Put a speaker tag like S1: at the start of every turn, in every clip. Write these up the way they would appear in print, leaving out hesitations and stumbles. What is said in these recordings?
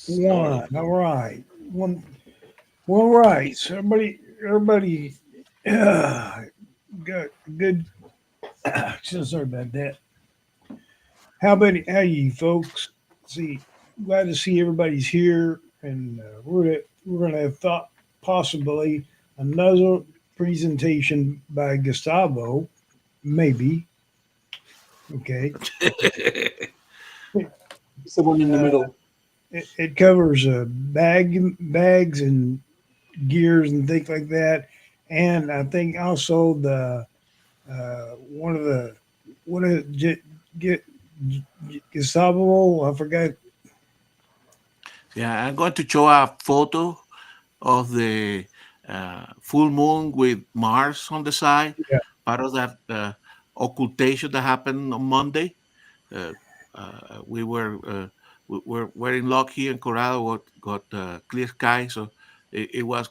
S1: One. All right. One. Well, right. So everybody, got good. So sorry about that. How you folks? See, glad to see everybody's here, and we're gonna have thought possibly another presentation by Gustavo, maybe. Okay.
S2: It's the one in the
S1: Uh,
S2: middle.
S1: it covers bags and gears and things like that, and I think also the one of the what is get Gustavo? I forgot.
S3: Yeah, I'm going to show a photo of the full moon with Mars on the side,
S1: Yeah.
S3: part of that occultation that happened on Monday. Uh, we were in luck here in Colorado. Got clear sky, so it was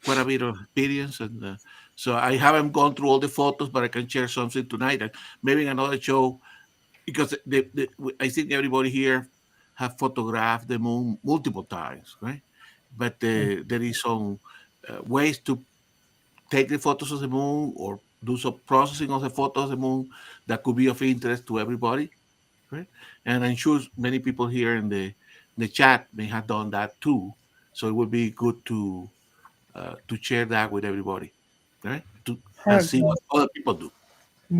S3: quite a bit of experience. And so I haven't gone through all the photos, but I can share something tonight and maybe in another show because I think everybody here have photographed the moon multiple times, right? But there is some ways to take the photos of the moon or do some processing of the photos of the moon that could be of interest to everybody, right? And I'm sure many people here in the chat may have done that too. So it would be good to share that with everybody, right? To
S1: All
S3: and
S1: right,
S3: see what other people do.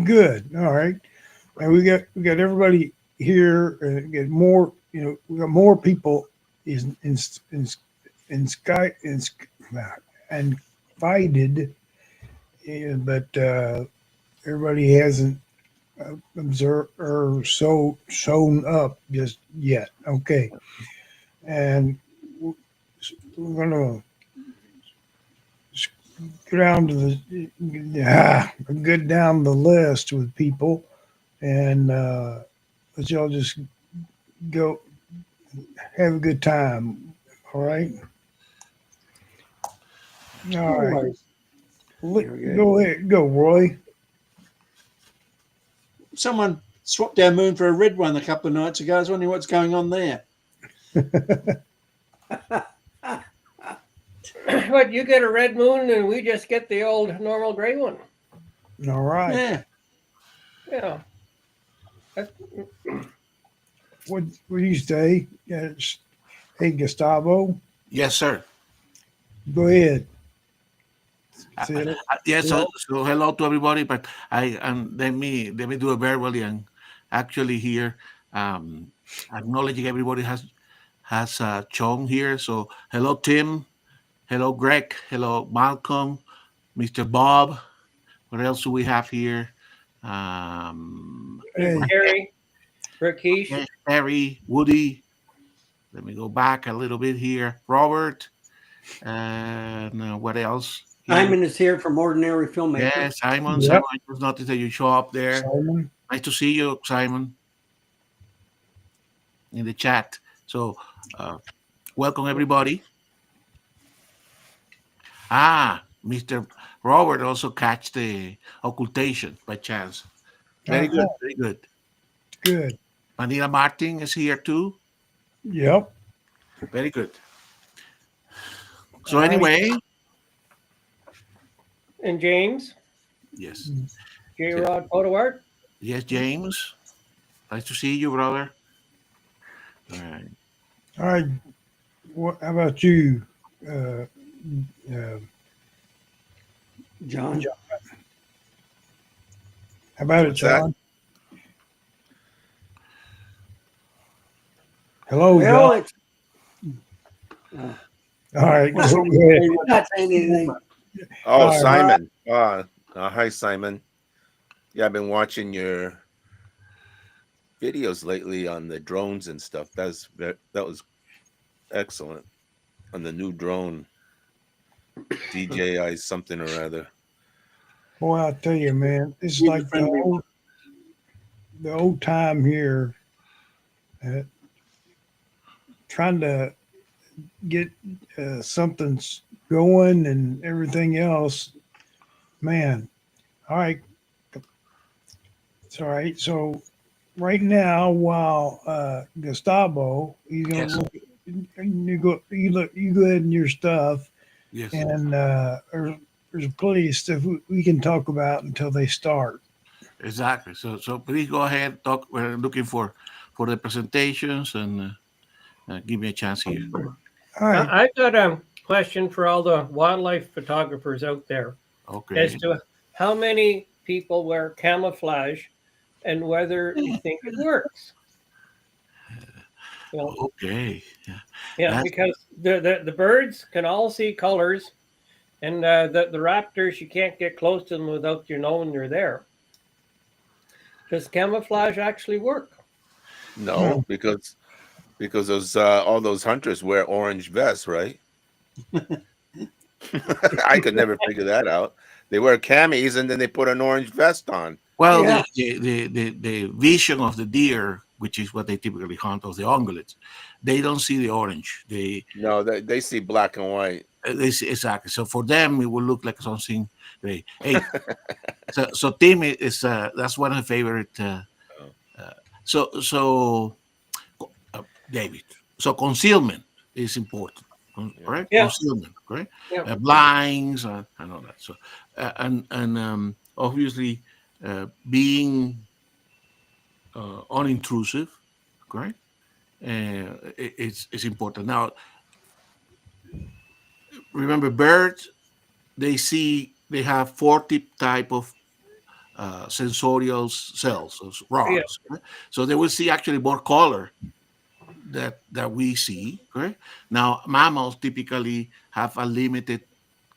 S1: good. All right, and we got everybody here. Get more. We got more people in in sky and invited, but everybody hasn't observed or shown up just yet. Okay, and we're gonna go down to good down the list with people, and let y'all just go have a good time. All right. All right.
S2: Always. Very good.
S1: Go ahead. Go, Roy.
S2: Someone swapped our moon for a red one a couple of nights ago. I was wondering what's going on there.
S4: But you get a red moon and we just get the old normal gray one.
S1: All right.
S2: Yeah.
S4: Yeah. That's,
S1: What do you say? Yes. Hey, Gustavo,
S3: Yes, sir.
S1: go ahead. Say it.
S3: Yes. So hello to everybody. But let me do it verbally and actually here um, acknowledging everybody has shown here. So hello Tim, hello Greg, hello Malcolm, Mr. Bob. What else do we have here?
S1: Hey,
S4: Harry, Rakesh.
S3: Harry, Woody. Let me go back a little bit here. Robert, and what else? Here?
S5: Simon is here from Ordinary Filmmaker.
S3: Yes, Simon.
S1: Yep.
S3: Simon, I just noticed that you show up there.
S1: Simon.
S3: Nice to see you, Simon, in the chat. So, welcome everybody. Mr. Robert also catch the occultation by chance. Very good, very good.
S1: Good.
S3: Vanilla Martin is here too.
S1: Yep.
S3: Very good. So
S1: All right.
S3: anyway,
S4: And James,
S3: yes,
S4: J. Rod Photo Art.
S3: yes, James. Nice to see you, brother. All right.
S1: All right. How about you, uh, uh,
S5: John.
S1: how about it,
S6: What's that?
S1: John? Hello,
S5: Well,
S1: John.
S5: it's
S1: All right.
S2: What's
S1: Go
S2: wrong
S1: ahead.
S5: I'm not saying anything.
S6: Oh,
S1: All right.
S6: Simon. Hi, Simon. Yeah, I've been watching your videos lately on the drones and stuff. That was excellent on the new drone, DJI something or other.
S1: Boy, I tell you, man, it's
S5: User
S1: like
S5: friendly one.
S1: the old time here, uh, trying to get something going and everything else. Man, all right, it's all right. So right now, while Gustavo, he's gonna
S3: Yes.
S1: look you go ahead and your stuff,
S3: Yes,
S1: and there's plenty of stuff we can talk about until they start.
S3: exactly. So please go ahead. Talk. We're looking for the presentations, and give me a chance here.
S1: All right.
S4: I've got a question for all the wildlife photographers out there as
S3: Okay.
S4: to how many people wear camouflage and whether you think it works. You know,
S3: Okay.
S4: yeah,
S3: That's
S4: because the birds can all see colors, and the raptors, you can't get close to them without you knowing they're there. Does camouflage actually work?
S6: No, because those all those hunters wear orange vests, right? I could never figure that out. They wear camis and then they put an orange vest on.
S3: well,
S5: Yeah.
S3: the vision of the deer, which is what they typically hunt, of the ungulates, they don't see the orange.
S6: No, they see black and white.
S3: They see, exactly. So for them, it will look like something gray. Hey, so Tim is that's one of my favorite.
S6: Oh.
S3: David. So concealment is important,
S6: Yeah.
S3: correct?
S4: Yeah.
S3: Concealment, correct?
S4: Yeah.
S3: Blinds and all that. So and obviously being unintrusive, correct? It's important. Now remember, birds they have 40 type of sensorial cells,
S4: Yeah.
S3: rods. Right? So they will see actually more color that we see. Correct. Now mammals typically have a limited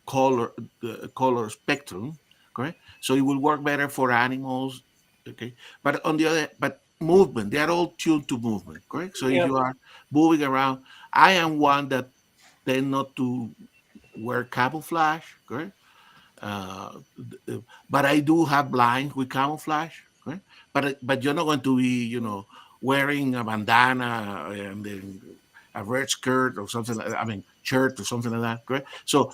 S3: color spectrum. Correct. So it will work better for animals. Okay. But movement, they are all tuned to movement. Correct. So if
S4: Yeah.
S3: you are moving around, I am one that tend not to wear camouflage. Correct. But I do have blinds with camouflage, right? But you're not going to be, wearing a bandana and then a red skirt or something. I mean, shirt or something like that, correct? So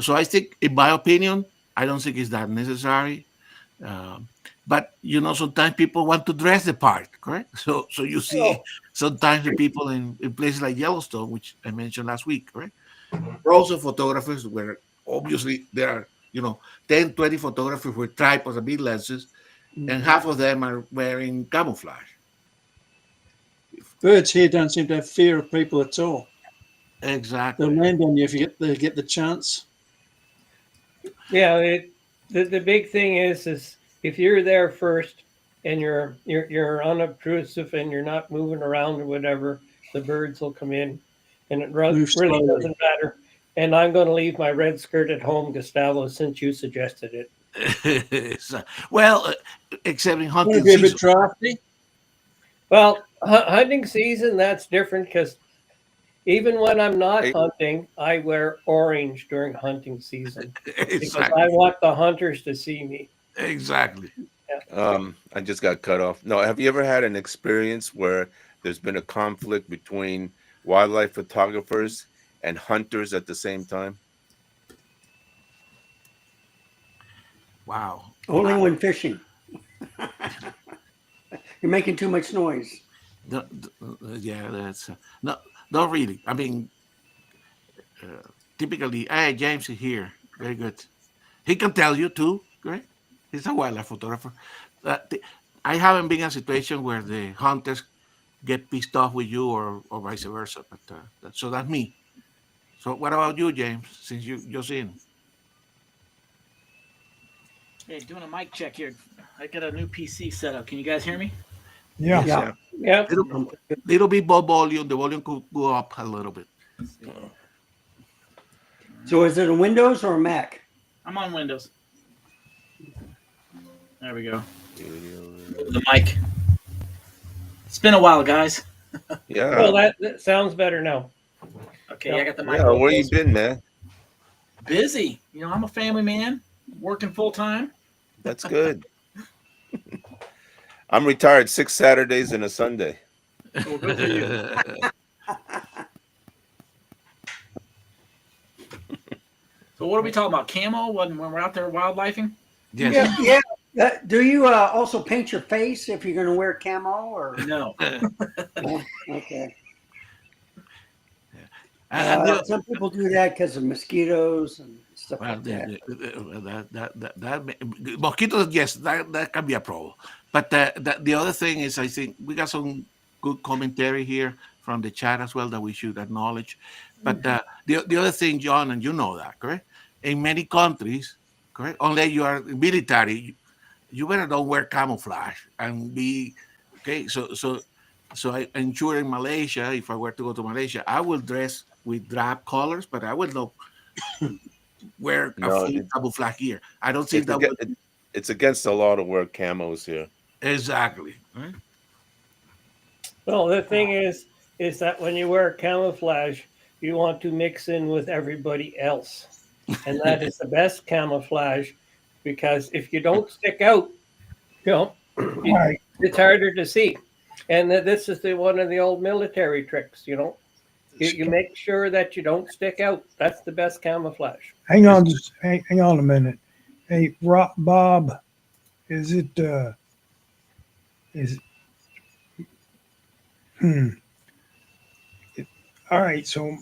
S3: I think, in my opinion, I don't think it's that necessary. Um, but sometimes people want to dress the part, correct? So you see
S4: Oh,
S3: sometimes the people in places like Yellowstone, which I mentioned last week, correct? Rows of photographers where obviously there are 10, 20 photographers with tripods and big lenses, and half of them are wearing camouflage.
S2: Birds here don't seem to have fear of people at all.
S3: Exactly.
S2: They'll land on you if you get the chance.
S4: yeah. The big thing is if you're there first and you're unobtrusive and you're not moving around or whatever, the birds will come in, and it
S2: Move
S4: really
S2: slowly.
S4: doesn't matter. And I'm going to leave my red skirt at home, Gustavo, since you suggested it.
S3: Well, except in
S2: Want to
S3: hunting
S2: be a bit
S3: season.
S2: drafty?
S4: Well, hunting season, that's different because even when I'm not
S6: Hey,
S4: hunting, I wear orange during hunting season because
S3: Exactly.
S4: I want the hunters to see me.
S3: Exactly.
S6: I just got cut off. No, have you ever had an experience where there's been a conflict between wildlife photographers and hunters at the same time?
S3: Wow.
S5: Only when fishing. You're making too much noise.
S3: Yeah, that's no, not really. I mean, typically, hey, James is here. Very good. He can tell you too, correct? He's a wildlife photographer. I haven't been in a situation where the hunters get pissed off with you or vice versa, but so that's me. So what about you, James? Since you just in,
S7: Hey, doing a mic check here. I got a new PC set up. Can you guys hear me?
S1: Yeah.
S3: yes,
S5: Yeah.
S4: Yep.
S3: little bit more volume. The volume could go up a little bit.
S5: So is it a Windows or a Mac?
S7: I'm on Windows. There we go. The mic. It's been a while, guys.
S6: Yeah.
S4: Well, that sounds better now.
S7: Okay, I got the mic.
S6: Yeah, where you been, man?
S7: Busy. I'm a family man, working full time.
S6: That's good. I'm retired 6 Saturdays and a Sunday.
S7: Well, good for you. So what are we talking about? Camo when we're out there wildlifing?
S3: Yes.
S5: Yeah. Yeah. Do you also paint your face if you're going to wear camo or?
S7: No.
S5: Okay. Some people do that because of mosquitoes and stuff
S3: Well,
S5: like that.
S3: Mosquitoes, yes, that can be a problem. But the other thing is, I think we got some good commentary here from the chat as well that we should acknowledge. But the other thing, John, and you know that, correct? In many countries, correct, unless you are military, you better don't wear camouflage and be okay. So I'm sure in Malaysia, if I were to go to Malaysia, I will dress with drab colors, but I will not wear a
S6: No,
S3: full camouflage gear. I don't think
S6: it's
S3: that would
S6: it's against the law to wear camos here.
S3: exactly. Right?
S4: Well, the thing is that when you wear camouflage, you want to mix in with everybody else, and that is the best camouflage, because if you don't stick out, you know,
S1: Right.
S4: it's harder to see. And this is one of the old military tricks. You make sure that you don't stick out. That's the best camouflage.
S1: Hang on, just hang on a minute. Hey, Bob, is it is hmm. All right, so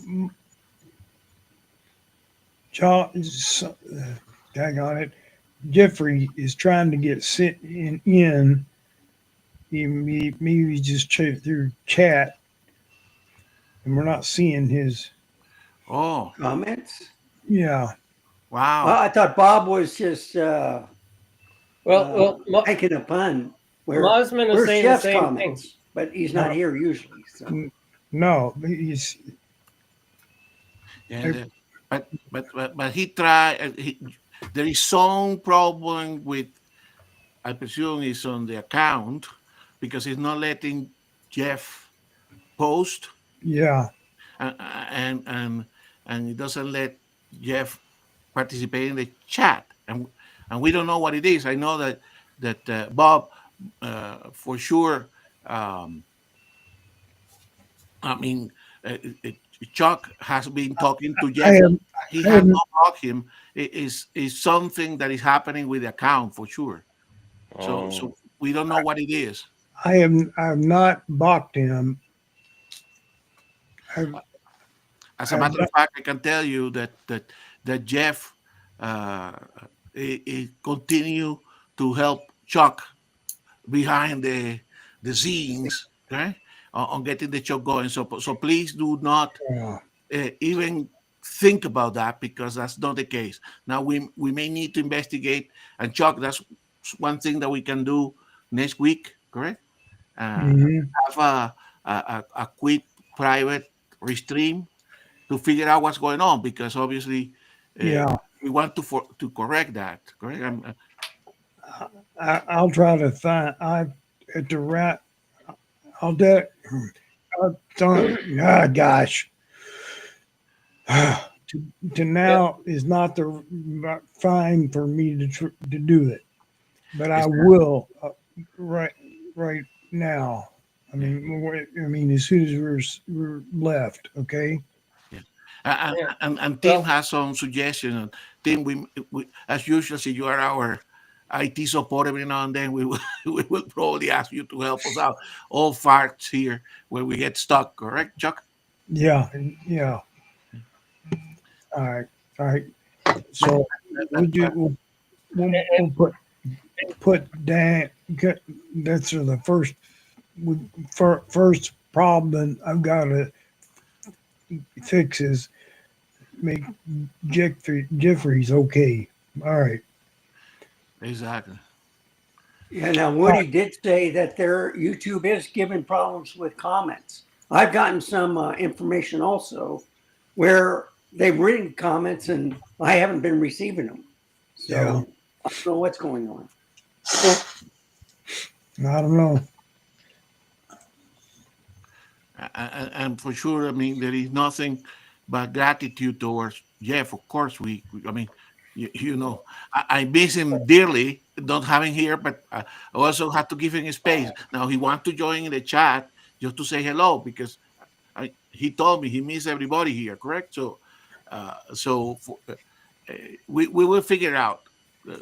S1: John, dang on it, Jeffrey is trying to get sent in. Maybe just through chat, and we're not seeing his.
S3: Oh,
S5: Comments?
S1: Yeah.
S3: wow.
S5: Well, I thought Bob was just
S4: Well,
S5: making a pun.
S4: Mosman is
S5: Where's
S4: saying
S5: Jeff's
S4: the same
S5: comments?
S4: thing.
S5: But he's not here usually. So.
S1: No, he's
S3: And, but he tried. There is some problem with, I presume, is on the account because he's not letting Jeff post,
S1: yeah.
S3: and it doesn't let Jeff participate in the chat, and we don't know what it is. I know that Bob, for sure. I mean, Chuck has been talking to Jeff. He has not blocked him. It is something that is happening with the account for sure. So we don't know what it is.
S1: I have not balked him.
S3: As a matter of fact, I can tell you that Jeff continue to help Chuck behind the scenes, okay, on getting the show going. So please do not even think about that, because that's not the case. Now we may need to investigate, and Chuck, that's one thing that we can do next week, correct? Have a quick private restream to figure out what's going on, because obviously we want to correct that, correct?
S1: I'll try to find. At the rat. I'll do it. Gosh. to now is not the fine for me to do it, but I will right now. I mean, as soon as we're left, okay.
S3: And Tim has some suggestions. Tim, we as usual, see, you are our IT support. Every now and then we will probably ask you to help us out. All facts here when we get stuck, correct, Chuck?
S1: Yeah. All right. So we'll put Dan. That's the first problem I've got to fix is make Jeffrey's okay. All right.
S3: Exactly.
S5: Yeah. Now Woody did say that their YouTube is giving problems with comments. I've gotten some information also where they've written comments and I haven't been receiving them. So I don't know what's going on.
S1: I don't know.
S3: And for sure, I mean, there is nothing but gratitude towards Jeff. Of course, I mean, you know, I miss him dearly, not having here, but I also have to give him space. Now he wants to join in the chat just to say hello, because he told me he missed everybody here, correct? So, we will figure it out.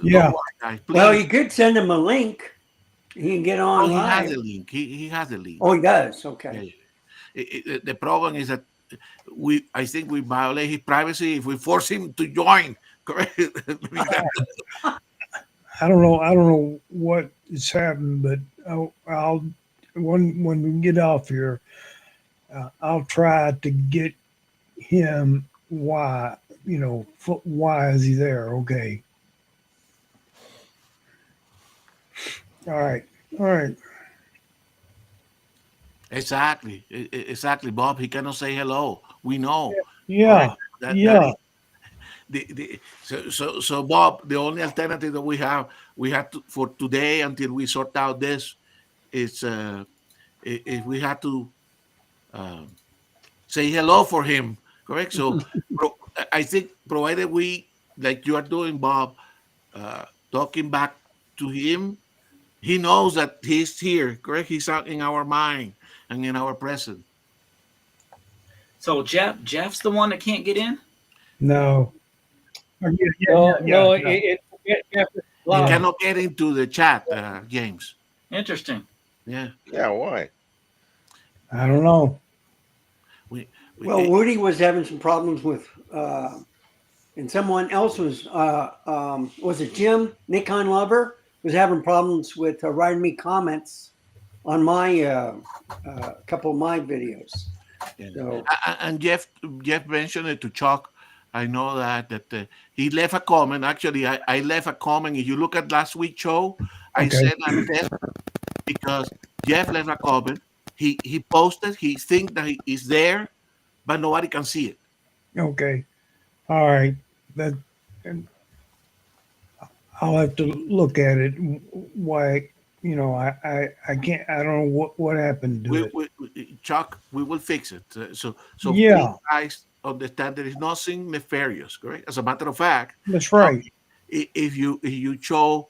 S1: Yeah.
S3: Worry, guys,
S5: well, you could send him a link. He can get on.
S3: He has a link. He has a link.
S5: Oh, he does. Okay.
S3: Yeah. The problem is that I think we violate his privacy if we force him to join. Correct?
S1: I don't know. I don't know what is happening, but I'll when we get off here, I'll try to get him. Why? Why is he there? Okay. All right. All right.
S3: Exactly. Exactly, Bob. He cannot say hello. We know.
S1: Yeah.
S3: That
S1: Yeah.
S3: so Bob, the only alternative that we have to, for today until we sort out this is if we have to say hello for him, correct? So I think provided we, like you are doing, Bob, talking back to him, he knows that he's here, correct? He's out in our mind and in our present.
S7: So Jeff's the one that can't get in.
S1: No.
S4: No,
S1: yeah.
S4: it
S3: He cannot get into the chat, James.
S7: Interesting.
S3: Yeah.
S6: Yeah, why?
S1: I don't know.
S5: Well, Woody was having some problems with, and someone else was it Jim, Nikon Lover, was having problems with writing me comments on my couple of my videos.
S3: Yeah.
S5: So,
S3: And Jeff mentioned it to Chuck. I know that he left a comment. Actually, I left a comment. If you look at last week's show, I
S1: Okay.
S3: said a test because Jeff left a comment. He posted. He thinks that he is there, but nobody can see it.
S1: Okay. All right. That. And I'll have to look at it. Why? I can't. I don't know what happened to it.
S3: Chuck, we will fix it. So
S1: Yeah.
S3: please, guys, understand there is nothing nefarious, correct? As a matter of fact,
S1: That's right.
S3: if you show,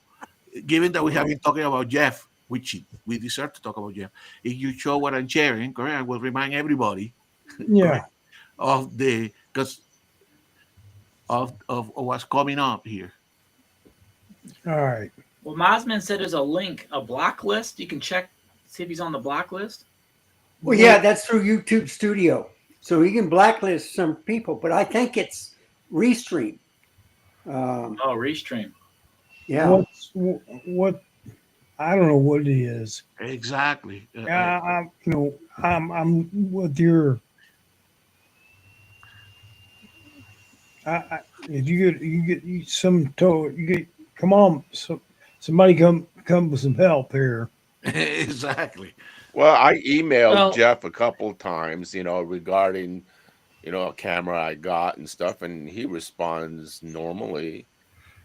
S3: given that we have been talking about Jeff, which we deserve to talk about Jeff, if you show what I'm sharing, correct, I will remind everybody,
S1: Yeah.
S3: correct, of the because of what's coming up here.
S1: All right.
S7: Well, Mosman said there's a link, a block list. You can check, see if he's on the block list.
S5: well, yeah, that's through YouTube Studio. So you can blacklist some people, but I think it's Restream.
S7: Oh, Restream.
S5: Yeah.
S1: What? I don't know what it is.
S3: Exactly.
S1: I'm with your. If you get some come on, somebody come with some help here.
S3: Exactly.
S6: Well, I emailed
S4: Well-
S6: Jeff a couple times, regarding, a camera I got and stuff, and he responds normally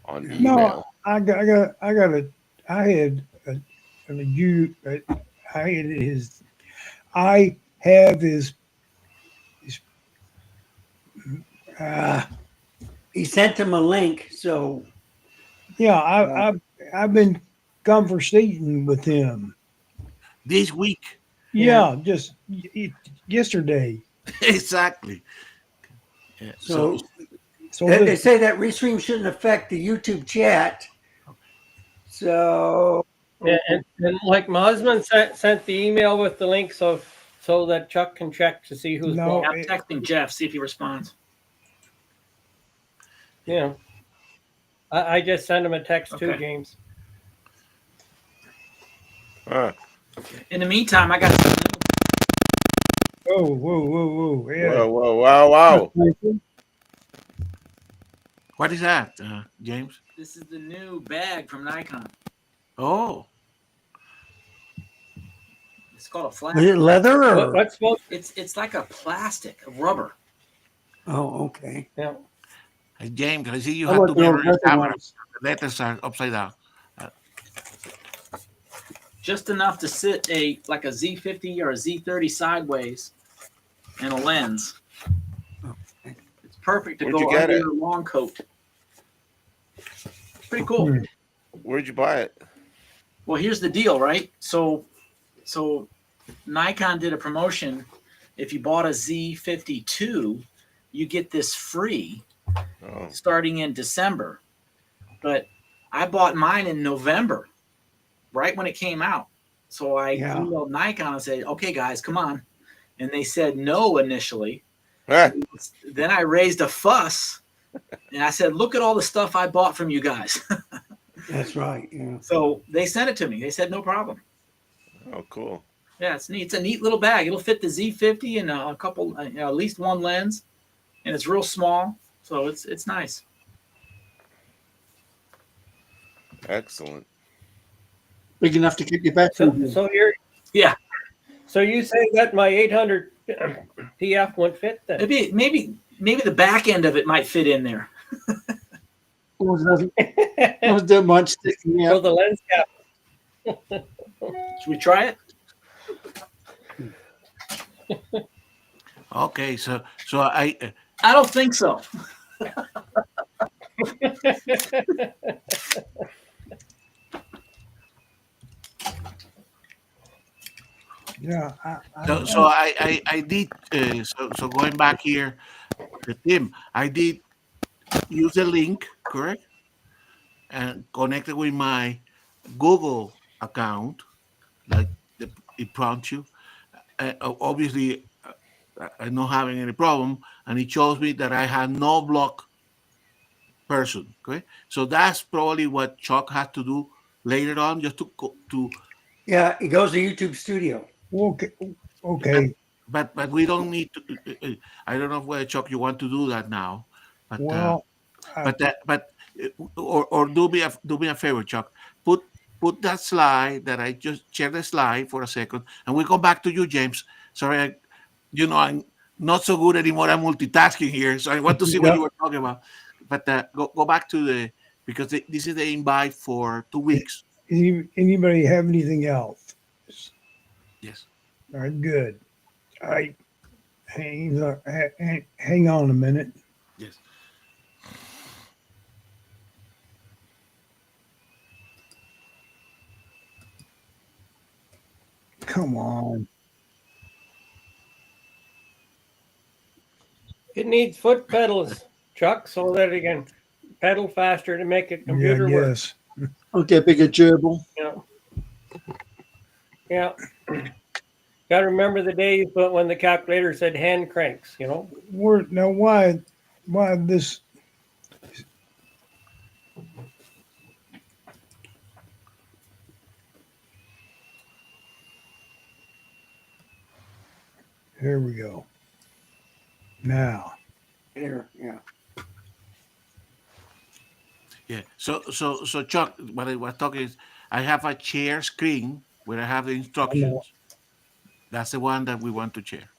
S6: on
S1: No,
S6: email.
S1: I have his
S5: He sent him a link. So,
S1: yeah, I've been conversating with him.
S3: This week.
S1: Yeah, just yesterday.
S3: Exactly. Yeah,
S5: so
S1: So
S5: they
S1: this,
S5: say that Restream shouldn't affect the YouTube chat. So,
S4: Yeah, and like Mosman sent the email with the link so that Chuck can check to see who's
S1: No.
S4: blocked.
S7: I'm texting Jeff, see if he responds.
S4: Yeah. I just sent him a text too,
S7: Okay.
S4: James.
S6: Huh.
S7: In the meantime, I got
S1: whoa. Yeah.
S6: Whoa, wow.
S3: what is that, James?
S7: this is the new bag from Nikon.
S3: Oh,
S7: It's called a
S5: is
S7: flash.
S5: it leather or?
S4: What's supposed?
S7: It's like a plastic, a rubber.
S5: Oh, okay.
S4: Yeah.
S3: hey, James, I see you
S1: I
S3: have
S1: like
S3: to
S1: those
S3: mirror your
S1: leather
S3: camera.
S1: ones.
S3: The letters are upside down.
S7: Just enough to sit like a Z50 or a Z30 sideways and a lens. It's perfect to
S6: Where'd
S7: go
S6: you get
S7: under
S6: it?
S7: your long coat. It's pretty cool.
S6: Where'd you buy it?
S7: Well, here's the deal, right? So Nikon did a promotion. If you bought a Z52, you get this free
S6: Oh,
S7: starting in December. But I bought mine in November, right when it came out. So I
S5: Yeah.
S7: emailed Nikon and said, okay, guys, come on. And they said no initially. Then I raised a fuss, and I said, "Look at all the stuff I bought from you guys."
S5: That's right. Yeah.
S7: So they sent it to me. They said, "No problem."
S6: Oh, cool.
S7: Yeah, it's neat. It's a neat little bag. It'll fit the Z50 and a couple, at least one lens, and it's real small, so it's nice.
S6: Excellent.
S2: Big enough to keep your battery.
S4: So you're
S7: Yeah,
S4: so you say that my 800 PF won't fit then?
S7: maybe the back end of it might fit in there.
S2: Don't mind sticking
S4: So
S2: out.
S4: the lens cap.
S7: Should we try it?
S3: Okay, so I
S7: I don't think so.
S1: Yeah.
S3: so I did so going back here, Tim, I did use the link, correct, and connected with my Google account, like it prompts you. Obviously, I'm not having any problem, and it shows me that I have no block person. Okay, so that's probably what Chuck had to do later on, just to.
S5: Yeah, it goes to YouTube Studio.
S1: Okay. Okay.
S3: But we don't need to. I don't know whether Chuck you want to do that now, but
S1: Well,
S3: or do me a favor, Chuck. Put that slide that I just share the slide for a second, and we come back to you, James. Sorry, I'm not so good anymore at multitasking here, so I want to see what
S1: Yeah.
S3: you were talking about. But go back to because this is the invite for 2 weeks.
S1: anybody have anything else?
S3: Yes.
S1: All right, good. All right, hang on a minute.
S3: Yes.
S1: Come on.
S4: It needs foot pedals, Chuck, so that it can pedal faster to make it
S1: Yeah,
S4: computer work.
S1: yes.
S2: I'll get a bigger gerbil.
S4: Yeah. Got to remember the days, but when the calculator said hand cranks,
S1: Now why this? Here we go. Now.
S5: There, yeah.
S3: Yeah. So Chuck, what I was talking is I have a share screen where I have the instructions. That's the one that we want to share.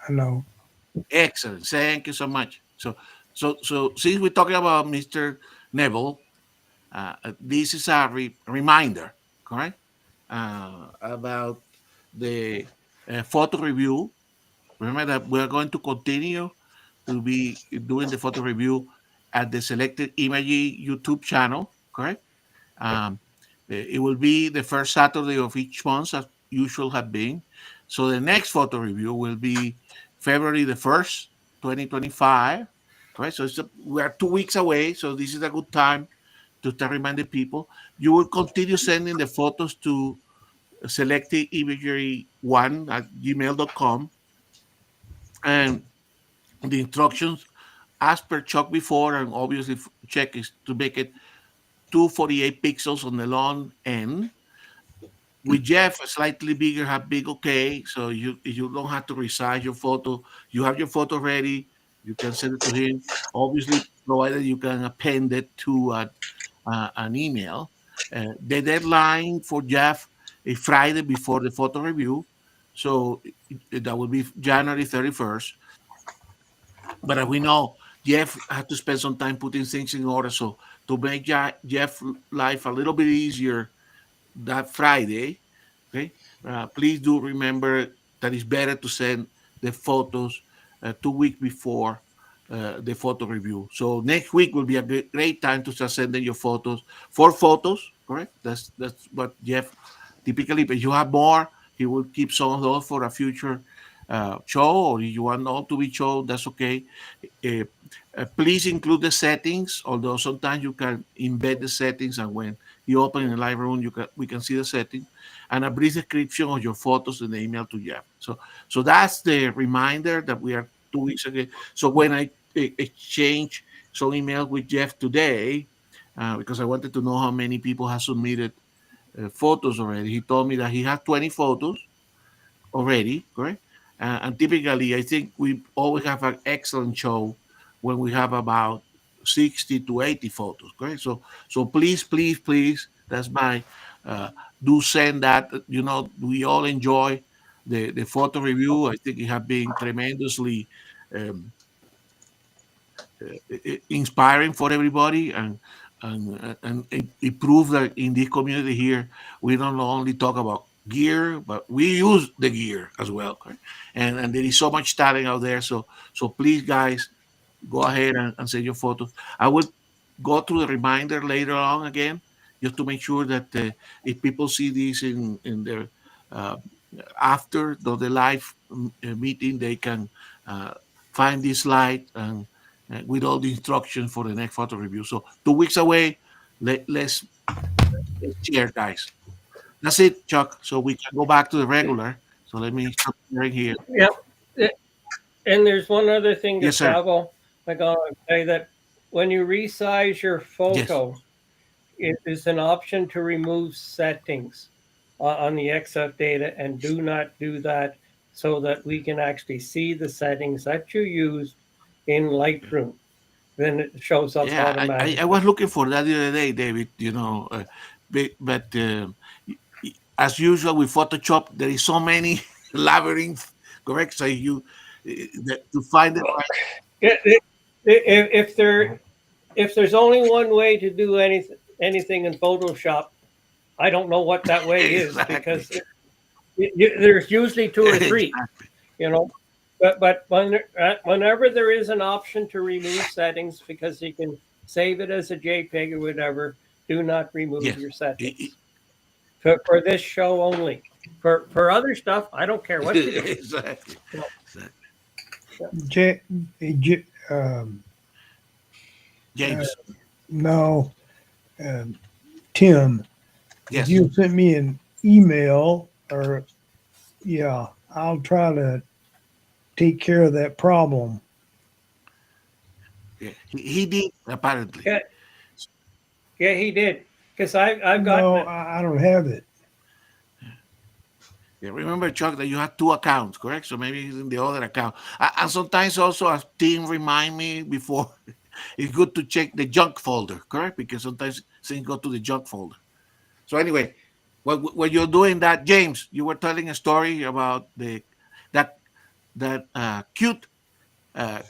S1: I know.
S3: Excellent. Thank you so much. So since we're talking about Mr. Neville, this is a reminder, correct? About the photo review. Remember that we're going to continue to be doing the photo review at the Selected Imagery YouTube channel, correct? It will be the first Saturday of each month, as usual have been. So the next photo review will be February the 1st, 2025. Right? So we are 2 weeks away. So this is a good time to start reminding people. You will continue sending the photos to selectivimagery1@gmail.com. And the instructions, as per Chuck before, and obviously check, is to make it 248 pixels on the long end. With Jeff, slightly bigger, have big okay. So you don't have to resize your photo. You have your photo ready. You can send it to him. Obviously, provided you can append it to an email. The deadline for Jeff is Friday before the photo review. So that will be January 31st. But as we know, Jeff had to spend some time putting things in order. So to make Jeff life a little bit easier that Friday, okay, please do remember that it's better to send the photos 2 weeks before the photo review. So next week will be a great time to start sending your photos. 4 photos, correct? That's what Jeff typically. But you have more, he will keep some of those for a future show, or if you want all to be shown, that's okay. Please include the settings, although sometimes you can embed the settings, and when you open in the Lightroom, we can see the setting, and a brief description of your photos in the email to Jeff. So that's the reminder that we are 2 weeks ago. So when I exchanged some emails with Jeff today, because I wanted to know how many people have submitted photos already, he told me that he has 20 photos already, correct? And typically, I think we always have an excellent show when we have about 60 to 80 photos, correct? So please, please, please, that's my, do send that. You know, we all enjoy the photo review. I think it has been tremendously um, inspiring for everybody, and it proves that in this community here we don't only talk about gear, but we use the gear as well, right? And there is so much talent out there. So please, guys, go ahead and send your photos. I will go through the reminder later on again, just to make sure that if people see this in their uh, after the live meeting, they can uh, find this slide and with all the instructions for the next photo review. So 2 weeks away, let's share, guys. That's it, Chuck. So we can go back to the regular. So let me stop sharing here.
S4: Yeah. And there's one other thing,
S3: Yes, sir.
S4: Gustavo. I gotta say that when you resize your
S3: Yes.
S4: photo, it is an option to remove settings on the XF data, and do not do that so that we can actually see the settings that you used in Lightroom. Then it shows up
S3: Yeah,
S4: automatically.
S3: I was looking for that the other day, David. But as usual with Photoshop, there is so many labyrinth. Correct. So to find the right.
S4: If there's only one way to do anything in Photoshop, I don't know what that way is, because there's usually two or three,
S3: Exactly.
S4: you know. But whenever there is an option to remove settings, because you can save it as a JPEG or whatever, do not remove
S3: Yes.
S4: your settings. For this show only. For other stuff, I don't care what you do.
S3: Exactly.
S4: No.
S3: James.
S1: No, Tim,
S3: Yes.
S1: if you sent me an email, or yeah, I'll try to take care of that problem.
S3: Yeah. He did apparently.
S4: Yeah, he did. Because I've got
S1: No, I don't have it.
S3: Yeah, remember, Chuck, that you had two accounts, correct? So maybe he's in the other account. And sometimes also, as Tim remind me before, it's good to check the junk folder, correct? Because sometimes things go to the junk folder. So anyway, when you're doing that, James, you were telling a story about that cute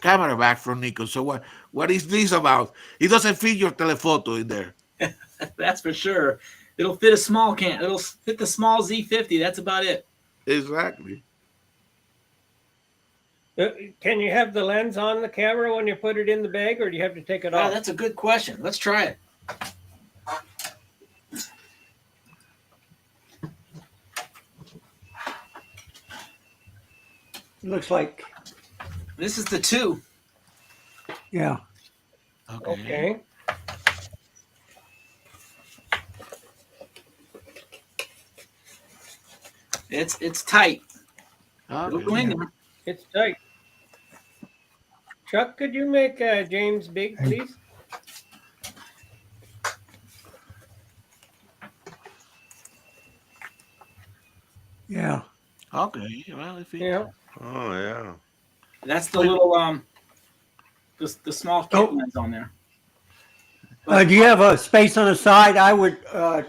S3: camera bag from Nikon. So what is this about? It doesn't fit your telephoto in there.
S7: That's for sure. It'll fit a small can. It'll fit the small Z50. That's about it.
S3: Exactly.
S4: Can you have the lens on the camera when you put it in the bag, or do you have to take it
S7: Wow,
S4: off?
S7: that's a good question. Let's try it.
S5: It looks like,
S7: This is the 2.
S5: yeah.
S4: Okay.
S7: It's tight. It'll go in
S3: Okay.
S7: there.
S4: It's tight. Chuck, could you make James big, please?
S5: Yeah.
S3: Okay. Well, if it,
S4: Yeah.
S6: Oh yeah.
S7: That's the little the small kit lens on there.
S5: Do you have a space on the side? I would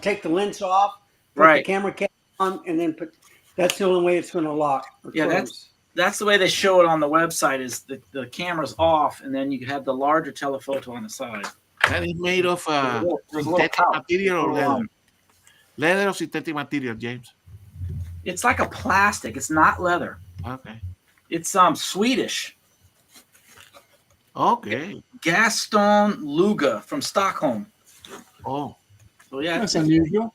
S5: take the lens off, put
S7: Right.
S5: the camera cap on, and then put. That's the only way it's going to lock. Or
S7: Yeah,
S5: close.
S7: That's the way they show it on the website. Is the camera's off, and then you have the larger telephoto on the side.
S3: and it's made of
S7: There's a little
S3: synthetic
S7: pouch.
S3: material or
S7: Little,
S3: leather? Leather or synthetic material, James?
S7: It's like a plastic. It's not leather.
S3: Okay.
S7: It's Swedish.
S3: Okay.
S7: Gaston Luga from Stockholm.
S3: Oh,
S7: So yeah,
S2: That's unusual.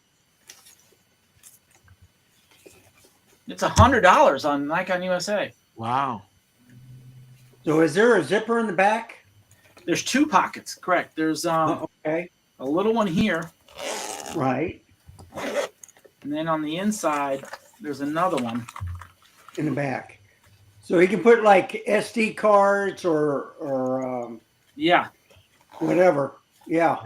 S7: it's $100 on Nikon USA.
S3: wow.
S5: So is there a zipper in the back?
S7: There's 2 pockets. Correct. There's
S5: Okay.
S7: a little one here,
S5: Right.
S7: and then on the inside there's another one.
S5: In the back. So he can put like SD cards or
S7: Yeah.
S5: whatever. Yeah.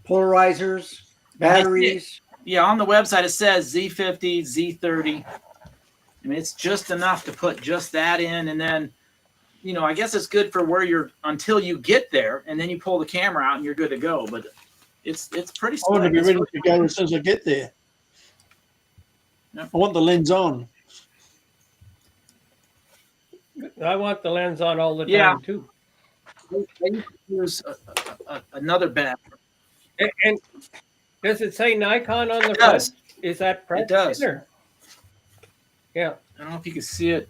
S5: Polarizers, batteries.
S7: Yeah, on the website it says Z50, Z30. I mean, it's just enough to put just that in, and then, you know, I guess it's good for where you're until you get there, and then you pull the camera out and you're good to go. But it's pretty
S2: I want to
S7: slick.
S2: be
S7: It's
S2: ready
S7: really
S2: to go as soon as I get there.
S7: Yep.
S2: I want the lens on.
S4: I want the lens on all the time
S7: Yeah.
S4: too.
S7: I used to use another bag.
S4: And does it say Nikon on the
S7: It
S4: front?
S7: does.
S4: Is that pressed
S7: does.
S4: in or? Yeah.
S7: I don't know if you can see it.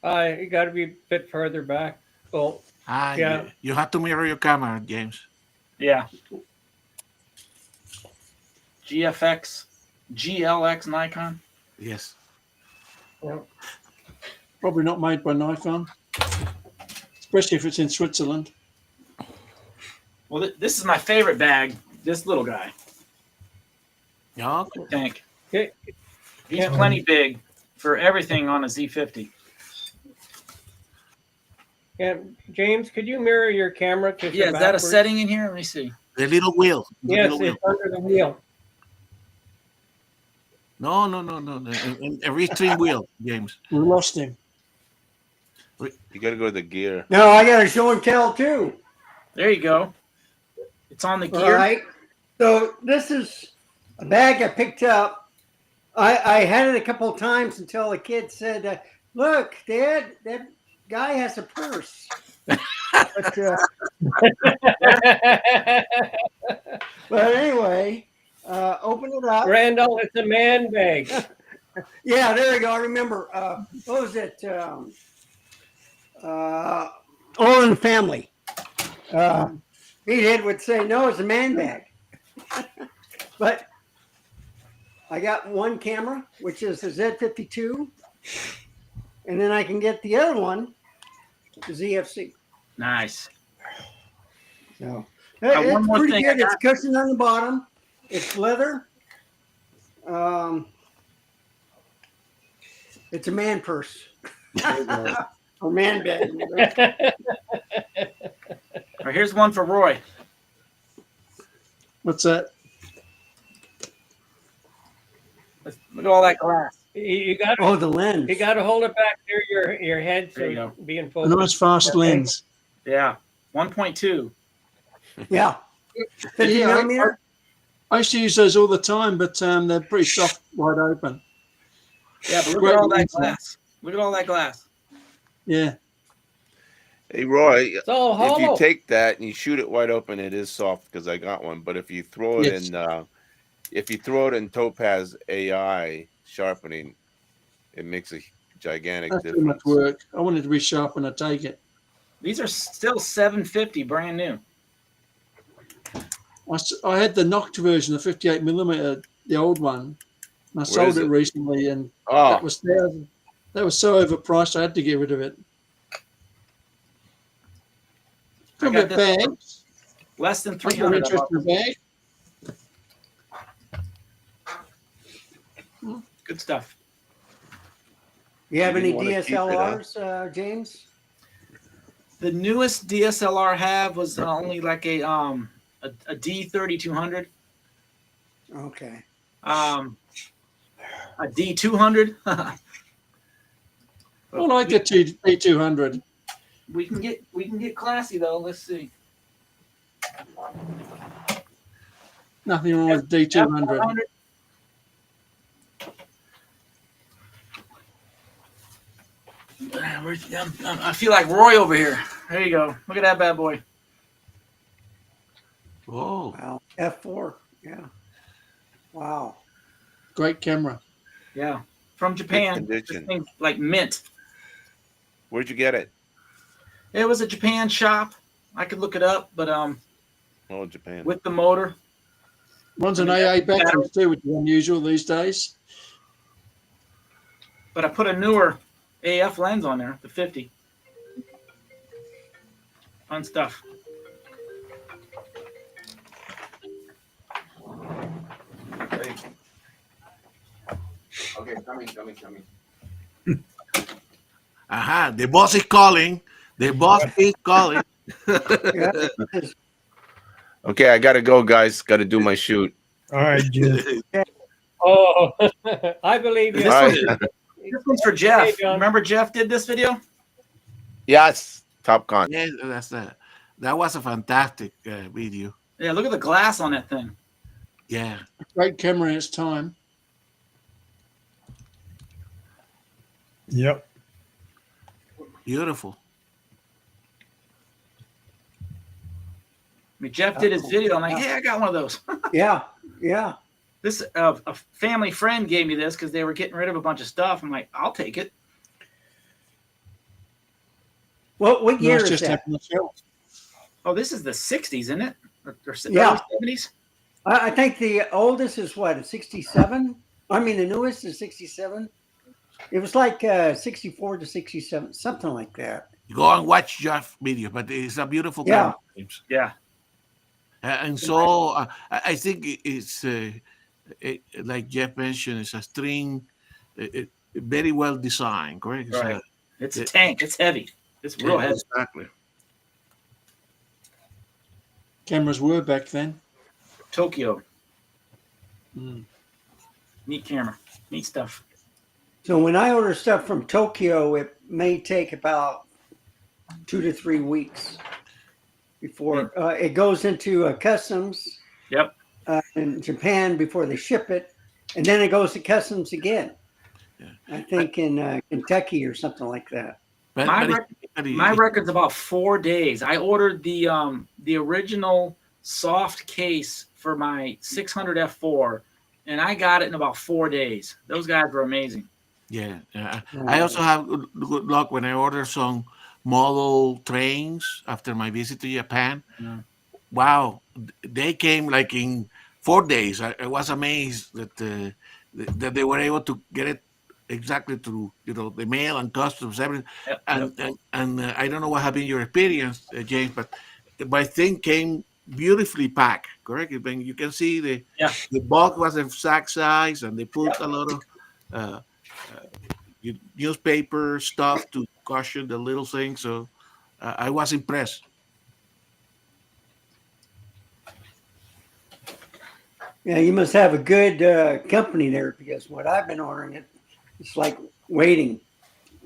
S4: You got to be a bit further back. Oh, yeah.
S3: You have to mirror your camera, James.
S7: Yeah. GLX Nikon.
S3: Yes.
S2: Probably not made by Nikon, especially if it's in Switzerland.
S7: Well, this is my favorite bag. This little guy.
S3: Yeah.
S7: Tank.
S4: Okay.
S7: He's plenty big for everything on a Z50.
S4: And James, could you mirror your camera?
S7: Yeah, is that a setting in here? Let me see.
S3: The little wheel.
S4: Yes, it's under the wheel.
S3: No. A restream wheel, James.
S2: We lost him.
S6: You got to go to the gear.
S5: No, I got to show and tell too.
S7: There you go. It's on the
S5: All
S7: gear.
S5: right. So this is a bag I picked up. I had it a couple of times until the kid said, "Look, Dad, that guy has a purse." but anyway, open it up.
S4: Randall, it's a man bag.
S5: Yeah, there you go. I remember. What was it? All in the Family. Meathead would say, "No, it's a man bag." But I got one camera, which is the Z52, and then I can get the other one, the ZFC.
S7: Nice.
S5: So
S7: one
S5: it's
S7: more
S5: pretty
S7: thing
S5: good.
S7: I
S5: It's cushioned on the bottom. It's leather. It's a man purse. Or man bag.
S7: All right, here's one for Roy.
S2: What's that?
S7: Look at all that glass.
S4: You got
S5: Oh, the lens.
S4: you got to hold it back near your head so
S7: There you
S4: it's being
S2: A
S4: focused.
S2: nice fast lens.
S7: Yeah, 1.2.
S5: Yeah. 50
S2: Yeah,
S5: millimeter.
S2: I used to use those all the time, but they're pretty soft, wide open.
S7: Yeah, but look
S2: Great
S7: at all that
S2: lens,
S7: glass. Look at all that glass.
S2: Yeah.
S6: Hey, Roy,
S4: It's all
S6: if
S4: hollow.
S6: you take that and you shoot it wide open, it is soft because I got one. But if you throw it
S2: Yes.
S6: in Topaz AI sharpening, it makes a gigantic
S2: That's too
S6: difference.
S2: much work. I wanted to be sharp when I take it.
S7: These are still 750, brand new.
S2: I had the knocked version, the 58 millimeter, the old one. And I sold
S6: is
S2: it
S6: it?
S2: recently, and
S6: Oh,
S2: that was so overpriced. I had to get rid of it.
S7: I
S2: Come
S7: got
S2: bit
S7: this
S2: bags.
S7: Less than
S2: I've got
S7: 300.
S2: interest in a bag.
S7: Good stuff.
S5: You have
S6: You
S5: any
S6: didn't wanna keep it, huh?
S5: DSLRs, James?
S7: The newest DSLR I have was only like a D3200.
S5: Okay.
S7: A D200.
S2: I like a T200.
S7: we can get classy though. Let's see.
S2: Nothing wrong with D200.
S7: F100. I feel like Roy over here. There you go. Look at that bad boy.
S3: Oh,
S5: Wow. F4. Yeah. Wow.
S2: Great camera.
S7: Yeah, from Japan. This
S6: condition.
S7: thing's like mint.
S6: Where'd you get it?
S7: It was a Japan shop. I could look it up, but
S6: Oh, Japan.
S7: with the motor.
S2: Runs an AA battery too, which is unusual these days.
S7: But I put a newer AF lens on there, the 50. Fun stuff.
S6: Okay, coming.
S3: Aha, the boss is calling. The boss is calling.
S5: Yeah.
S6: Okay, I gotta go, guys. Got to do my shoot.
S1: All right, Jim.
S4: Oh, I believe you.
S7: This
S6: All
S7: one's,
S6: right.
S7: this one's for Jeff.
S4: Hey, John.
S7: Remember Jeff did this video?
S6: Yes, Top Gun.
S3: Yes, that was a fantastic video.
S7: Yeah, look at the glass on that thing.
S3: Yeah.
S2: Great camera in its time.
S1: Yep.
S3: Beautiful.
S7: I mean, Jeff did his video. I'm like, hey, I got one of those.
S5: Yeah. Yeah.
S7: This a family friend gave me this because they were getting rid of a bunch of stuff. I'm like, I'll take it.
S5: What
S2: No,
S5: year
S2: it's
S5: is
S2: just
S5: that?
S2: having a shelf.
S7: Oh, this is the 60s, isn't it? Or
S5: Yeah.
S7: early 70s?
S5: I think the oldest is what, 67? I mean, the newest is 67. It was like 64 to 67, something like that.
S3: Go and watch Jeff video, but it's a beautiful
S5: Yeah.
S3: camera, James.
S7: Yeah.
S3: And so I think it's like Jeff mentioned, it's a string, very well designed, correct? It's
S7: Right. It's a tank. It's heavy. It's real heavy.
S3: Exactly.
S2: Cameras were back then.
S7: Tokyo.
S2: Mm.
S7: Neat camera. Neat stuff.
S5: So when I order stuff from Tokyo, it may take about 2 to 3 weeks before it goes into customs.
S7: Yep.
S5: In Japan before they ship it, and then it goes to customs again.
S3: Yeah.
S5: I think in Kentucky or something like that.
S7: My record's about 4 days. I ordered the original soft case for my 600 F4, and I got it in about 4 days. Those guys were amazing.
S3: Yeah. I also have good luck when I order some model trains after my visit to Japan.
S7: Yeah.
S3: Wow, they came like in 4 days. I was amazed that that they were able to get it exactly through the mail and customs, everything.
S7: Yep,
S3: And I don't know what have been your experience, James, but my thing came beautifully packed. Correct? When you can see the box was a sack size, and they put a lot of newspaper stuff to cushion the little thing. So I was impressed.
S5: Yeah, you must have a good company there, because what I've been ordering it's like waiting.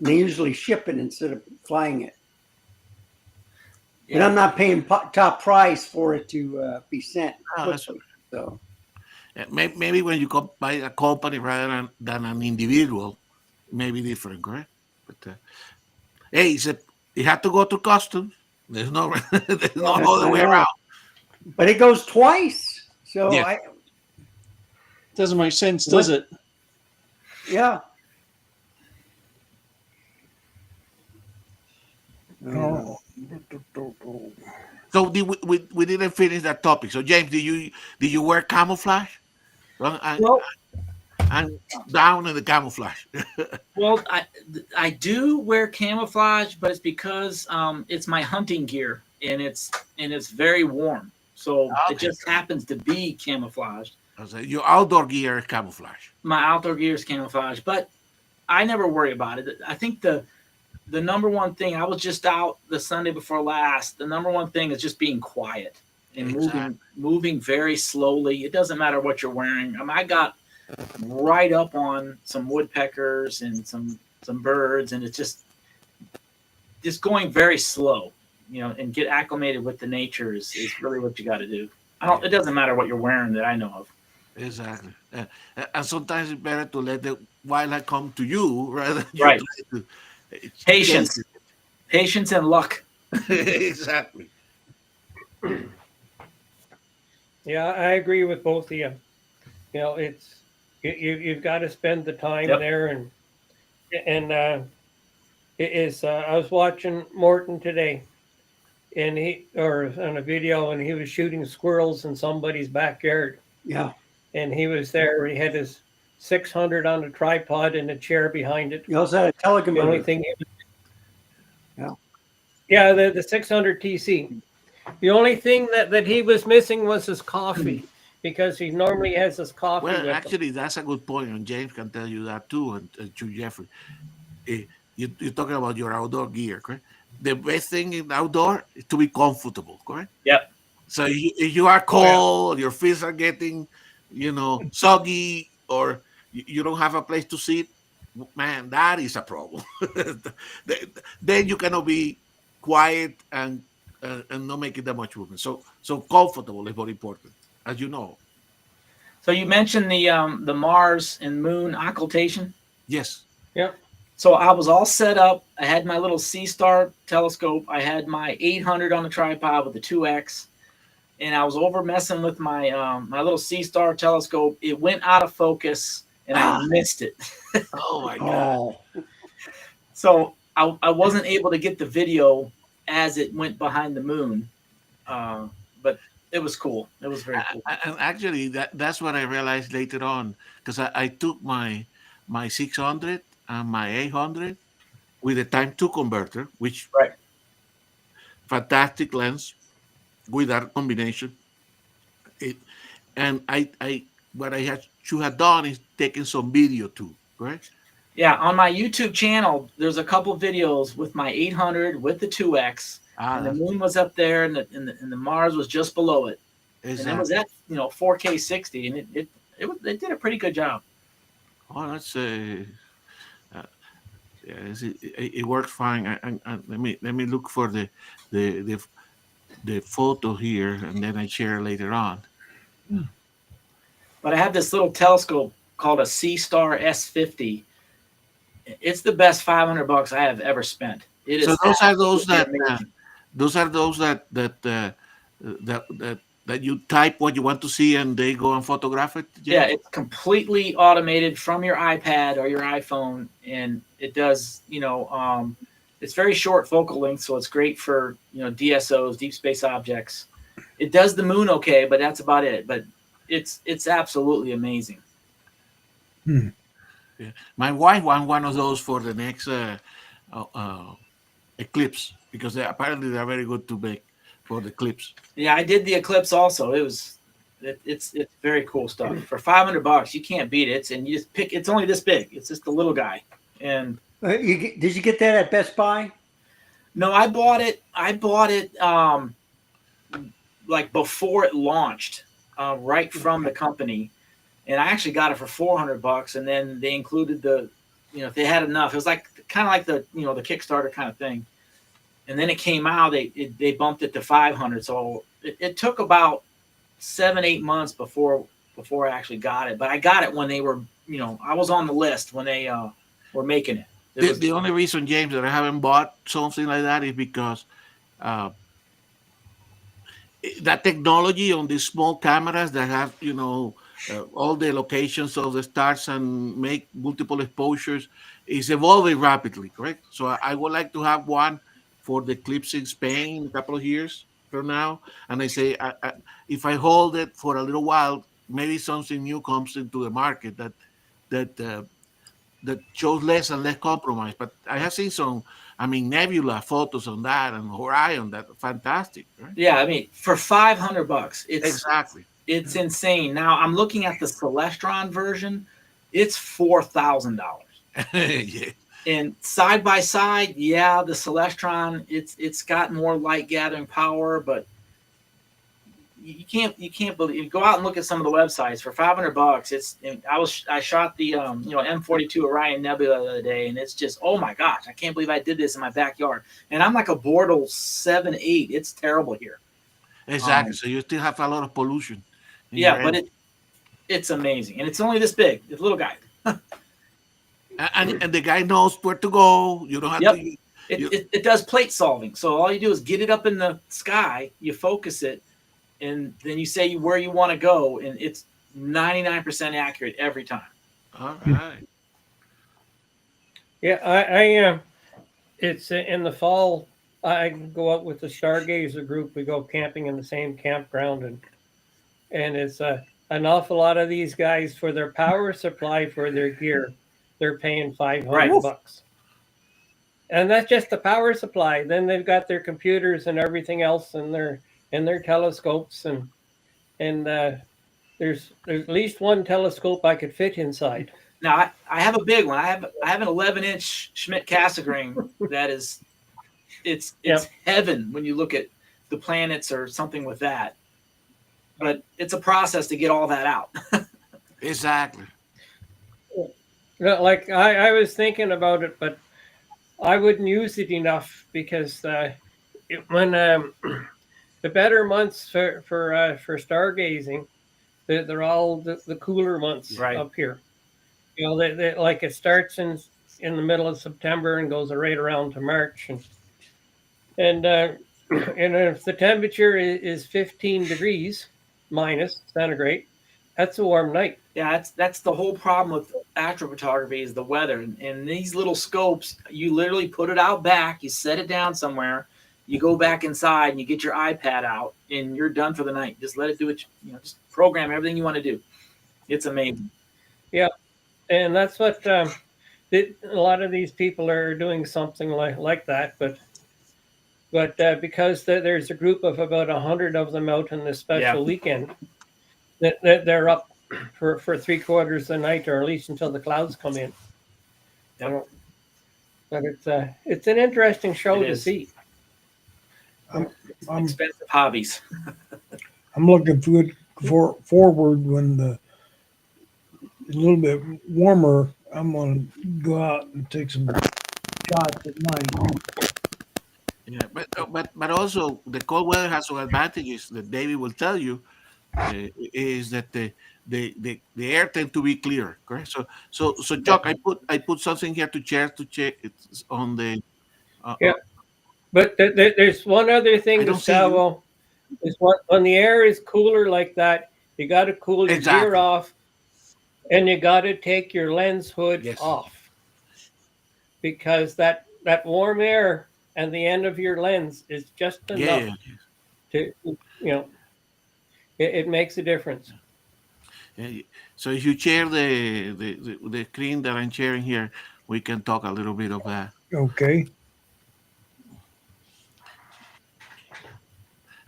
S5: They usually ship it instead of flying it. And I'm not paying top price for it to be sent. So
S3: Maybe when you buy a company rather than an individual, maybe different, correct? But hey, it had to go to customs. There's no other way around.
S5: But it goes twice. So
S3: Yeah.
S2: Doesn't make sense, does it?
S5: Yeah.
S1: Oh.
S3: So we didn't finish that topic. So James, did you wear camouflage? I'm down in the camouflage.
S7: Well, I do wear camouflage, but it's because it's my hunting gear, and it's very warm, so it just happens to be camouflaged.
S3: Your outdoor gear is camouflage.
S7: My outdoor gear is camouflage, but I never worry about it. I think the number one thing, I was just out the Sunday before last. The number one thing is just being quiet and moving very slowly. It doesn't matter what you're wearing. I got right up on some woodpeckers and some birds, and it's just going very slow, and get acclimated with the nature is really what you got to do. It doesn't matter what you're wearing that I know of.
S3: Exactly. And sometimes it's better to let the wildlife come to you rather than you
S7: Right.
S3: try to
S7: Patience and luck.
S3: Exactly.
S4: Yeah, I agree with both of you. It's you've got to spend the time there, and it is. I was watching Morton today, and on a video, and he was shooting squirrels in somebody's backyard.
S5: Yeah.
S4: And he was there. He had his 600 on a tripod and a chair behind it.
S5: You also had a
S4: The only
S5: telecommuter.
S4: thing, the 600 TC. The only thing that he was missing was his coffee, because he normally has his coffee.
S3: Well,
S4: with him.
S3: actually, that's a good point, and James can tell you that too, and to Jeffrey. you're talking about your outdoor gear, correct? The best thing in outdoor is to be comfortable, correct?
S7: Yep.
S3: So if you are
S1: Oh, yeah.
S3: cold, your feet are getting, soggy, or you don't have a place to sit, man, that is a problem. Then you cannot be quiet and not making that much movement. So comfortable is very important, as you know.
S7: So you mentioned the Mars and Moon occultation.
S3: Yes.
S4: Yep.
S7: So I was all set up. I had my little C-Star telescope. I had my 800 on the tripod with the 2X, and I was over messing with my my little C-Star telescope. It went out of focus, and I missed it.
S3: Oh my God.
S5: Oh,
S7: So I wasn't able to get the video as it went behind the moon, but it was cool. It was very cool.
S3: And actually, that's what I realized later on, because I took my 600 and my 800 with a time two converter, which
S7: Right.
S3: fantastic lens with that combination. It, and I what I had should have done is taken some video too, correct?
S7: Yeah, on my YouTube channel, there's a couple videos with my 800 with the 2X, and the
S3: That's
S7: moon was up there, and the Mars was just below it, and it was
S3: exactly.
S7: at 4K 60, and it did a pretty good job.
S3: Oh, that's yeah, it works fine. Let me look for the the the photo here, and then I share later on.
S7: But I have this little telescope called a C-Star S50. It's the best $500 I have ever spent. It
S3: So
S7: is
S3: those are those that
S7: amazing.
S3: that you type what you want to see and they go and photograph it.
S7: Yeah,
S3: James?
S7: it's completely automated from your iPad or your iPhone, and it does, it's very short focal length, so it's great for, DSOs, deep space objects. It does the moon okay, but that's about it. But it's absolutely amazing.
S3: Yeah. My wife wants one of those for the next eclipse because apparently they're very good to make for the eclipse.
S7: Yeah, I did the eclipse also. It's very cool stuff. For $500, you can't beat it. And you just pick. It's only this big. It's just a little guy. And
S5: did you get that at Best Buy?
S7: no, I bought it. Like before it launched, right from the company, and I actually got it for $400. And then they included if they had enough, it was like kind of like the the Kickstarter kind of thing. And then it came out. They bumped it to 500. So it took about 7-8 months before I actually got it. But I got it when they were I was on the list when they were making it.
S3: The only reason, James, that I haven't bought something like that is because that technology on these small cameras that have all the locations of the stars and make multiple exposures is evolving rapidly, correct? So I would like to have one for the eclipse in Spain in a couple of years from now. And I say, if I hold it for a little while, maybe something new comes into the market that shows less and less compromise. But I have seen some, nebula photos on that and Orion, that fantastic, right?
S7: Yeah, I mean, for $500,
S3: Exactly.
S7: It's insane. Now I'm looking at the Celestron version. It's $4,000.
S3: Yeah.
S7: And side by side, yeah, the Celestron, it's got more light gathering power, but you can't believe. You go out and look at some of the websites for $500. I shot the M42 Orion Nebula the other day, and it's just, oh my gosh, I can't believe I did this in my backyard. And I'm like a Bortle 7-8. It's terrible here.
S3: Exactly. So you still have a lot of pollution.
S7: Yeah, but it's amazing, and it's only this big. It's a little guy.
S3: And the guy knows where to go. You don't have to.
S7: It does plate solving. So all you do is get it up in the sky, you focus it, and then you say where you want to go, and it's 99% accurate every time.
S3: All right.
S4: Yeah, I it's in the fall. I go out with the Stargazer group. We go camping in the same campground, and it's an awful lot of these guys for their power supply for their gear. They're paying $500, and that's just the power supply. Then they've got their computers and everything else, and their telescopes, and there's at least one telescope I could fit inside.
S7: Now I have a big one. I have an 11-inch Schmidt Cassegrain that is it's
S4: Yep.
S7: heaven when you look at the planets or something with that. But it's a process to get all that out.
S3: Exactly.
S4: Like I was thinking about it, but I wouldn't use it enough because when the better months for stargazing, they're all the cooler months
S7: Right.
S4: up here. You know, they like it starts in the middle of September and goes right around to March, and and if the temperature is 15 degrees minus centigrade, that's a warm night.
S7: Yeah, that's the whole problem with astrophotography is the weather. And these little scopes, you literally put it out back, you set it down somewhere, you go back inside and you get your iPad out and you're done for the night. Just let it do it, just program everything you want to do. It's amazing.
S4: Yeah, and that's what a lot of these people are doing something like that, but because there's a group of about 100 of them out in this special weekend, that they're up for 3/4 of the night, or at least until the clouds come in.
S7: Yep.
S4: But it's an interesting show
S7: It
S4: to
S7: is.
S4: see.
S1: I'm
S7: Expensive hobbies.
S1: I'm looking forward when a little bit warmer. I'm gonna go out and take some shots at night.
S3: Yeah, but also the cold weather has some advantages that David will tell you. Is that the air tend to be clear, correct? So Chuck, I put something here to share to check it's on the.
S4: Yeah. But there's one other thing,
S3: I don't see you.
S4: Gustavo, is when the air is cooler like that, you got to cool your gear
S3: Exactly.
S4: off, and you got to take your lens hood
S3: Yes.
S4: off, because that warm air and the end of your lens is just enough to, it makes a difference.
S3: Yeah. So if you share the screen that I'm sharing here, we can talk a little bit of that.
S1: Okay.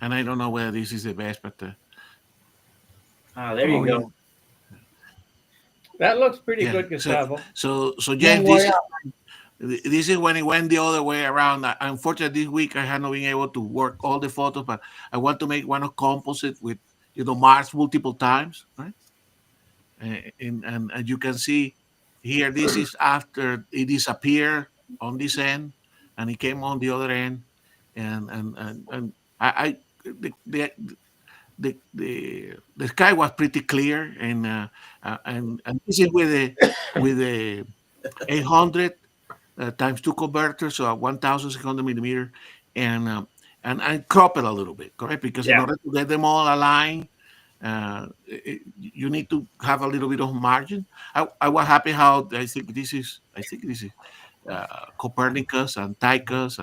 S3: And I don't know whether this is the best, but
S7: There you go.
S4: That looks pretty
S3: yeah.
S4: good, Gustavo.
S3: So James, this is when it went the other way around. Unfortunately, this week I have not been able to work all the photos, but I want to make one of composite with Mars multiple times, right? And you can see here, this is after it disappeared on this end, and it came on the other end, and I the sky was pretty clear, and this is with the 800 times 2 converter, so a 1600 millimeter, and I crop it a little bit, correct? Because in order to get them all aligned, you need to have a little bit of margin. I was happy how I think this is Copernicus and Tychus,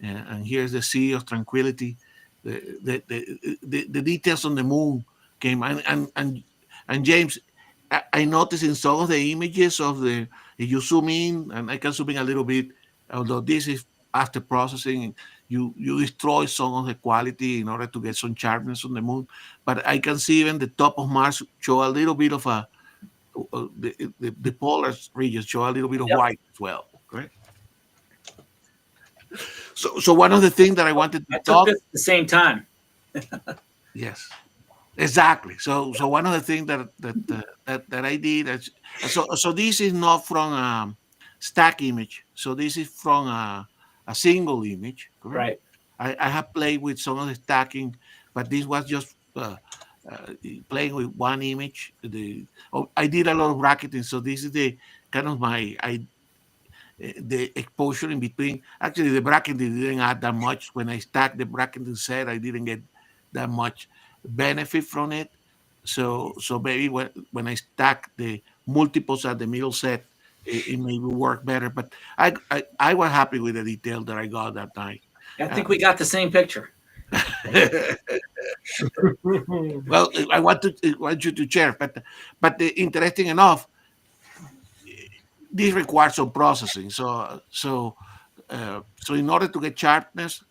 S3: and here's the Sea of Tranquility. The details on the moon came, and James, I noticed in some of the images of if you zoom in, and I can zoom in a little bit, although this is after processing, you destroy some of the quality in order to get some sharpness on the moon. But I can see even the top of Mars show a little bit of the polar region show a little bit of white as well, correct? So one of the things that I wanted to talk
S7: this at the same time.
S3: Yes, exactly. So one of the things that I did, so this is not from a stack image. So this is from a single image, correct?
S7: Right.
S3: I have played with some of the stacking, but this was just playing with one image. I did a lot of bracketing, so this is the kind of the exposure in between. Actually, the bracketing didn't add that much. When I stacked the bracketing set, I didn't get that much benefit from it. So maybe when I stack the multiples at the middle set, it maybe work better. But I was happy with the detail that I got that night.
S7: I think we got the same picture.
S3: Well, I want you to share, but interesting enough, this requires some processing. So in order to get sharpness,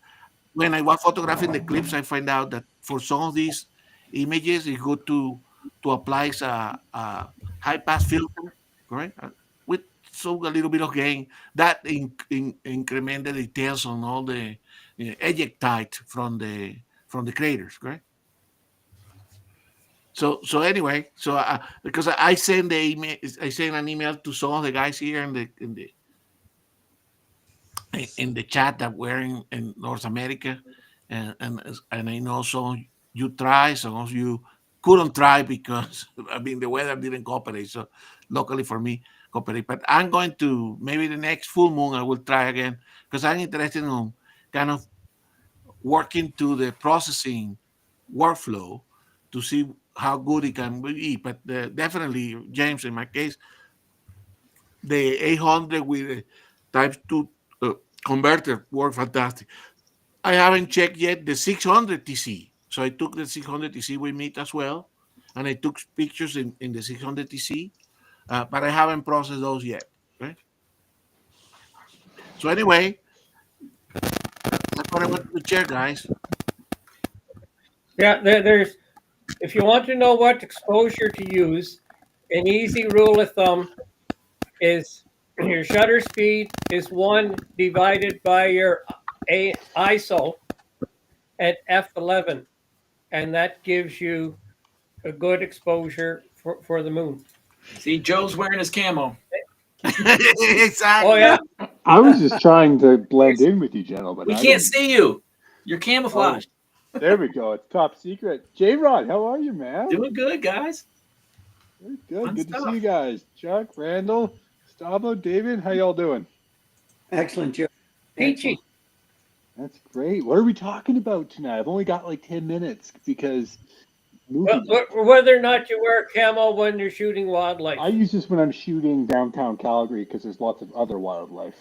S3: when I was photographing the clips, I find out that for some of these images, it's good to apply a high pass filter correct? With so a little bit of gain that increment the details on all the ejectite from the craters, correct? So anyway, because I send the email, I send an email to some of the guys here in the chat that we're in North America, and I know some you try, some of you couldn't try because I mean the weather didn't cooperate. So luckily for me, cooperate. But I'm going to maybe the next full moon I will try again because I'm interested in kind of working to the processing workflow to see how good it can be. But definitely, James, in my case, the 800 with the type 2 converter work fantastic. I haven't checked yet the 600 TC. So I took the 600 TC with me as well. And I took pictures in the 600 TC, but I haven't processed those yet. Right? So anyway, that's what I wanted to share, guys.
S4: Yeah, there's if you want to know what exposure to use, an easy rule of thumb is your shutter speed is 1 divided by your ISO at f11, and that gives you a good exposure for the moon.
S7: See, Joe's wearing his camo.
S3: Exactly.
S4: Oh yeah,
S8: I was just trying to blend in with you, gentlemen.
S7: We
S8: I
S7: can't
S8: didn't-
S7: see you. You're camouflaged.
S8: There we go. It's top secret. J-Rod, how are you, man?
S7: Doing good, guys.
S8: Very good.
S7: Fun
S8: Good to
S7: stuff.
S8: see you guys. Chuck, Randall, Gustavo, David, how y'all doing?
S5: Excellent, Joe.
S4: peachy.
S8: That's great. What are we talking about tonight? I've only got like 10 minutes because movie night.
S4: Whether or not you wear camo when you're shooting wildlife.
S8: I use this when I'm shooting downtown Calgary because there's lots of other wildlife.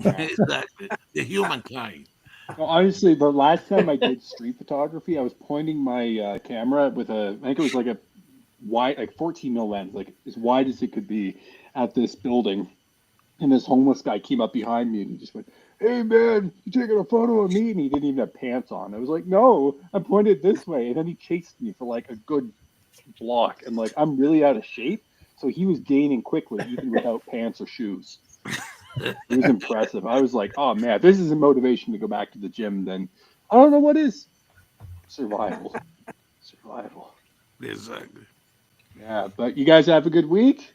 S3: Exactly. The humankind.
S8: No, honestly, the last time I did street photography, I was pointing my camera with I think it was like a wide, like 14 mil lens, like as wide as it could be, at this building. And this homeless guy came up behind me and he just went, "Hey man, you taking a photo of me?" And he didn't even have pants on. I was like, "No, I pointed this way." And then he chased me for like a good block. And like, I'm really out of shape. So he was gaining quickly, even without pants or shoes. It was impressive. I was like, "Oh man, if this is a motivation to go back to the gym, then I don't know what is." Survival. Survival.
S3: Exactly.
S8: Yeah, but you guys have a good week?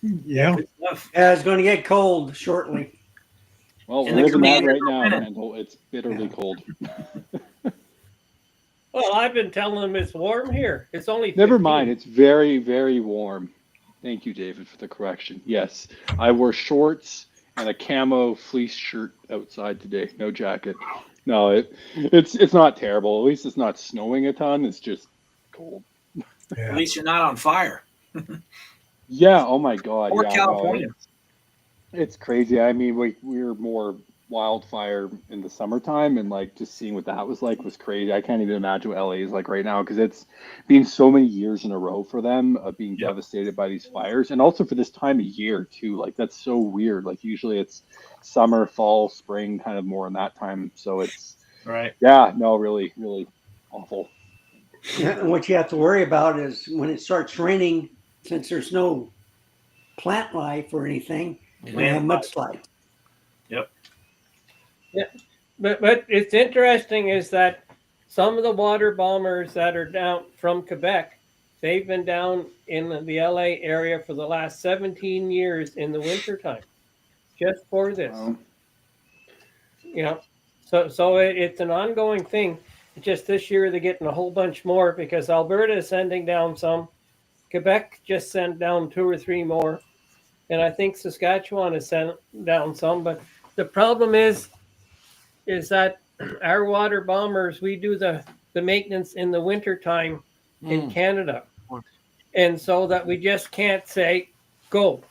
S1: Yeah.
S7: Good stuff.
S5: Yeah, it's going to get cold shortly.
S8: Well,
S7: In
S8: we're
S7: the
S8: living that
S7: community
S8: right
S7: for a
S8: now,
S7: minute.
S8: Randall. It's bitterly cold.
S4: Well, I've been telling them it's warm here. It's only 15.
S8: Never mind. It's very, very warm. Thank you, David, for the correction. Yes, I wore shorts and a camo fleece shirt outside today. No jacket. No, it's not terrible. At least it's not snowing a ton. It's just cold.
S7: At
S1: Yeah.
S7: least you're not on fire.
S8: Yeah. Oh my God.
S7: Or
S8: yeah. no,
S7: California.
S8: it's crazy. I mean, we're more wildfire in the summertime, and like just seeing what that was like was crazy. I can't even imagine what LA is like right now because it's been so many years in a row for them of being
S7: Yep.
S8: devastated by these fires, and also for this time of year too. Like that's so weird. Like usually it's summer, fall, spring, kind of more in that time. So it's
S7: Right.
S8: yeah, no, really, really awful.
S5: Yeah, and what you have to worry about is when it starts raining, since there's no plant life or anything, we have mudslides.
S4: But it's interesting is that some of the water bombers that are down from Quebec, they've been down in the LA area for the last 17 years in the wintertime, just for this.
S8: Wow.
S4: You know, so it's an ongoing thing. Just this year they're getting a whole bunch more because Alberta is sending down some. Quebec just sent down 2 or 3 more, and I think Saskatchewan has sent down some. But the problem is that our water bombers, we do the maintenance in the wintertime in Canada, and so that we just can't say go.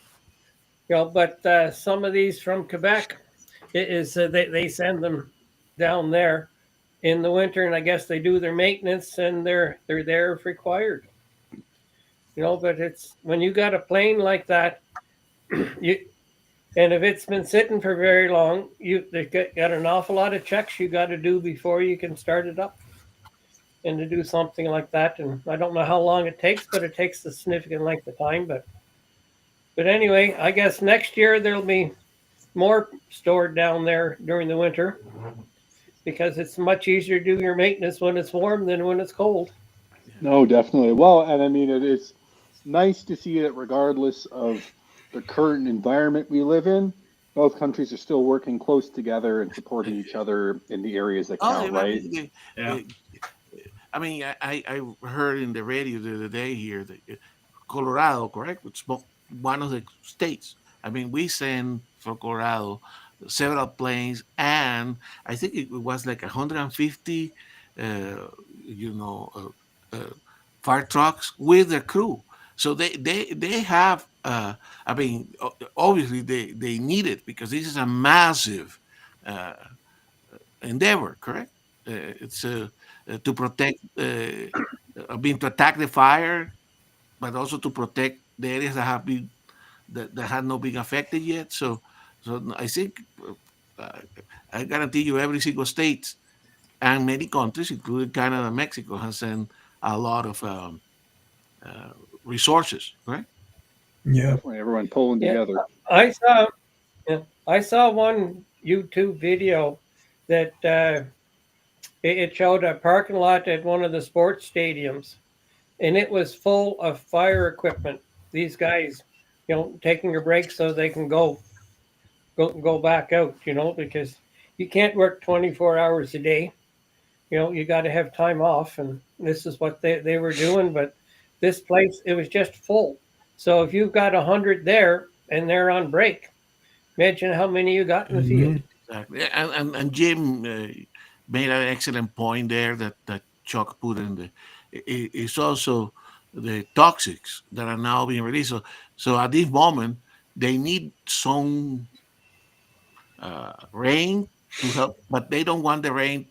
S4: You know, but some of these from Quebec, it is they send them down there in the winter, and I guess they do their maintenance and they're there if required. You know, but it's when you got a plane like that, and if it's been sitting for very long, they got an awful lot of checks you got to do before you can start it up. And to do something like that, and I don't know how long it takes, but it takes a significant length of time. But But anyway, I guess next year there'll be more stored down there during the winter because it's much easier to do your maintenance when it's warm than when it's cold.
S8: No, definitely. Well, and I mean, it's nice to see that regardless of the current environment we live in, both countries are still working close together and supporting each other in the areas that
S3: Oh,
S8: count, right?
S7: Yeah.
S3: I mean, I heard in the radio the other day here that Colorado, correct? It's one of the states. I mean, we sent for Colorado several planes, and I think it was like 150, uh, you know, fire trucks with their crew. So they have. I mean, obviously they need it because this is a massive uh, endeavor, correct? It's to protect, being to attack the fire, but also to protect the areas that have been that have not been affected yet. So I think uh, I guarantee you, every single state and many countries, including Canada and Mexico, has sent a lot of uh, resources, right?
S1: Yeah.
S8: Definitely everyone pulling
S4: Yeah,
S8: together.
S4: I saw. Yeah, I saw one YouTube video that it showed a parking lot at one of the sports stadiums, and it was full of fire equipment. These guys, taking a break so they can go back out. Because you can't work 24 hours a day. You got to have time off, and this is what they were doing. But this place, it was just full. So if you've got 100 there and they're on break, imagine how many you got in the
S1: Hmm.
S4: field.
S3: Exactly. And Jim made an excellent point there that Chuck put in it's also the toxics that are now being released. So at this moment, they need some rain to help, but they don't want the rain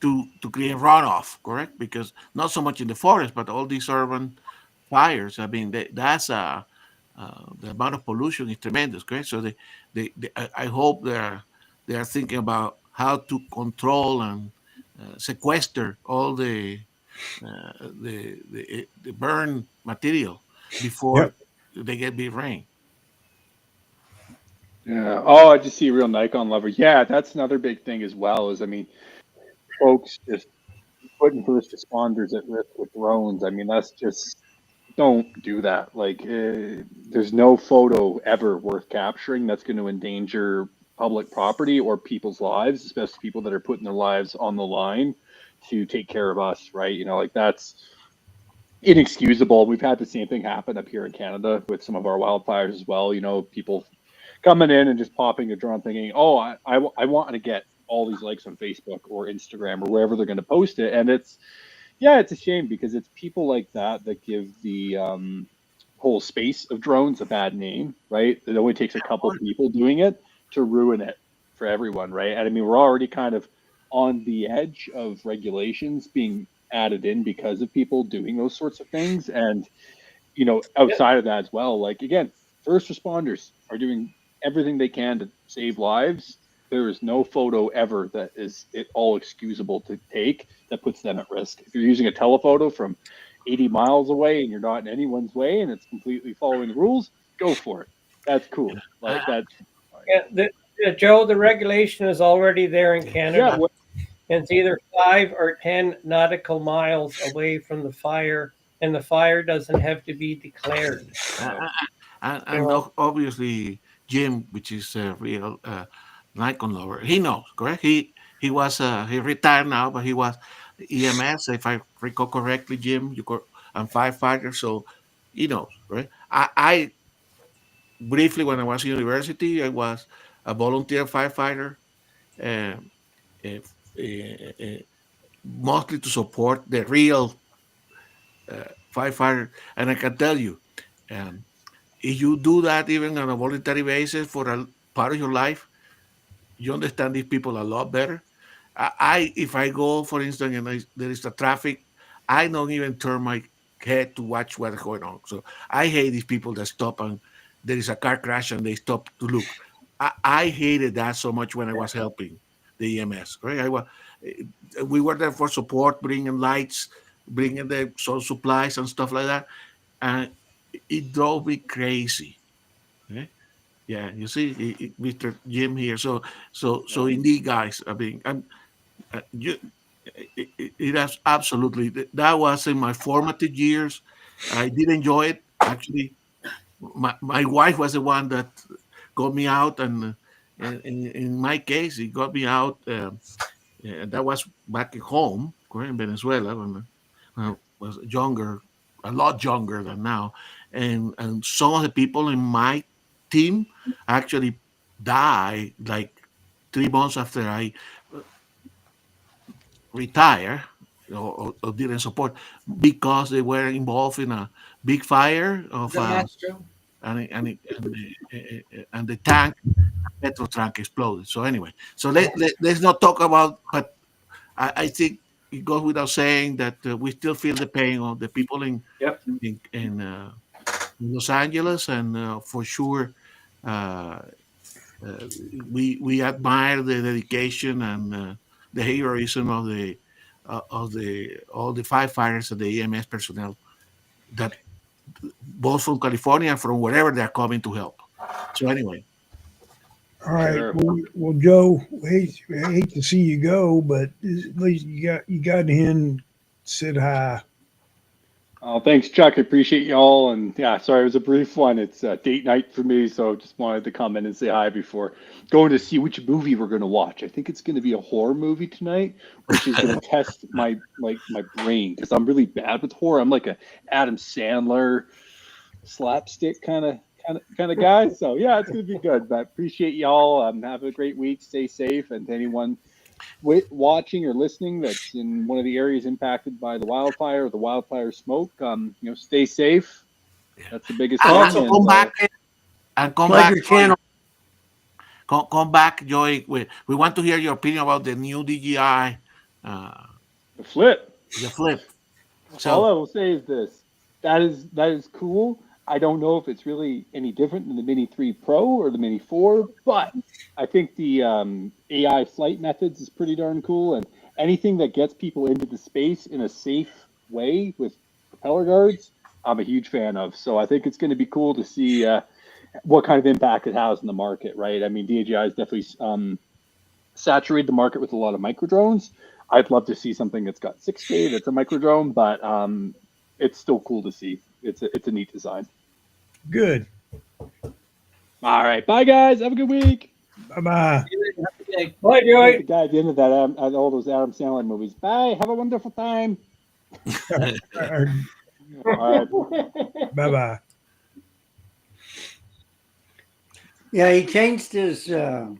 S3: to create runoff, correct? Because not so much in the forest, but all these urban fires. I mean, that's the amount of pollution is tremendous, correct? So I hope they are thinking about how to control and sequester all the burn material before
S1: Yep.
S3: they get big rain.
S8: Yeah. Oh, I just see a real Nikon lover. Yeah, that's another big thing as well. Is I mean, folks just putting first responders at risk with drones. I mean, that's just don't do that. Like, there's no photo ever worth capturing that's going to endanger public property or people's lives, especially people that are putting their lives on the line to take care of us, right? Like that's inexcusable. We've had the same thing happen up here in Canada with some of our wildfires as well. People coming in and just popping a drone thinking, oh, I want to get all these likes on Facebook or Instagram or wherever they're going to post it. And yeah, it's a shame because it's people like that that give the whole space of drones a bad name, right? It only takes a couple people doing it to ruin it for everyone, right? And I mean, we're already kind of on the edge of regulations being added in because of people doing those sorts of things. And
S4: Yeah,
S8: outside of that as well, like again, first responders are doing everything they can to save lives. There is no photo ever that is at all excusable to take that puts them at risk. If you're using a telephoto from 80 miles away and you're not in anyone's way and it's completely following the rules, go for it. That's cool. Like
S3: Uh,
S8: that's fine.
S4: yeah. Joe, the regulation is already there in
S8: Yeah,
S4: Canada. And it's either 5 or 10 nautical miles away from the fire, and the fire doesn't have to be declared.
S3: Uh,
S8: yeah.
S3: and
S4: You know,
S3: obviously Jim, which is a real Nikon lover, he knows, correct? He retired now, but he was EMS, if I recall correctly, Jim. And firefighter, so he knows, right? I briefly, when I was in university, I was a volunteer firefighter, um, if, mostly to support the real firefighter, and I can tell you. Um, if you do that even on a voluntary basis for a part of your life, you understand these people a lot better. If I go, for instance, and there is a traffic, I don't even turn my head to watch what's going on. So I hate these people that stop and there is a car crash and they stop to look. I hated that so much when I was helping the EMS. Right? We were there for support, bringing lights, bringing the supplies and stuff like that, and it drove me crazy Okay? Yeah, you see, Mr. Jim here. So indeed, guys. I mean, you, it has absolutely. That was in my formative years. I did enjoy it. Actually, my wife was the one that got me out, and in my case, it got me out. That was back at home, in Venezuela, when I was younger, a lot younger than now, and some of the people in my team actually died like 3 months after I retire or didn't support because they were involved in a big fire
S7: Is
S3: of
S7: that match true?
S3: and the tank petrol tank exploded. So anyway, so let's not talk about. But I think it goes without saying that we still feel the pain of the people
S7: Yep.
S3: in Los Angeles, and for sure. Uh, we admire the dedication and the heroism of the all the firefighters and the EMS personnel that both from California and from wherever they're coming to help. So anyway,
S1: All right.
S8: Sure.
S1: Well, Joe, I hate to see you go, but at least you got in and said hi.
S8: Oh, thanks, Chuck. I appreciate y'all. And yeah, sorry, it was a brief one. It's date night for me, so just wanted to come in and say hi before going to see which movie we're going to watch. I think it's going to be a horror movie tonight, which is going to test my brain because I'm really bad with horror. I'm like a Adam Sandler slapstick kind of guy. So yeah, it's going to be good. But appreciate y'all. Have a great week. Stay safe, and to anyone watching or listening that's in one of the areas impacted by the wildfire or the wildfire smoke, stay safe. That's the biggest
S3: and
S8: thing.
S3: also come back and come
S5: Plug
S3: back.
S5: your channel.
S3: Come back, Joy. We want to hear your opinion about the new DJI,
S8: The flip.
S3: the Flip.
S8: All I
S3: So
S8: will say is this: that is cool. I don't know if it's really any different than the Mini 3 Pro or the Mini 4, but I think the AI flight methods is pretty darn cool, and anything that gets people into the space in a safe way with propeller guards, I'm a huge fan of. So I think it's going to be cool to see what kind of impact it has in the market, right? I mean, DJI has definitely saturated the market with a lot of micro drones. I'd love to see something that's got 6K that's a micro drone, but it's still cool to see. It's a neat design.
S1: Good.
S8: All right, bye guys. Have a good week.
S1: Bye bye.
S7: Okay.
S4: Bye,
S8: Like
S4: Joey.
S8: the guy at the end of that, all those Adam Sandler movies. Bye. Have a wonderful time. All right.
S1: Bye bye.
S5: Yeah, he changed his. It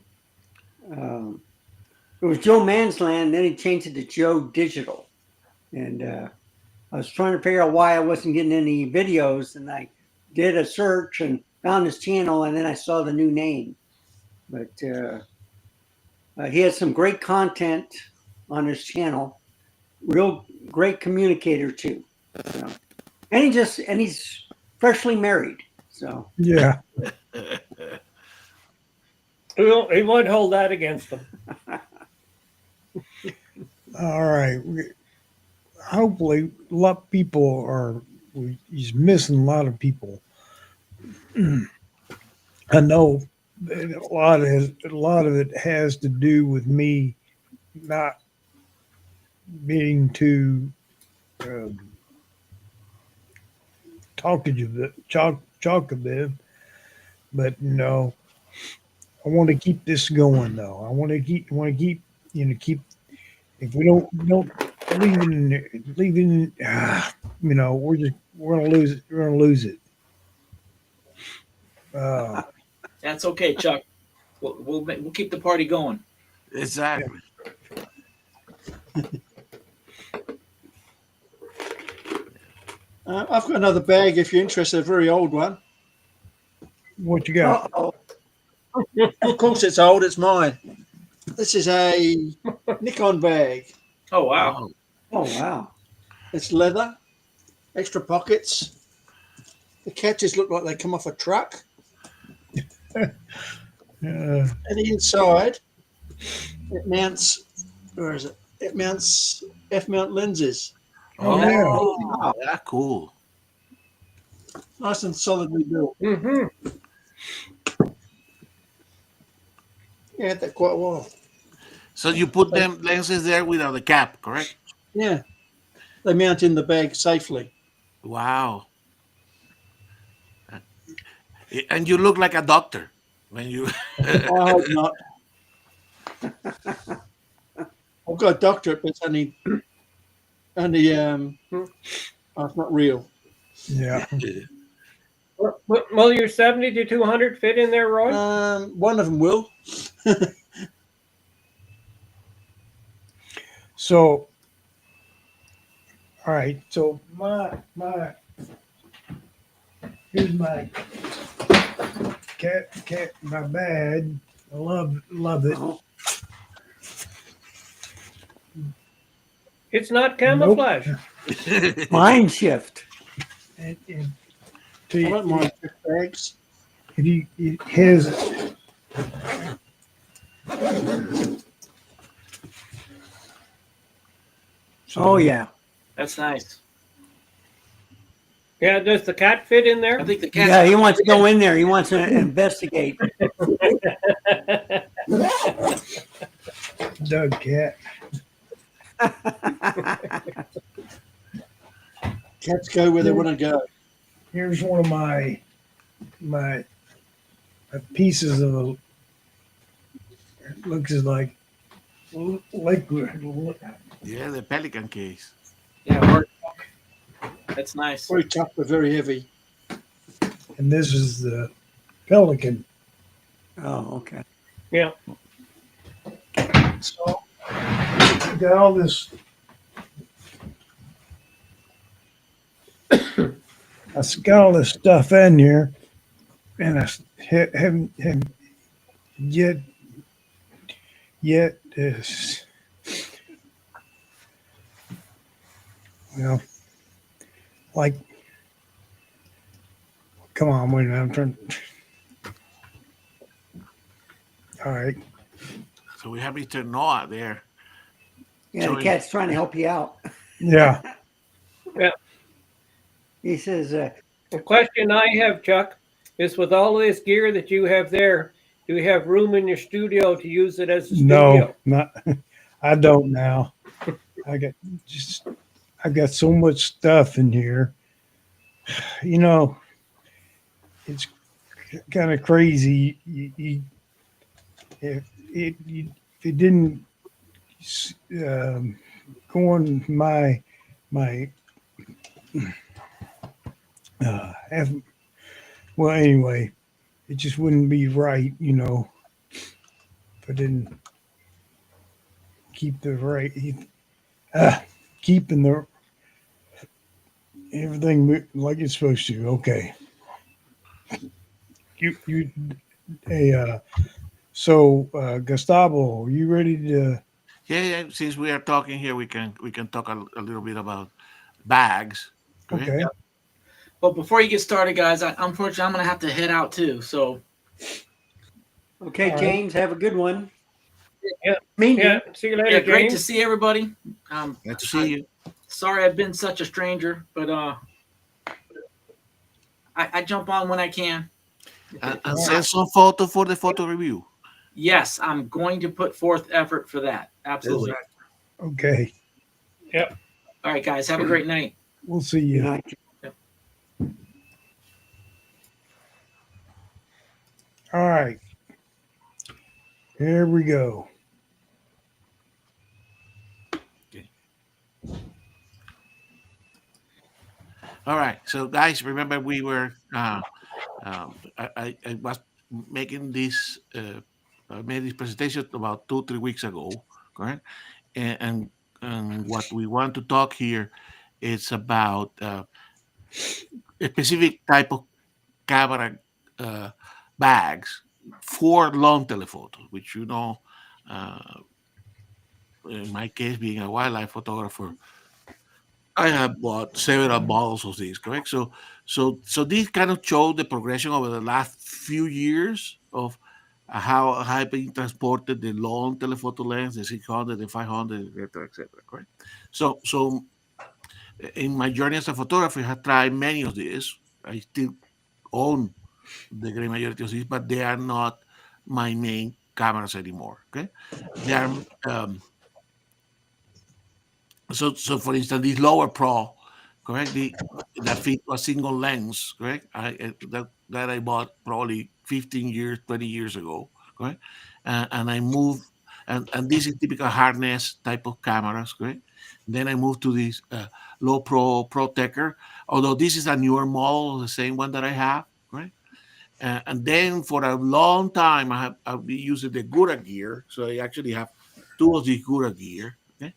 S5: was Joe Mansland, then he changed it to Joe Digital, and I was trying to figure out why I wasn't getting any videos, and I did a search and found his channel, and then I saw the new name. But he has some great content on his channel. Real great communicator too. So, and he's freshly married. So
S1: Yeah.
S4: He won't hold that against him.
S1: All right. Hopefully, a lot of people are. He's missing a lot of people. I know that a lot of it has to do with me not being too talkative, but no, I want to keep this going though. I want to keep keep. If we don't leaving, we're gonna lose it. We're gonna lose it.
S7: That's okay, Chuck. We'll keep the party going.
S3: exactly.
S2: I've got another bag if you're interested, a very old one.
S1: What you got?
S5: Uh-oh.
S2: Of course, it's old, it's mine. This is a Nikon bag.
S7: Oh wow.
S5: Oh wow.
S2: It's leather, extra pockets. The catches look like they come off a truck. And inside, it mounts, where is it? It mounts F-mount lenses.
S1: Oh, yeah.
S3: Wow, that's cool.
S2: Nice and solidly built.
S4: Mm-hmm.
S2: Yeah, I had that quite a while.
S3: So you put them lenses there without the cap, correct?
S2: Yeah, they mount in the bag safely.
S3: Wow. And you look like a doctor when you.
S2: I hope not. I've got a doctorate, but it's only oh, it's not real.
S1: Yeah.
S4: Will your 70 to 200 fit in there, Roy?
S2: One of them will.
S1: So, all right. So here's my my bag. I love it.
S5: Oh,
S4: It's not camouflage.
S5: mind shift.
S1: And
S2: I don't mind gift bags.
S1: it has
S5: Oh yeah.
S7: That's nice.
S4: Yeah, does the cat fit in there?
S7: I think the cat's
S5: Yeah, he wants to go in there. He wants to investigate.
S1: Doug cat.
S2: Cats go where they want to go.
S1: Here's one of my pieces of it looks like liquid.
S3: Yeah, the pelican case.
S7: yeah. That's nice.
S2: Very tough but very heavy.
S1: And this is the pelican.
S5: Oh, okay.
S4: Yeah.
S1: So I got all this. I got all this stuff in here, and I haven't yet. Well, like, come on, wait a minute, I'm trying. All right.
S3: So we have Mr. Noah there.
S5: Yeah, the cat's trying to help you out.
S1: Yeah.
S5: He says,
S4: The question I have, Chuck, is with all of this gear that you have there, do you have room in your studio to use it as a
S1: No,
S4: studio?
S1: not. I don't now. I got so much stuff in here. You know, it's kind of crazy. If it didn't go on my have, well, anyway, it just wouldn't be right, if I didn't keep the right, keeping the everything like it's supposed to. Okay. Gustavo, you ready to?
S3: Yeah. Since we are talking here, we can talk a little bit about bags.
S1: Okay.
S7: Yeah. But before you get started, guys, unfortunately, I'm going to have to head out too. So,
S5: okay,
S1: All right.
S5: James, have a good one.
S4: Yeah.
S5: Mean
S4: Yeah.
S5: you.
S4: See you later,
S7: yeah, great to
S4: James.
S7: see everybody.
S3: Glad to see you.
S7: Sorry I've been such a stranger, but I jump on when I can.
S3: And send some photo for the photo review.
S7: Yes, I'm going to put forth effort for that. Absolutely.
S1: Okay.
S7: All right, guys, have a great night.
S1: We'll see
S5: Good
S1: you.
S5: night.
S1: All right. Here we go.
S3: All right. So, guys, remember we were. I was making this. I made this presentation about 2-3 weeks ago, correct? And what we want to talk here is about a specific type of camera bags for long telephotos, which uh, in my case, being a wildlife photographer, I have bought several models of these, correct? So these kind of show the progression over the last few years of how have been transported the long telephoto lens, the 600, the 500, etc., correct? So in my journey as a photographer, I have tried many of these. I still own the great majority of these, but they are not my main cameras anymore. Okay, they are so for instance, this lower pro, correct, that fit a single lens, correct, that I bought probably 15 years, 20 years ago, correct, and I moved, and this is typical harness type of cameras, correct. Then I moved to this low pro Protecker, although this is a newer model, the same one that I have, correct. And then for a long time, I've been using the Gura gear, so I actually have two of the Gura gear, okay.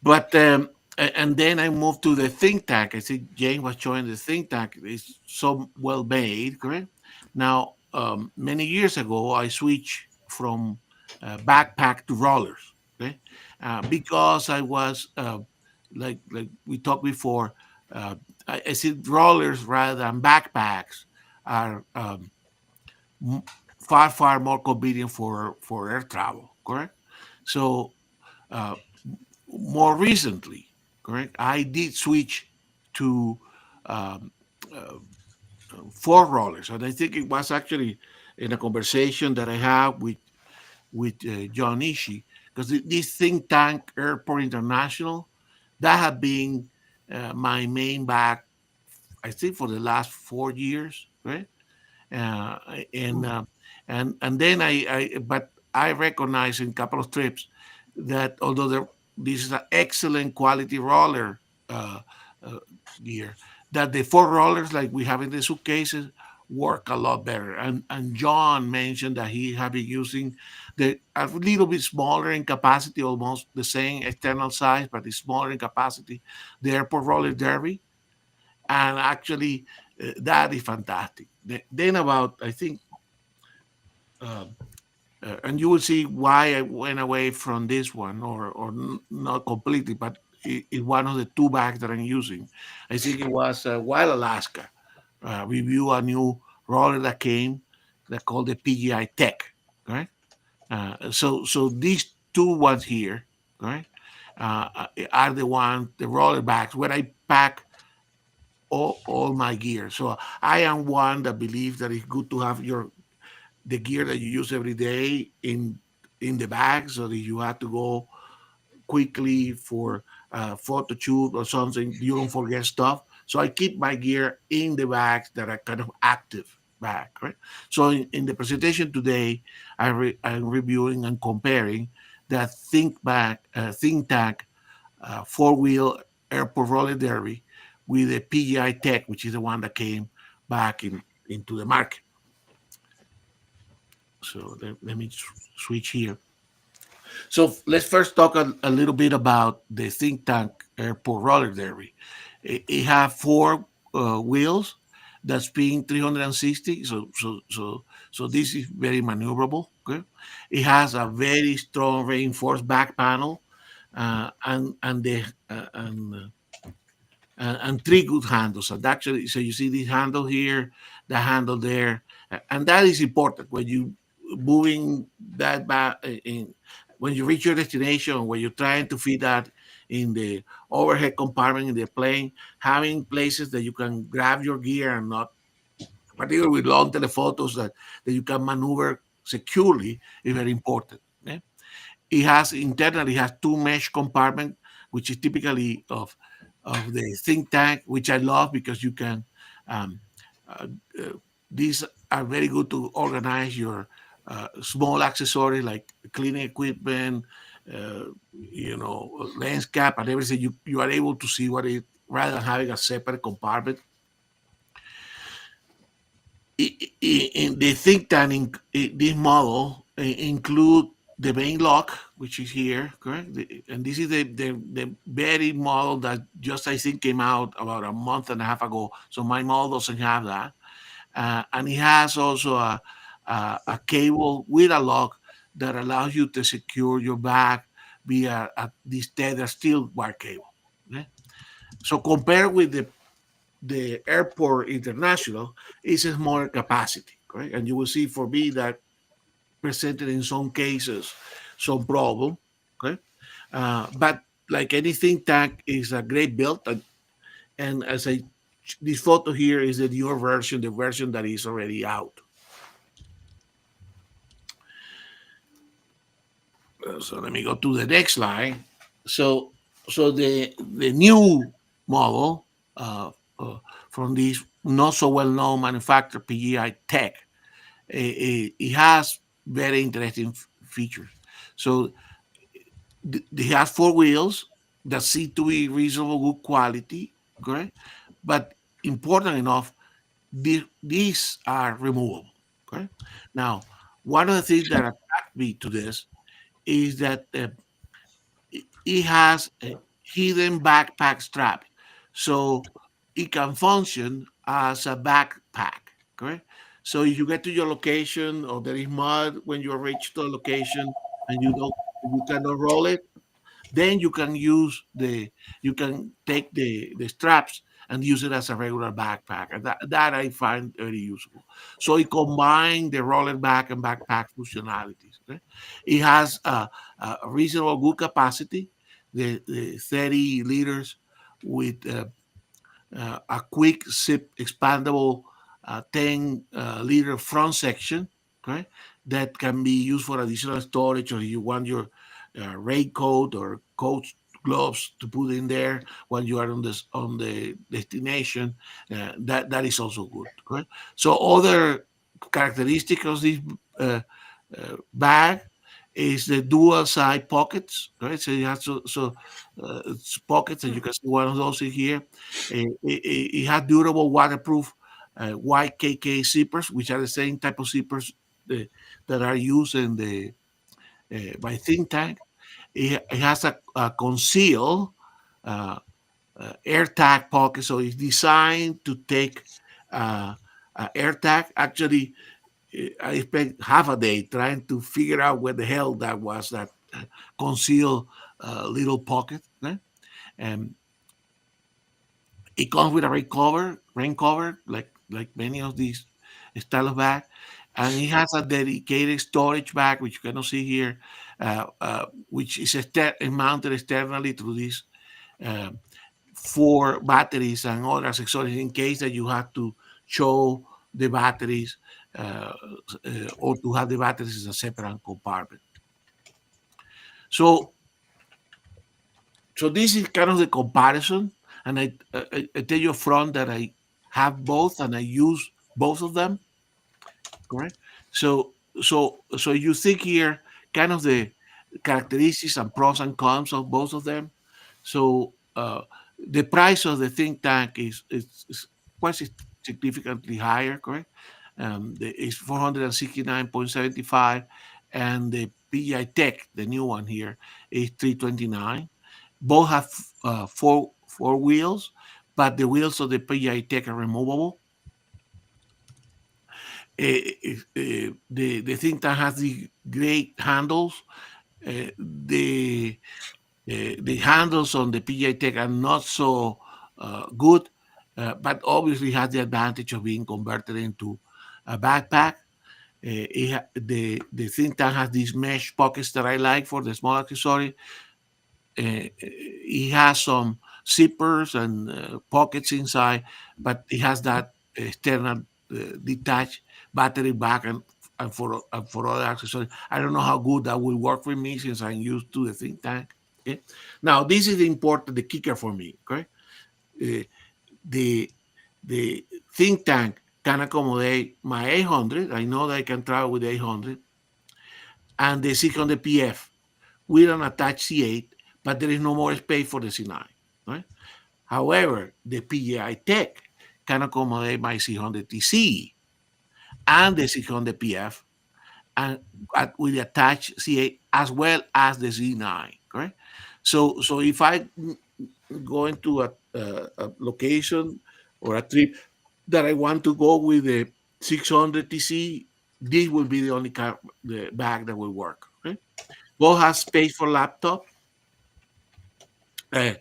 S3: But and then I moved to the think tank. I think Jane was showing the think tank is so well made, correct? Now, many years ago, I switched from backpack to rollers, okay? Because I was like we talked before, uh, I see rollers rather than backpacks are m- far more convenient for air travel, correct? So. Uh, More recently, correct, I did switch to um, uh, four rollers, and I think it was actually in a conversation that I had with John Ishii, because this think tank, Airport International, that had been my main bag, I think, for the last 4 years, right? uh, and and then but I recognize in a couple of trips that although this is an excellent quality roller uh, uh, gear, that the four rollers like we have in the suitcases work a lot better. And John mentioned that he had been using the a little bit smaller in capacity, almost the same external size, but it's smaller in capacity, the Airport Roller Derby, and actually that is fantastic. Then about I think, um, and you will see why I went away from this one, or not completely, but one of the two bags that I'm using. I think it was Wild Alaska review a new roller that came that called the PGI Tech, right? So these two ones here, right, are the roller bags where I pack all my gear. So I am one that believes that it's good to have the gear that you use every day in the bag, so that you have to go quickly for a photo shoot or something, you don't forget stuff. So I keep my gear in the bags that are kind of active bag, right? So in the presentation today, I'm reviewing and comparing that think tank four-wheel airport roller derby with the PGI Tech, which is the one that came back into the market. So let me switch here. So let's first talk a little bit about the think tank airport roller derby. It have four wheels that spin 360. So this is very maneuverable. Okay, it has a very strong reinforced back panel, and three good handles. And actually, so you see this handle here, the handle there, and that is important when you moving that back in when you reach your destination, when you're trying to fit that in the overhead compartment in the plane, having places that you can grab your gear and not, particularly with long telephotos, that you can maneuver securely is very important. Okay? It has internally has two mesh compartment, which is typically of the think tank, which I love because you can. Um, uh, uh, these are very good to organize your small accessories like cleaning equipment, lens cap and everything. You are able to see what it rather than having a separate compartment. In the think tank, this model include the main lock, which is here, correct? And this is the very model that just I think came out about a month and a half ago. So my model doesn't have that, and it has also a cable with a lock that allows you to secure your bag via this tether steel wire cable. Okay? So compared with the airport international is a smaller capacity, correct? And you will see for me that presented in some cases some problem, okay? But like any think tank is a great build, and as I this photo here is the newer version, the version that is already out. So let me go to the next slide. So the new model from this not so well known manufacturer, PGI Tech, it has very interesting features. So they have four wheels that seem to be reasonable good quality, correct? But important enough, these are removable. Okay. Now, one of the things that attracted me to this is that it has a hidden backpack strap, so it can function as a backpack. Correct. So if you get to your location or there is mud when you reach the location and you cannot roll it, then you can take the straps and use it as a regular backpack. And that I find very useful. So it combines the roller back and backpack functionalities. Okay? It has a reasonable good capacity, the 30 liters with a quick zip expandable 10 liter front section, okay, that can be used for additional storage, or you want your raincoat or coat gloves to put in there when you are on the destination. That is also good. Okay? So other characteristics of this bag is the dual side pockets, right? So you have it's pockets, and you can see one of those in here. It has durable, waterproof white KK zippers, which are the same type of zippers that are used in the by think tank. It has a conceal air tag pocket, so it's designed to take air tag. Actually, I spent half a day trying to figure out where the hell that was, that concealed little pocket. Okay? And it comes with a rain cover, like many of these style of bag, and it has a dedicated storage bag, which you cannot see here, which is mounted externally to this uh, for batteries and other accessories in case that you have to show the batteries uh, or to have the batteries in a separate compartment. So, so this is kind of the comparison, and I tell you front that I have both and I use both of them. Correct. So you think here kind of the characteristics and pros and cons of both of them. So the price of the think tank is quite significantly higher, correct? It's 469.75, and the PI Tech, the new one here, is 329. Both have four wheels, but the wheels of the PI Tech are removable. The think tank has the great handles. The handles on the PJ Tech are not so good, but obviously has the advantage of being converted into a backpack. The think tank has these mesh pockets that I like for the small accessory. It has some zippers and pockets inside, but it has that external detached battery back and for other accessories. I don't know how good that will work for me since I'm used to the think tank. Okay? Now this is the kicker for me. Okay, the the think tank can accommodate my 800. I know that I can travel with 800 and the 600 PF with an attached C8, but there is no more space for the C9. Right? However, the PGI Tech can accommodate my 600 TC and the 600 PF, and with the attached C8 as well as the Z9. Correct. So if I go into a location or a trip that I want to go with the 600 TC, this will be the only the bag that will work. Okay? Both have space for laptop. Uh,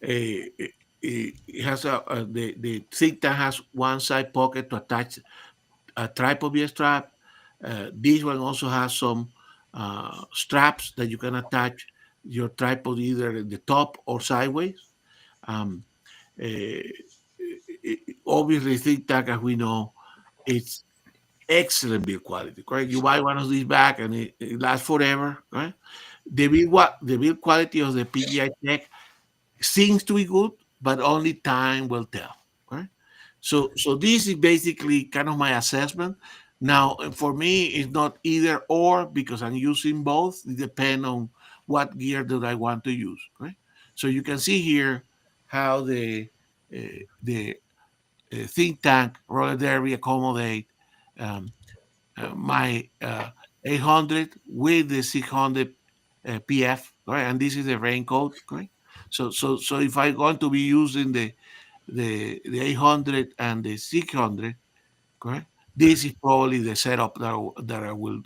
S3: it has the think tank has one side pocket to attach a tripod via strap. This one also has some straps that you can attach your tripod either at the top or sideways. Um, uh, obviously think tank, as we know, it's excellent build quality, correct? You buy one of these back and it lasts forever, right? The build quality of the PGI Tech seems to be good, but only time will tell, right? So this is basically kind of my assessment. Now, for me, it's not either or because I'm using both. It depends on what gear that I want to use, right? So you can see here how the think tank roller derby accommodate um, my 800 with the 600 PF, right? And this is the raincoat, right? So if I'm going to be using the 800 and the 600, correct? This is probably the setup that I will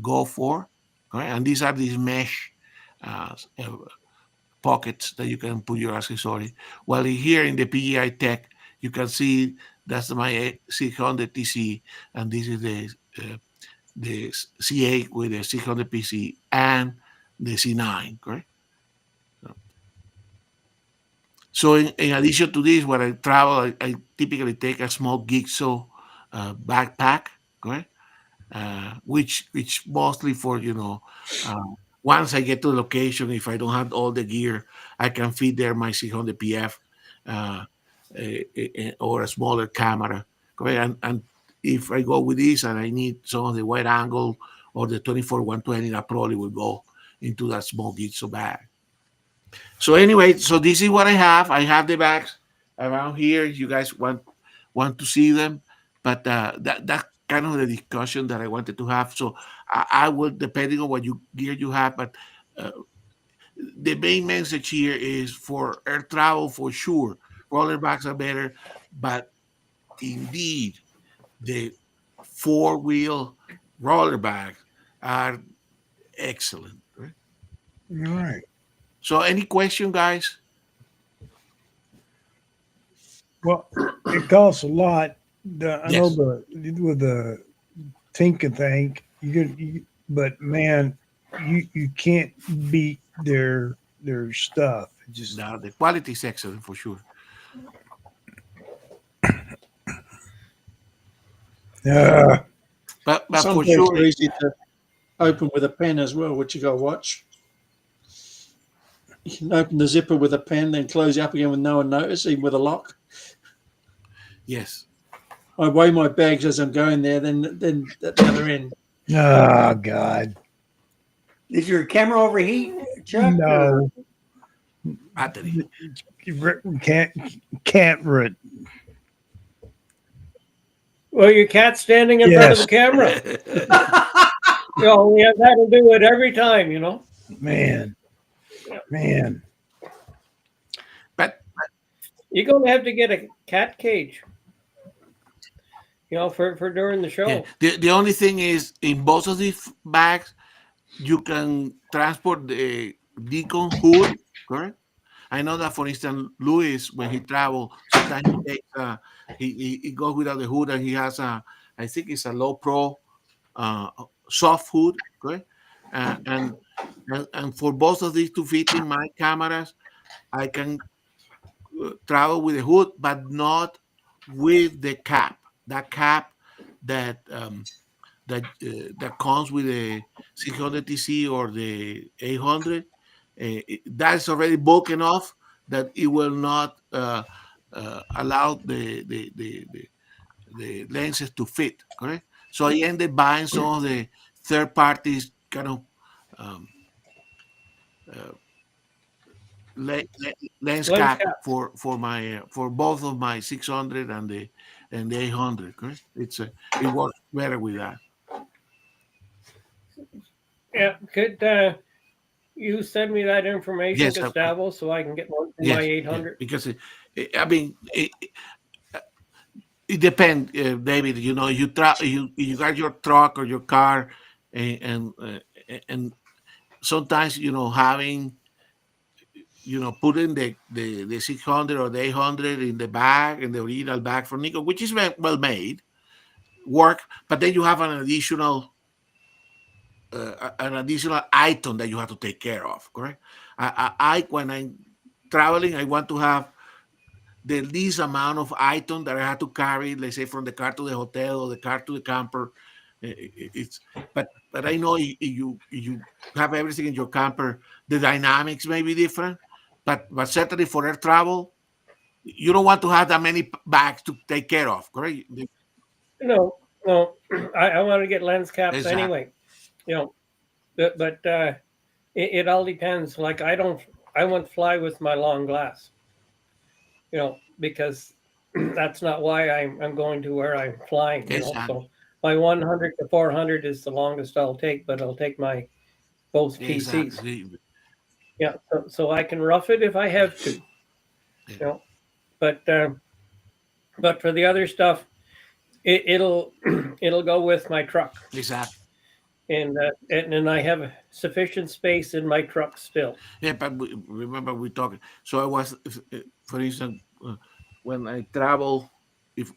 S3: go for, correct? And these are these mesh uh, uh, pockets that you can put your accessory. While here in the PGI Tech, you can see that's my 600 TC, and this is the C8 with the 600 PC and the C9, correct? So in addition to this, when I travel, I typically take a small Gixo backpack, correct? Which mostly for uh, once I get to the location, if I don't have all the gear, I can fit there my 600 PF uh, or a smaller camera, correct? And if I go with this and I need some of the wide angle or the 24-120, I probably will go into that small Gitso bag. So anyway, so this is what I have. I have the bags around here. You guys want to see them, but that kind of the discussion that I wanted to have. So I will, depending on what gear you have, but uh, the main message here is for air travel for sure. Roller bags are better, but indeed the four-wheel roller bags are excellent. Right?
S1: All right.
S3: So any question, guys?
S1: Well, it costs a lot. I know
S3: Yes.
S1: with the think and think but man, you can't beat their stuff. It just
S3: The quality is excellent for sure.
S1: uh,
S3: But
S2: Some
S3: for
S2: bags
S3: sure,
S2: are easy to open with a pen as well, which you got to watch. You can open the zipper with a pen, then close it up again with no one notice, even with a lock.
S3: yes.
S2: I weigh my bags as I'm going there, then at the other end.
S1: oh God,
S5: Did your camera overheat, Chuck? Or?
S1: no,
S3: Battery.
S1: can't root.
S4: Well, your cat's standing in front of the
S1: Yes,
S4: camera. Yeah, that'll do it every time,
S1: man, man.
S3: But
S4: You're going to have to get a cat cage, for during the show.
S3: yeah, the only thing is in both of these bags, you can transport the Deacon hood, correct? I know that, for instance, Luis, when he travel, sometimes he takes he goes without the hood, and he has I think it's a low pro uh, soft hood, correct? Uh, and, and for both of these to fit in my cameras, I can travel with the hood, but not with the cap. That cap that that comes with the 600 TC or the 800, that's already bulking off that it will not allow the lenses to fit. Correct. So I ended buying some of the third parties kind of um, uh, lens
S4: Lens
S3: cap
S4: cap.
S3: for my for both of my 600 and the 800. Correct. It works better with that.
S4: Yeah, could you send me that information,
S3: Yes,
S4: Gustavo, so I can get one for my
S3: yes,
S4: 800?
S3: because I mean it depends, David. You got your truck or your car, and sometimes having putting the 600 or the 800 in the bag, in the original bag from Nico, which is well made, work, but then you have an additional item that you have to take care of. Correct. I when I'm traveling, I want to have the least amount of item that I had to carry, let's say from the car to the hotel or the car to the camper. It's but I know you have everything in your camper. The dynamics may be different, but certainly for air travel, you don't want to have that many bags to take care of, correct?
S4: No, no, I want to get lens caps
S3: Exactly.
S4: anyway. You know, but it all depends. Like I won't fly with my long glass. You know, because that's not why I'm going to where I'm flying. You know,
S3: Exactly.
S4: so my 100 to 400 is the longest I'll take, but I'll take my both TCs.
S3: Exactly.
S4: Yeah, so I can rough it if I have to.
S3: Yeah.
S4: You know, but for the other stuff, it'll it'll go with my truck,
S3: Exactly.
S4: and I have sufficient space in my truck still.
S3: Yeah, but remember we talking. So I was, for instance, when I travel, if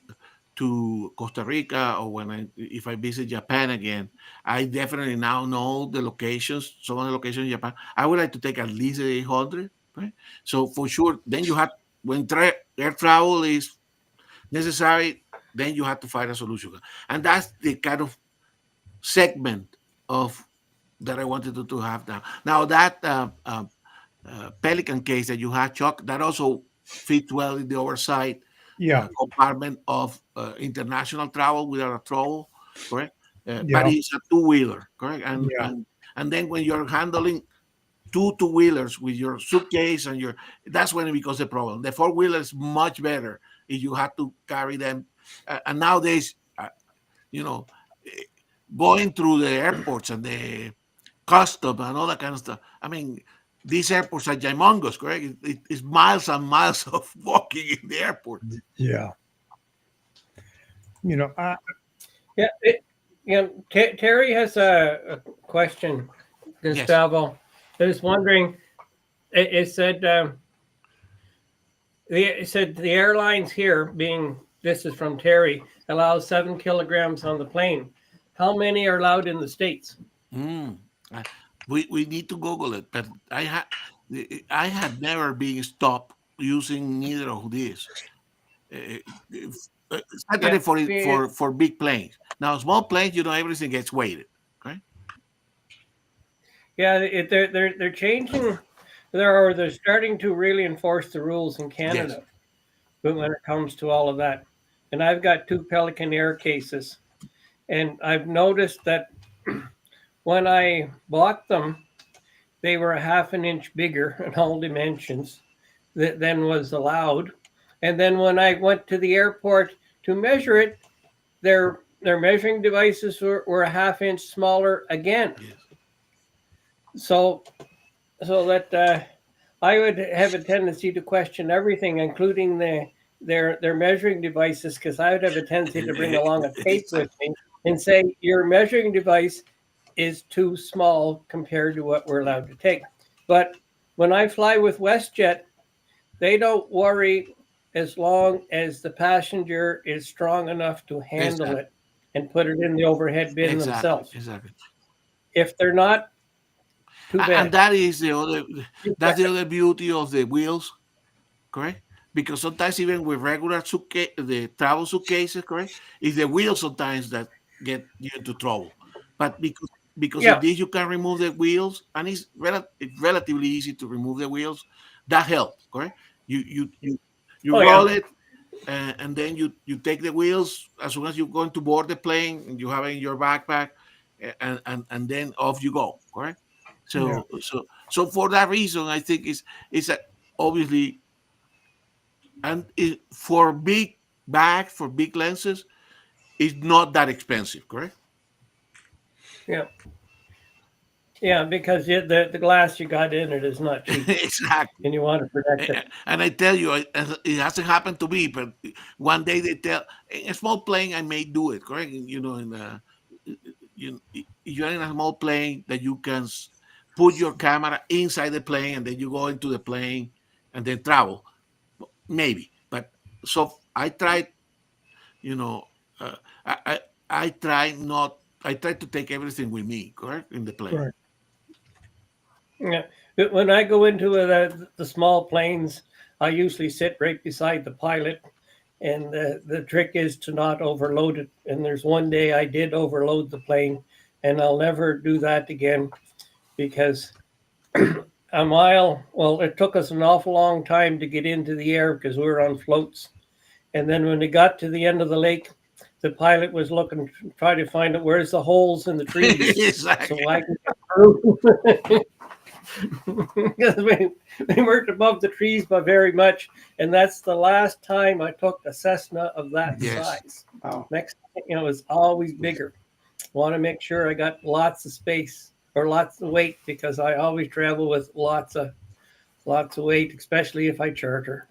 S3: to Costa Rica or if I visit Japan again, I definitely now know the locations. Some of the locations in Japan, I would like to take at least 800. Right. So for sure, then you have when air travel is necessary, then you have to find a solution, and that's the kind of segment of that I wanted to have now. Now that Pelican case that you had, Chuck, that also fits well in the oversight
S1: Yeah,
S3: compartment of international travel without a trouble, correct? But
S1: yeah,
S3: it's a two-wheeler, correct?
S1: yeah,
S3: And then when you're handling two-wheelers with your suitcase and that's when it becomes a problem. The four-wheeler is much better if you have to carry them. And nowadays, you know, eh, going through the airports and the custom and all that kind of stuff. I mean, these airports are humongous, correct? It's miles and miles of walking in the airport.
S1: yeah. You know,
S4: Yeah, Terry has a question,
S3: Yes.
S4: Gustavo. I was wondering. It said the airlines here, being this is from Terry, allows 7 kilograms on the plane. How many are allowed in the States?
S3: Mm. Uh, we need to Google it, but I had never been stopped using neither of these. Uh, Certainly
S4: Yeah,
S3: for big planes. Now small planes, everything gets weighted. Okay.
S4: yeah. They're changing. They're starting to really enforce the rules in
S3: Yes.
S4: Canada when it comes to all of that. And I've got two Pelican Air cases, and I've noticed that when I bought them, they were a half an inch bigger in all dimensions than was allowed. And then when I went to the airport to measure it, their measuring devices were a half inch smaller again.
S3: Yes.
S4: So that I would have a tendency to question everything, including their measuring devices, because I would have a tendency to bring along a tape with me and say your measuring device is too small compared to what we're allowed to take. But when I fly with WestJet, they don't worry as long as the passenger is strong enough to handle
S3: Exactly.
S4: it and put it in the overhead bin
S3: Exactly.
S4: themselves.
S3: Exactly.
S4: If they're not, too
S3: And
S4: bad.
S3: that is that's the other beauty of the wheels, correct? Because sometimes even with regular suitcase, the travel suitcases, correct, it's the wheels sometimes that get you into trouble. But because in
S4: Yeah.
S3: this you can remove the wheels, and it's relatively easy to remove the wheels, that helps, correct? You
S4: Oh
S3: roll
S4: yeah.
S3: it, and then you take the wheels as soon as you're going to board the plane, and you have it in your backpack, and then off you go, correct?
S1: yeah,
S3: So for that reason, I think it's a, obviously, and for big bags, for big lenses, it's not that expensive, correct?
S4: Yeah. Yeah, because the glass you got in it is not cheap,
S3: Exactly.
S4: and you want to protect it.
S3: And I tell you, it hasn't happened to me, but one day they tell in a small plane I may do it, correct? In you're in a small plane that you can put your camera inside the plane and then you go into the plane and then travel, maybe. But so I tried, you know, uh, I, I I try not. I try to take everything with me, correct, in the plane.
S1: right.
S4: Yeah. But when I go into the small planes, I usually sit right beside the pilot, and the trick is to not overload it. And there's one day I did overload the plane, and I'll never do that again, because a mile, well, it took us an awful long time to get into the air because we were on floats. And then when we got to the end of the lake, the pilot was looking, trying to find out where's the holes in the trees,
S3: Exactly.
S4: so I can get through. Because we weren't above the trees by very much, and that's the last time I took a Cessna of that
S3: Yes.
S4: size.
S5: Wow.
S4: Next, it was always bigger. Want to make sure I got lots of space or lots of weight, because I always travel with lots of weight, especially if I charter.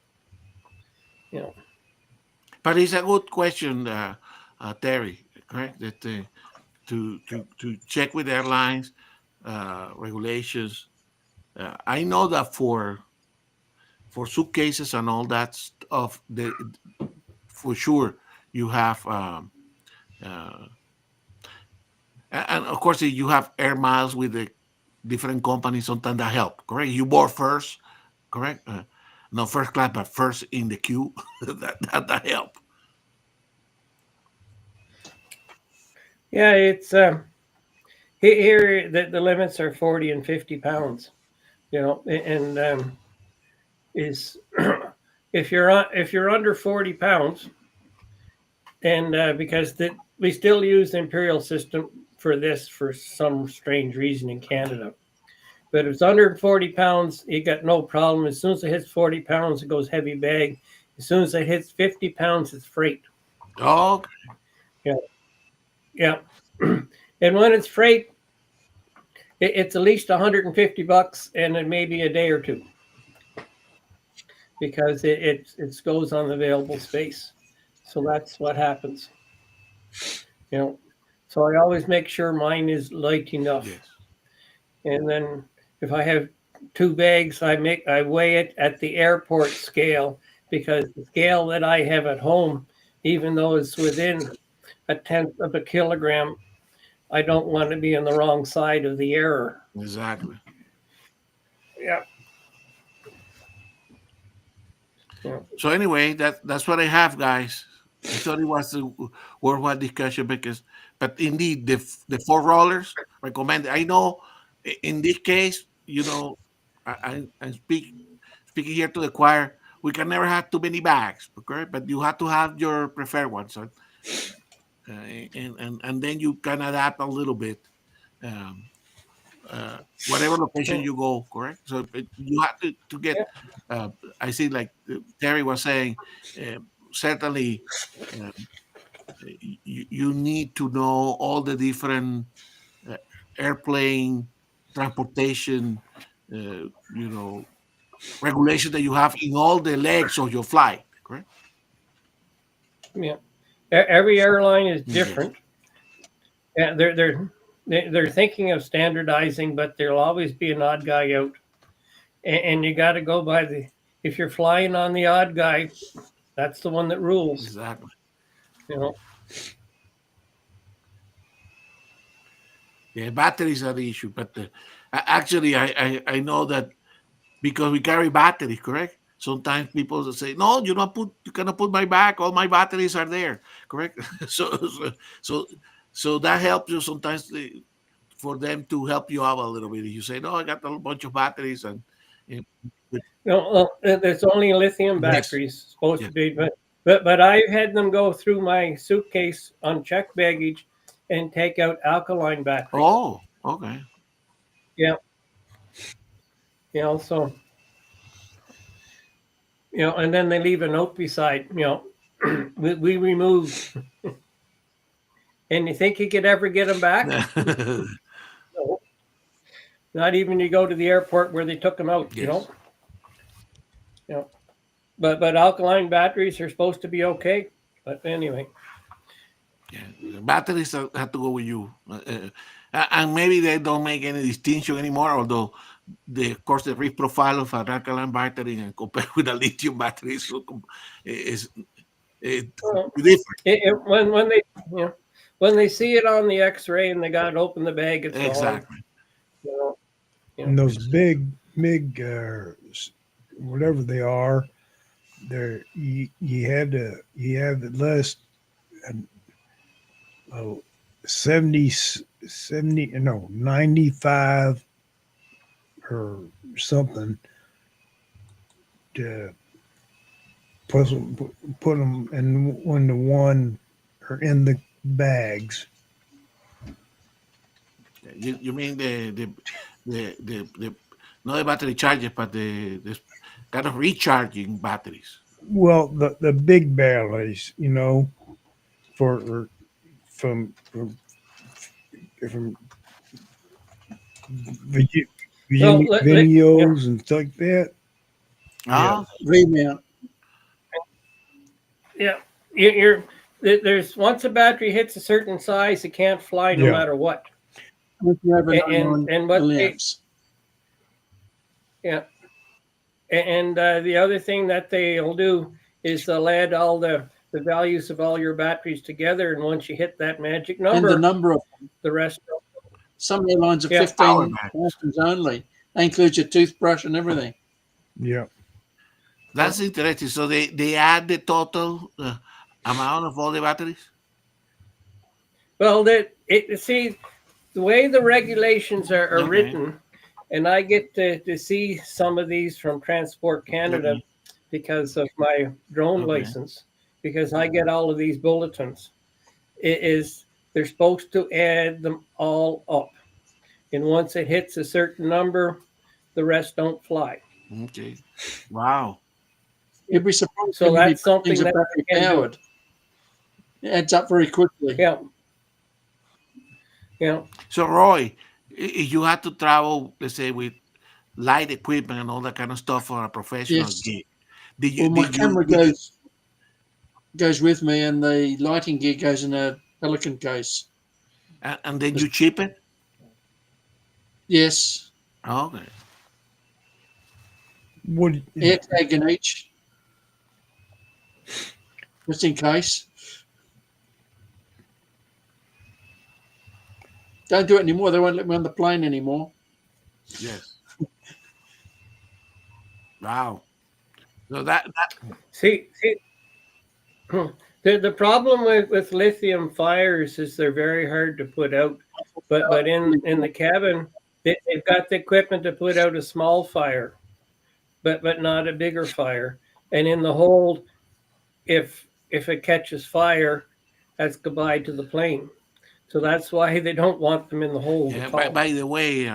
S4: You know.
S3: But it's a good question, Terry. Correct that to check with airlines regulations. I know that for suitcases and all that stuff, for sure you have, and of course you have air miles with the different companies. Sometimes that help. Correct. You board first. Correct. Not first class, but first in the queue. that help.
S4: Yeah, it's here the limits are 40 and 50 pounds. You know, and is if you're under 40 pounds, and because we still use the imperial system for this for some strange reason in Canada. But if it's under 40 pounds, you got no problem. As soon as it hits 40 pounds, it goes heavy bag. As soon as it hits 50 pounds, it's freight.
S3: Oh, okay.
S4: Yeah. And when it's freight, it's at least $150, and it may be a day or two, because it goes on the available space. So that's what happens. You know, so I always make sure mine is light enough.
S3: Yes.
S4: And then if I have 2 bags, I weigh it at the airport scale, because the scale that I have at home, even though it's within 1/10 of a kilogram, I don't want to be on the wrong side of the error.
S3: Exactly.
S4: Yeah.
S3: So anyway, that's what I have, guys. I thought it was a worthwhile discussion but indeed, the 4 rollers recommended. I know in this case, I speaking here to the choir. We can never have too many bags, okay? But you have to have your preferred ones, so, and then you can adapt a little bit. Whatever location you go, correct? So you have to get. I see, like Terry was saying, certainly you need to know all the different airplane transportation, regulations that you have in all the legs of your flight, correct?
S4: Yeah. Every airline is different. Yeah, they're thinking of standardizing, but there'll always be an odd guy out, and you got to go by if you're flying on the odd guy, that's the one that rules.
S3: Exactly.
S4: You know.
S3: Yeah, batteries are the issue, but actually, I know that because we carry batteries, correct? Sometimes people say, "No, you cannot put my bag. All my batteries are there," correct? So that helps you sometimes for them to help you out a little bit. You say, "No, I got a bunch of batteries," and
S4: no, there's only lithium batteries supposed to be, but I had them go through my suitcase on checked baggage and take out alkaline batteries.
S3: Oh, okay.
S4: Yeah. So and then they leave a note beside. We removed. And you think you could ever get them back? No. Not even you go to the airport where they took them out.
S3: Yes.
S4: But alkaline batteries are supposed to be okay. But anyway.
S3: Yeah, the batteries have to go with you, and maybe they don't make any distinction anymore. Although, of course, the risk profile of an alkaline battery and compared with a lithium battery is different.
S4: When they see it on the X-ray and they got to open the bag, it's
S3: exactly.
S1: And those big, whatever they are, you had to less oh, 70 70 no 95 or something to put them in when the one or in the bags.
S3: You mean the not the battery chargers, but the kind of recharging batteries.
S1: Well, the big batteries, you know, for from video,
S4: So yeah,
S1: videos and stuff like that. Yeah,
S3: Ah,
S2: remount.
S4: yeah. There's once a battery hits a certain size, it can't fly no
S1: yeah.
S4: matter what.
S2: If you have another one,
S4: And
S2: the
S4: what they
S2: lamps.
S4: yeah, and the other thing that they'll do is they'll add all the values of all your batteries together, and once you hit that magic
S2: And the
S4: number,
S2: number of
S4: the rest.
S2: some airlines are
S4: Yeah.
S3: Power
S2: 15
S3: banks.
S2: items only. That includes your toothbrush and everything.
S1: Yeah.
S3: That's interesting. So they add the total amount of all the batteries.
S4: Well, see the way the regulations are
S3: Okay.
S4: written, and I get to see some of these from Transport Canada
S3: Okay.
S4: because of my drone
S3: Okay.
S4: license, because I get all of these bulletins. It is they're supposed to add them all up, and once it hits a certain number, the rest don't fly.
S3: Okay. Wow.
S2: You'd be surprised
S4: So
S2: how many
S4: that's something
S2: things are
S4: that
S2: battery
S4: you can do.
S2: powered. It adds up very quickly.
S4: Yeah, yeah.
S3: So Roy, if you had to travel, let's say with light equipment and all that kind of stuff for a professional
S2: Yes.
S3: gig,
S2: Well, my camera
S3: did you
S2: goes with me, and the lighting gear goes in a Pelican case.
S3: and then you chip it?
S2: Yes,
S3: Okay.
S1: What?
S2: air tag in each, just in case. Don't do it anymore. They won't let me on the plane anymore.
S3: Yes. Wow. So that
S4: See, the problem with lithium fires is they're very hard to put out. But in the cabin, they've got the equipment to put out a small fire, but not a bigger fire. And in the hold, if it catches fire, that's goodbye to the plane. So that's why they don't want them in the hold
S3: yeah.
S4: at all.
S3: By the way,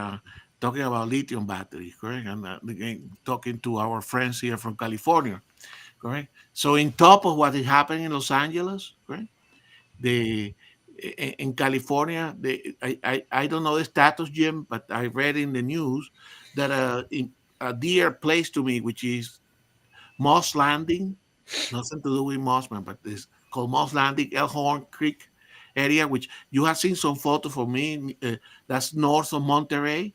S3: talking about lithium batteries, correct? And again, talking to our friends here from California, correct? So, in top of what is happening in Los Angeles, correct? The in California, I don't know the status, Jim, but I read in the news that a dear place to me, which is Moss Landing, nothing to do with Mossman, but it's called Moss Landing, Elkhorn Creek area, which you have seen some photo for me. That's north of Monterey,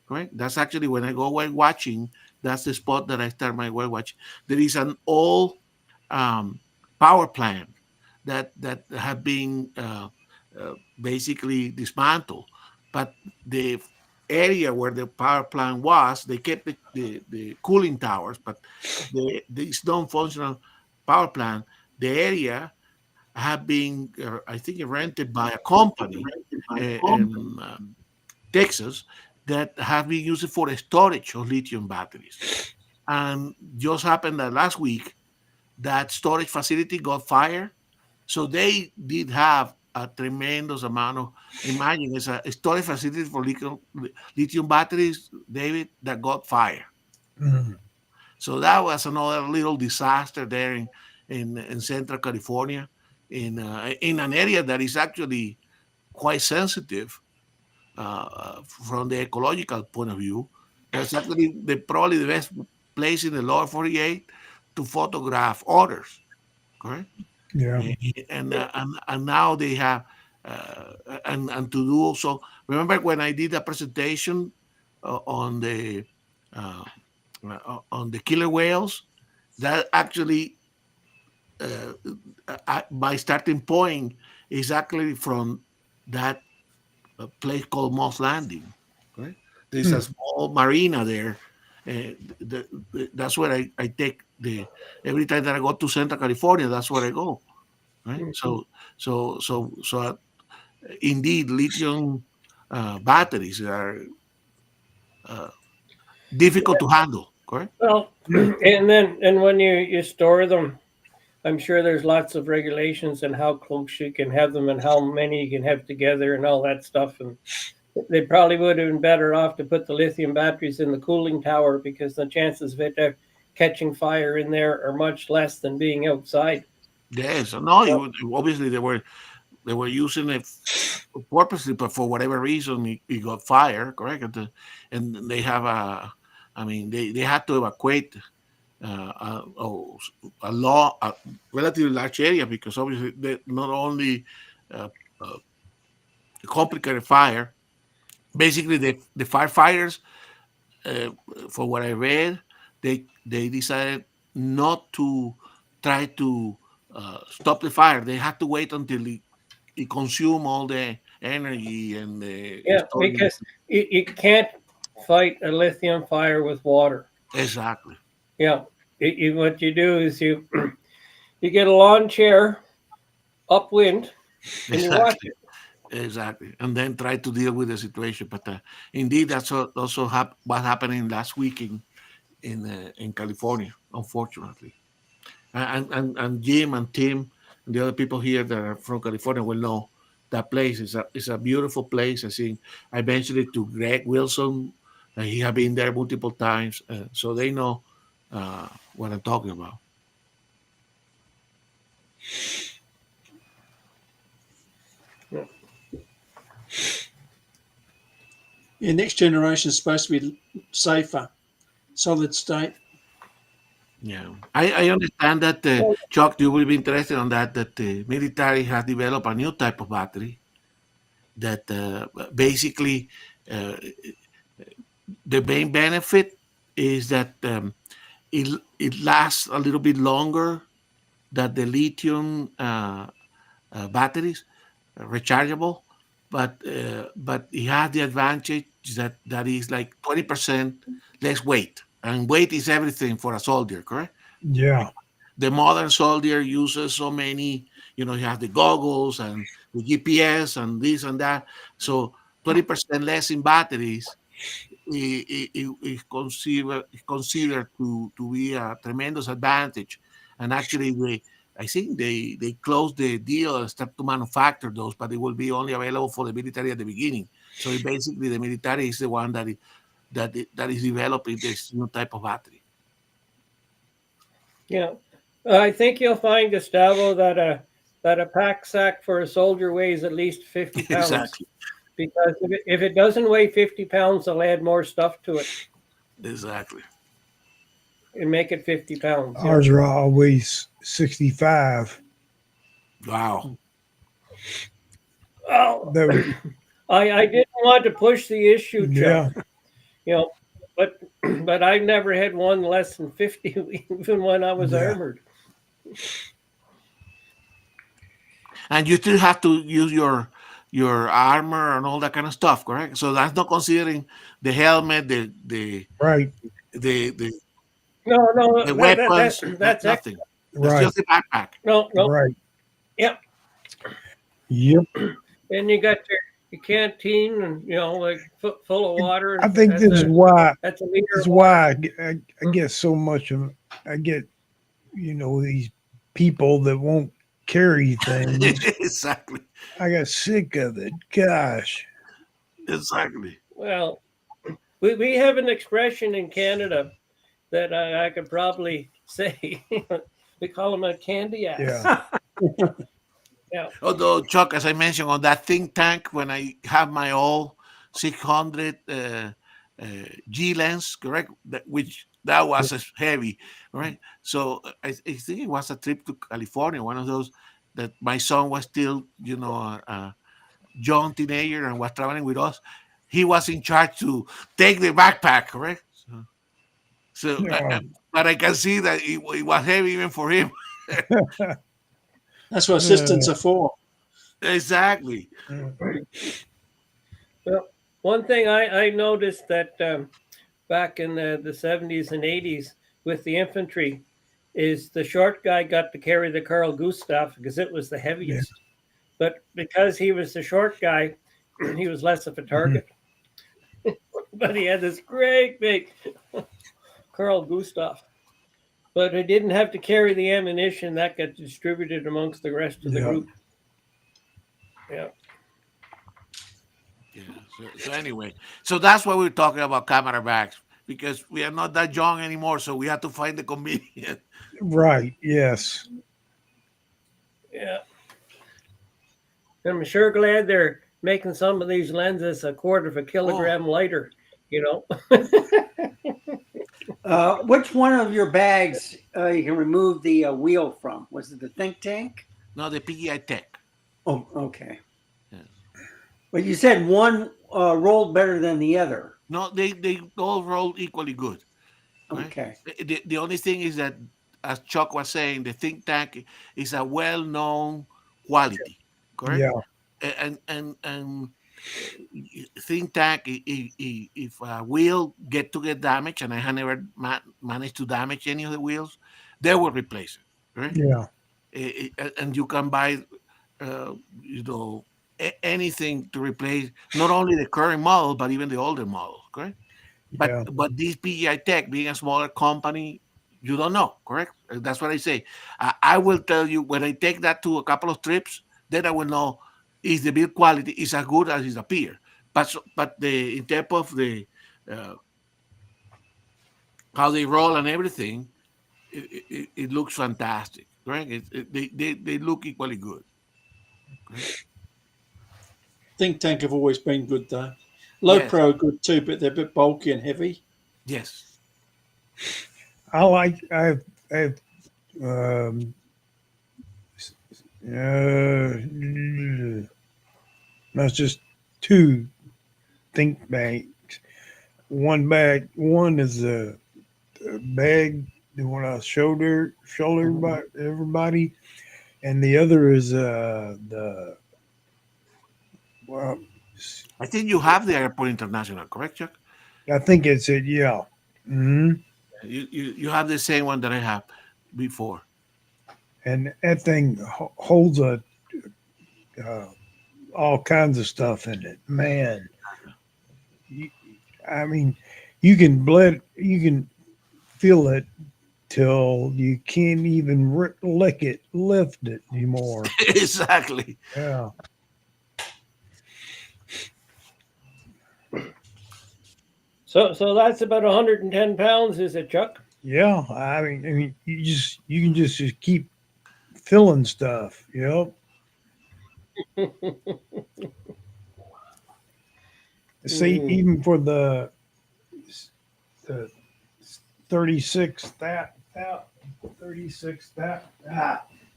S3: right? That's actually when I go whale watching. That's the spot that I start my whale watch. There is an old um, power plant that have been basically dismantled, but the area where the power plant was, they kept the cooling towers, but this non-functional power plant, the area have been, I think, rented by a company in Texas that have been used for the storage of lithium batteries. And just happened that last week, that storage facility got fired. So they did have a tremendous amount of, imagine, it's a storage facility for lithium batteries, David, that got fired.
S1: Mm.
S3: So that was another little disaster there in Central California, in an area that is actually quite sensitive from the ecological point of view. That's actually probably the best place in the lower 48 to photograph otters, correct?
S1: Yeah.
S3: And now they have and to do also. Remember when I did a presentation on the uh, on the killer whales? That actually my starting point is actually from that place called Moss Landing. Right? There's a
S1: Hmm.
S3: small marina there, that's where I take every time that I go to Central California. That's where I go. Right. So indeed, lithium batteries are difficult to handle. Correct.
S4: Well, and when you store them, I'm sure there's lots of regulations and how close you can have them and how many you can have together and all that stuff. And they probably would have been better off to put the lithium batteries in the cooling tower because the chances of it catching fire in there are much less than being outside.
S3: Yes. No. Obviously they were using it purposely, but for whatever reason, it got fire. Correct. And they have I mean, they had to evacuate a relatively large area because obviously they not only uh, uh, complicated fire. Basically, the firefighters, uh, for what I read, they decided not to try to stop the fire. They had to wait until it consumed all the energy and the
S4: Yeah,
S3: storage.
S4: because you can't fight a lithium fire with water.
S3: Exactly.
S4: Yeah, what you do is you you get a lawn chair upwind and you watch
S3: Exactly.
S4: it.
S3: Exactly, and then try to deal with the situation. But indeed, that's also what happening last week in California, unfortunately. And Jim and Tim and the other people here that are from California will know that place is a beautiful place. I think I mentioned it to Greg Wilson. He have been there multiple times, so they know what I'm talking about.
S2: Your next generation is supposed to be safer, solid state.
S3: Yeah, I understand that Chuck, you will be interested on that. That the military has developed a new type of battery that basically uh, the main benefit is that it lasts a little bit longer than the lithium batteries, rechargeable, but it has the advantage that is like 20% less weight, and weight is everything for a soldier, correct?
S1: Yeah.
S3: The modern soldier uses so many, he has the goggles and the GPS and this and that. So 20% less in batteries is considered to be a tremendous advantage. And actually, I think they closed the deal and start to manufacture those, but it will be only available for the military at the beginning. So basically, the military is the one that is developing this new type of battery.
S4: Yeah, I think you'll find, Gustavo, that a pack sack for a soldier weighs at least 50 pounds.
S3: Exactly.
S4: Because if it doesn't weigh 50 pounds, they'll add more stuff to it
S3: Exactly.
S4: and make it 50 pounds. Yeah.
S1: Ours are always 65.
S3: Wow.
S4: Well,
S1: That,
S4: I didn't want to push the issue,
S1: yeah.
S4: Chuck. But I've never had one less than 50, even when I was
S1: Yeah.
S4: armored.
S3: And you still have to use your armor and all that kind of stuff, correct? So that's not considering the helmet,
S1: Right.
S3: the
S4: No,
S3: the weapons,
S4: that's
S3: nothing. That's
S1: Right.
S3: just the backpack.
S4: No.
S1: Right.
S4: Yep.
S1: Yep.
S4: And you got your canteen and like full of water.
S1: I think this is why.
S4: That's a liter.
S1: This is why I get so much of. I get these people that won't carry things.
S3: Exactly.
S1: I got sick of it. Gosh.
S3: Exactly.
S4: Well, we have an expression in Canada that I could probably say. We call them a candy ass.
S1: Yeah.
S4: Yeah.
S3: Although, Chuck, as I mentioned on that think tank, when I have my all 600 G lens, correct, which that was heavy, right? So I think it was a trip to California, one of those that my son was still, a young teenager and was traveling with us. He was in charge to take the backpack, correct? But I can see that it was heavy even for him.
S2: That's what assistants are for.
S3: Exactly.
S4: Well, one thing I noticed that back in the 70s and 80s with the infantry is the short guy got to carry the Carl Gustav because it was the heaviest. But because he was the short guy, he was less of a target. But he had this great big Carl Gustav. But he didn't have to carry the ammunition. That got distributed amongst the rest of the group. Yeah.
S3: Yeah. So anyway, so that's why we're talking about camera bags, because we are not that young anymore. So we have to find the convenience.
S1: Right. Yes.
S4: Yeah. I'm sure glad they're making some of these lenses a quarter of a kilogram lighter, you know.
S5: Which one of your bags you can remove the wheel from? Was it the Think Tank?
S3: No, the PGI Tech.
S5: Oh, okay.
S3: Yeah.
S5: But you said one rolled better than the other.
S3: No, they all roll equally good. Right?
S5: Okay.
S3: The only thing is that, as Chuck was saying, the Think Tank is a well-known quality, correct?
S1: Yeah.
S3: And Think Tank, if a wheel get damaged, and I have never managed to damage any of the wheels, they will replace it, right?
S1: Yeah.
S3: And you can buy, you know, anything to replace not only the current model but even the older model, correct?
S1: Yeah.
S3: But this PGI Tech, being a smaller company, you don't know, correct? That's what I say. I will tell you when I take that to a couple of trips, then I will know if the build quality is as good as it appears. But in terms of the how they roll and everything, it looks fantastic, right? They look equally good. Right?
S2: Think Tank have always been good though. Low
S3: Yes.
S2: Pro are good too, but they're a bit bulky and heavy.
S3: Yes.
S1: I've that's just two think bags. One is a bag, the one I showed everybody, and the other is the well,
S3: I think you have the Airport International, correct, Chuck?
S1: I think it's it. Yeah. Hmm.
S3: You have the same one that I have before.
S1: And that thing holds all kinds of stuff in it, man. I mean, you can feel it till you can't even lift it anymore.
S3: Exactly.
S1: Yeah.
S4: So that's about 110 pounds, is it, Chuck?
S1: Yeah. I mean, you can just keep filling stuff. Yep. See, even for the 36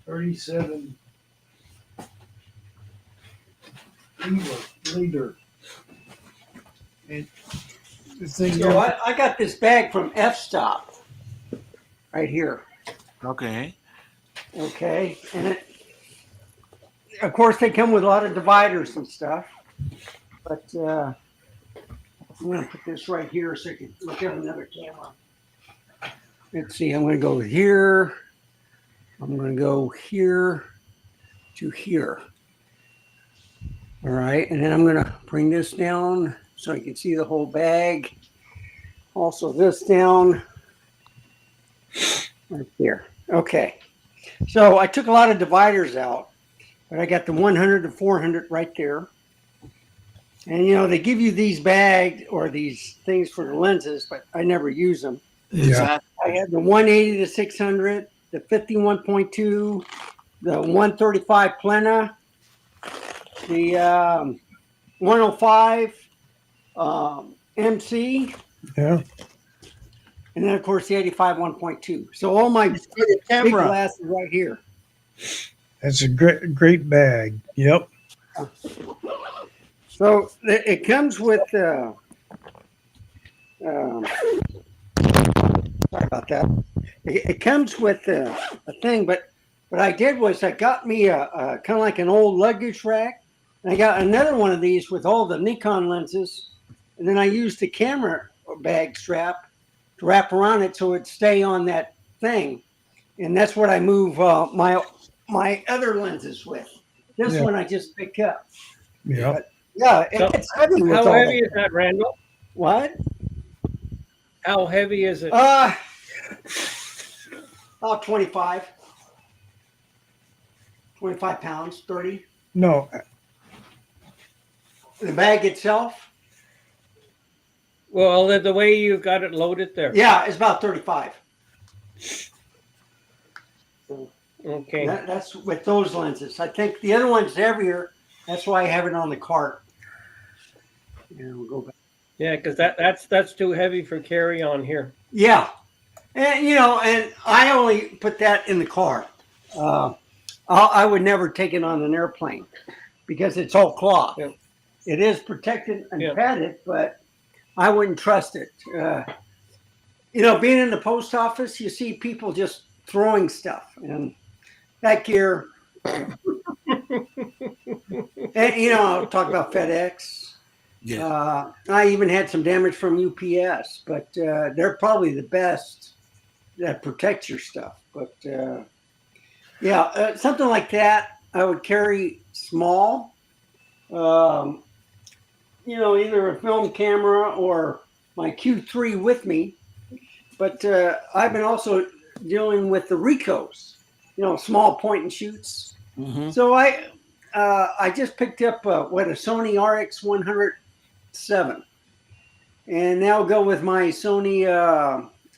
S1: 37 liter. And the thing
S5: So I got this bag from F-Stop right here.
S3: Okay.
S5: Okay. And of course, they come with a lot of dividers and stuff. But I'm going to put this right here so you can look at another camera. Let's see. I'm going to go here. I'm going to go here to here. All right. And then I'm going to bring this down so you can see the whole bag. Also this down right there. Okay. So I took a lot of dividers out, but I got the 100 to 400 right there. And, you know, they give you these bags or these things for the lenses, but I never use them.
S1: Yeah.
S5: I had the 180 to 600, the 51.2, the 135 Plena, the 105 MC,
S1: Yeah.
S5: and then, of course, the 85 1.2. So all my big
S2: Camera.
S5: glasses right here.
S1: That's a great bag. Yep.
S5: So it comes with, sorry about that. It comes with a thing, but what I did was I got me a kind of like an old luggage rack, and I got another one of these with all the Nikon lenses, and then I used the camera bag strap to wrap around it so it'd stay on that thing. And that's what I move my other lenses with. This
S1: Yeah.
S5: one I just pick up.
S1: Yeah.
S5: But yeah,
S4: So,
S5: it's heavy with
S4: How
S5: all
S4: heavy
S5: that.
S4: is that, Randall?
S5: What?
S4: How heavy is it?
S5: About 25 pounds, 30.
S1: No.
S5: The bag itself,
S4: Well, the way you've got it loaded there.
S5: yeah, it's about 35.
S4: Okay.
S5: That's with those lenses. I think the other one's heavier. That's why I have it on the cart. Yeah, we'll go back.
S4: Yeah, because that's too heavy for carry on here.
S5: Yeah, and and I only put that in the car. I would never take it on an airplane because it's all cloth.
S4: Yeah.
S5: It is protected and
S4: Yeah.
S5: padded, but I wouldn't trust it. Being in the post office, you see people just throwing stuff, and that gear. And I'll talk about FedEx.
S3: Yeah.
S5: I even had some damage from UPS, but they're probably the best that protects your stuff. But something like that, I would carry small. Either a film camera or my Q3 with me. But I've been also dealing with the Ricos, small point and shoots.
S3: Mhm.
S5: So I just picked up a Sony RX107, and now go with my Sony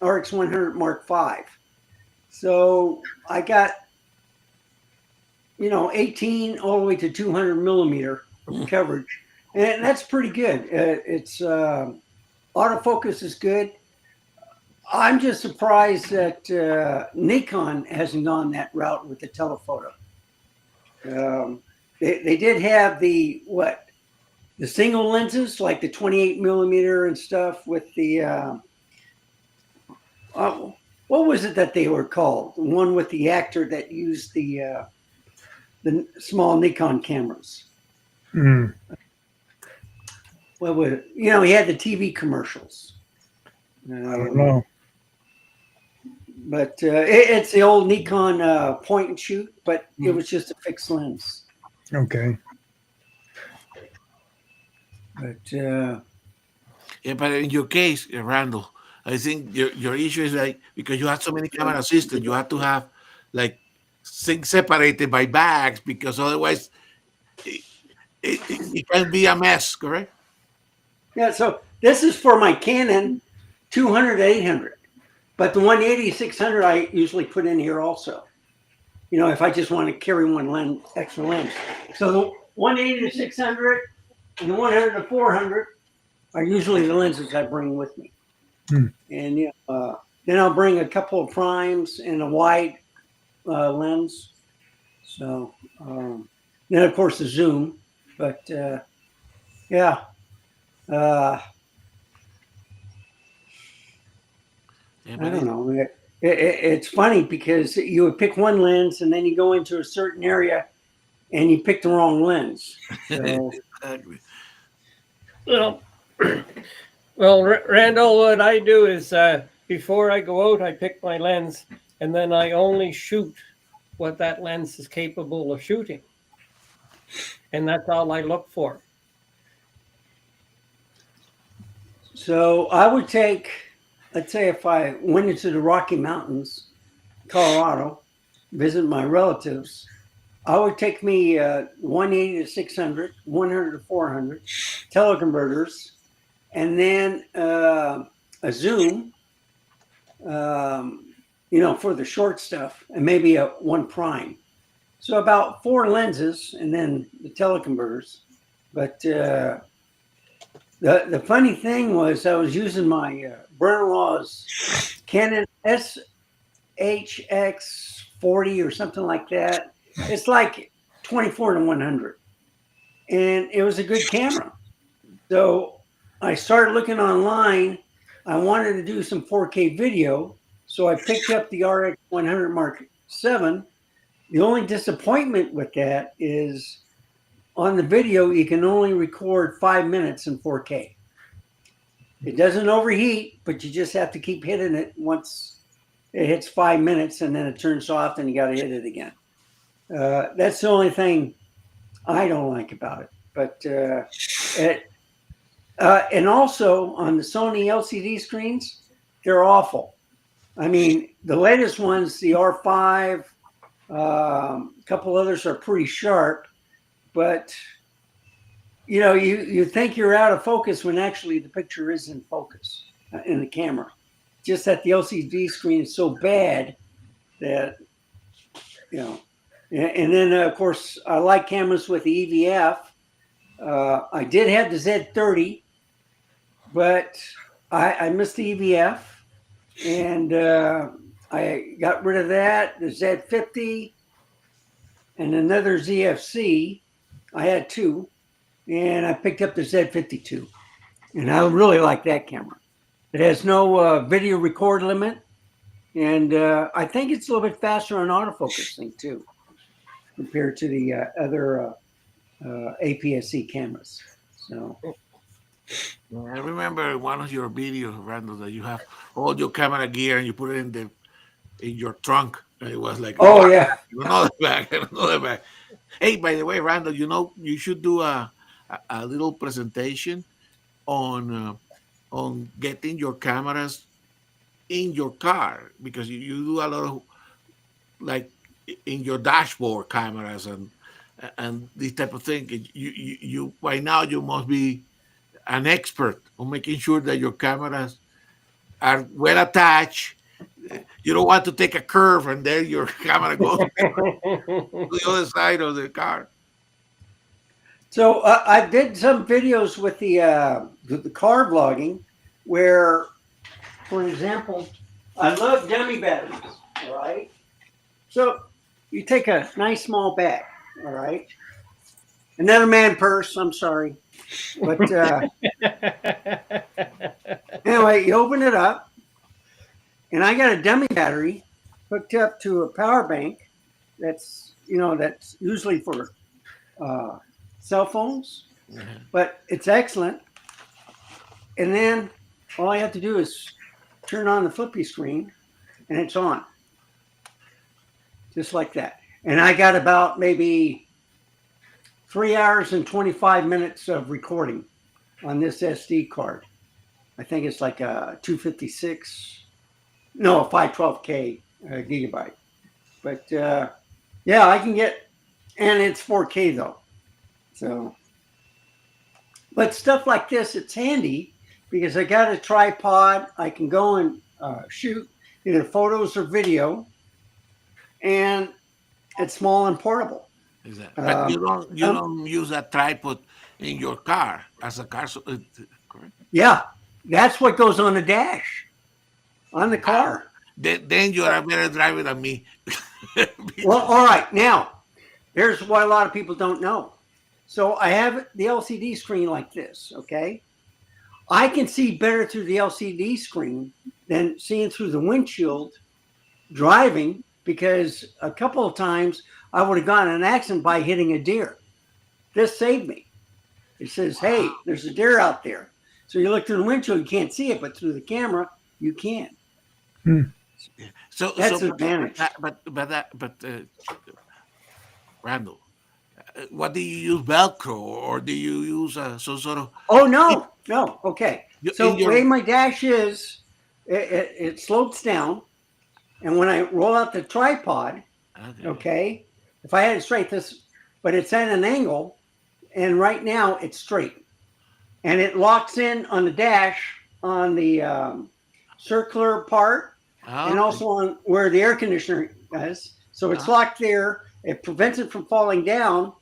S5: RX100 Mark V. So I got 18 all the way to 200 millimeter coverage, and that's pretty good. It's autofocus is good. I'm just surprised that Nikon hasn't gone that route with the telephoto. They did have the single lenses, like the 28 millimeter and stuff with the what was it that they were called? The one with the actor that used the small Nikon cameras.
S1: Mm.
S5: What was it? He had the TV commercials.
S1: I don't know.
S5: But it's the old Nikon point and shoot, but it was just a fixed lens.
S1: Okay.
S5: But
S3: Yeah, but in your case, Randall, I think your issue is like because you have so many camera systems, you have to have like things separated by bags because otherwise it can be a mess, correct?
S5: yeah, so this is for my Canon 200 to 800, but the 180 600 I usually put in here also. If I just want to carry one extra lens. So the 180 to 600 and the 100 to 400 are usually the lenses I bring with me. And then I'll bring a couple of primes and a wide lens. So then of course the zoom, but yeah.
S3: Yeah,
S5: I don't know. It's funny because you would pick one lens and then you go into a certain area and you pick the wrong lens. So,
S4: Well, Randall, what I do is before I go out, I pick my lens, and then I only shoot what that lens is capable of shooting, and that's all I look for.
S5: so I would take, let's say if I went into the Rocky Mountains, Colorado, visit my relatives, I would take me 180 to 600, 100 to 400 teleconverters, and then a zoom, for the short stuff, and maybe one prime. So about 4 lenses, and then the teleconverters. But the funny thing was, I was using my brother-in-law's Canon SHX 40 or something like that. It's like 24 to 100, and it was a good camera. So I started looking online. I wanted to do some 4K video, so I picked up the RX 100 Mark VII. The only disappointment with that is on the video, you can only record 5 minutes in 4K. It doesn't overheat, but you just have to keep hitting it once it hits 5 minutes, and then it turns off, and you got to hit it again. That's the only thing I don't like about it. But and also on the Sony LCD screens, they're awful. I mean, the latest ones, the R5, a couple others are pretty sharp, but you think you're out of focus when actually the picture is in focus in the camera. Just that the LCD screen is so bad that, and then of course I like cameras with the EVF. I did have the Z30, but I missed the EVF, and I got rid of that. The Z50 and another ZFC. I had two, and I picked up the Z52, and I really like that camera. It has no video record limit, and I think it's a little bit faster on autofocusing too, compared to the other APS-C cameras. So.
S3: I remember one of your videos, Randall, that you have all your camera gear and you put it in your trunk. And it was like,
S5: oh yeah,
S3: another bag, another bag. Hey, by the way, Randall, you should do a little presentation on getting your cameras in your car, because you do a lot of, like, in your dashboard cameras and this type of thing. You by now you must be an expert on making sure that your cameras are well attached. You don't want to take a curve and then your camera goes to the other side of the car.
S5: So I did some videos with the car vlogging, where, for example, I love dummy batteries. All right. So you take a nice small bag. All right. Another man purse. I'm sorry, but anyway, you open it up, and I got a dummy battery hooked up to a power bank. That's usually for cell phones, but it's excellent. And then all I have to do is turn on the flippy screen, and it's on, just like that. And I got about maybe 3 hours and 25 minutes of recording on this SD card. I think it's like a 512K gigabyte. But yeah, I can get, and it's 4K though. So, but stuff like this, it's handy because I got a tripod. I can go and shoot either photos or video, and it's small and portable.
S3: Exactly. But you don't use a tripod in your car as a car, correct?
S5: Yeah, that's what goes on the dash on the car.
S3: Then you are a better driver than me.
S5: Well, all right. Now, here's what a lot of people don't know. So I have the LCD screen like this, okay? I can see better through the LCD screen than seeing through the windshield driving, because a couple of times I would have gotten in an accident by hitting a deer. This saved me. It says, hey, there's a deer out there. So you look through the windshield, you can't see it, but through the camera, you can.
S3: So
S5: that's an advantage.
S3: But Randall, what do you use, Velcro, or do you use some sort of?
S5: Oh no. Okay. So the way my dash is, it slopes down, and when I roll out the tripod, okay, if I had it straight, but it's at an angle, and right now it's straight, and it locks in on the dash on the circular part, and also on where the air conditioner is. So it's locked there. It prevents it from falling down.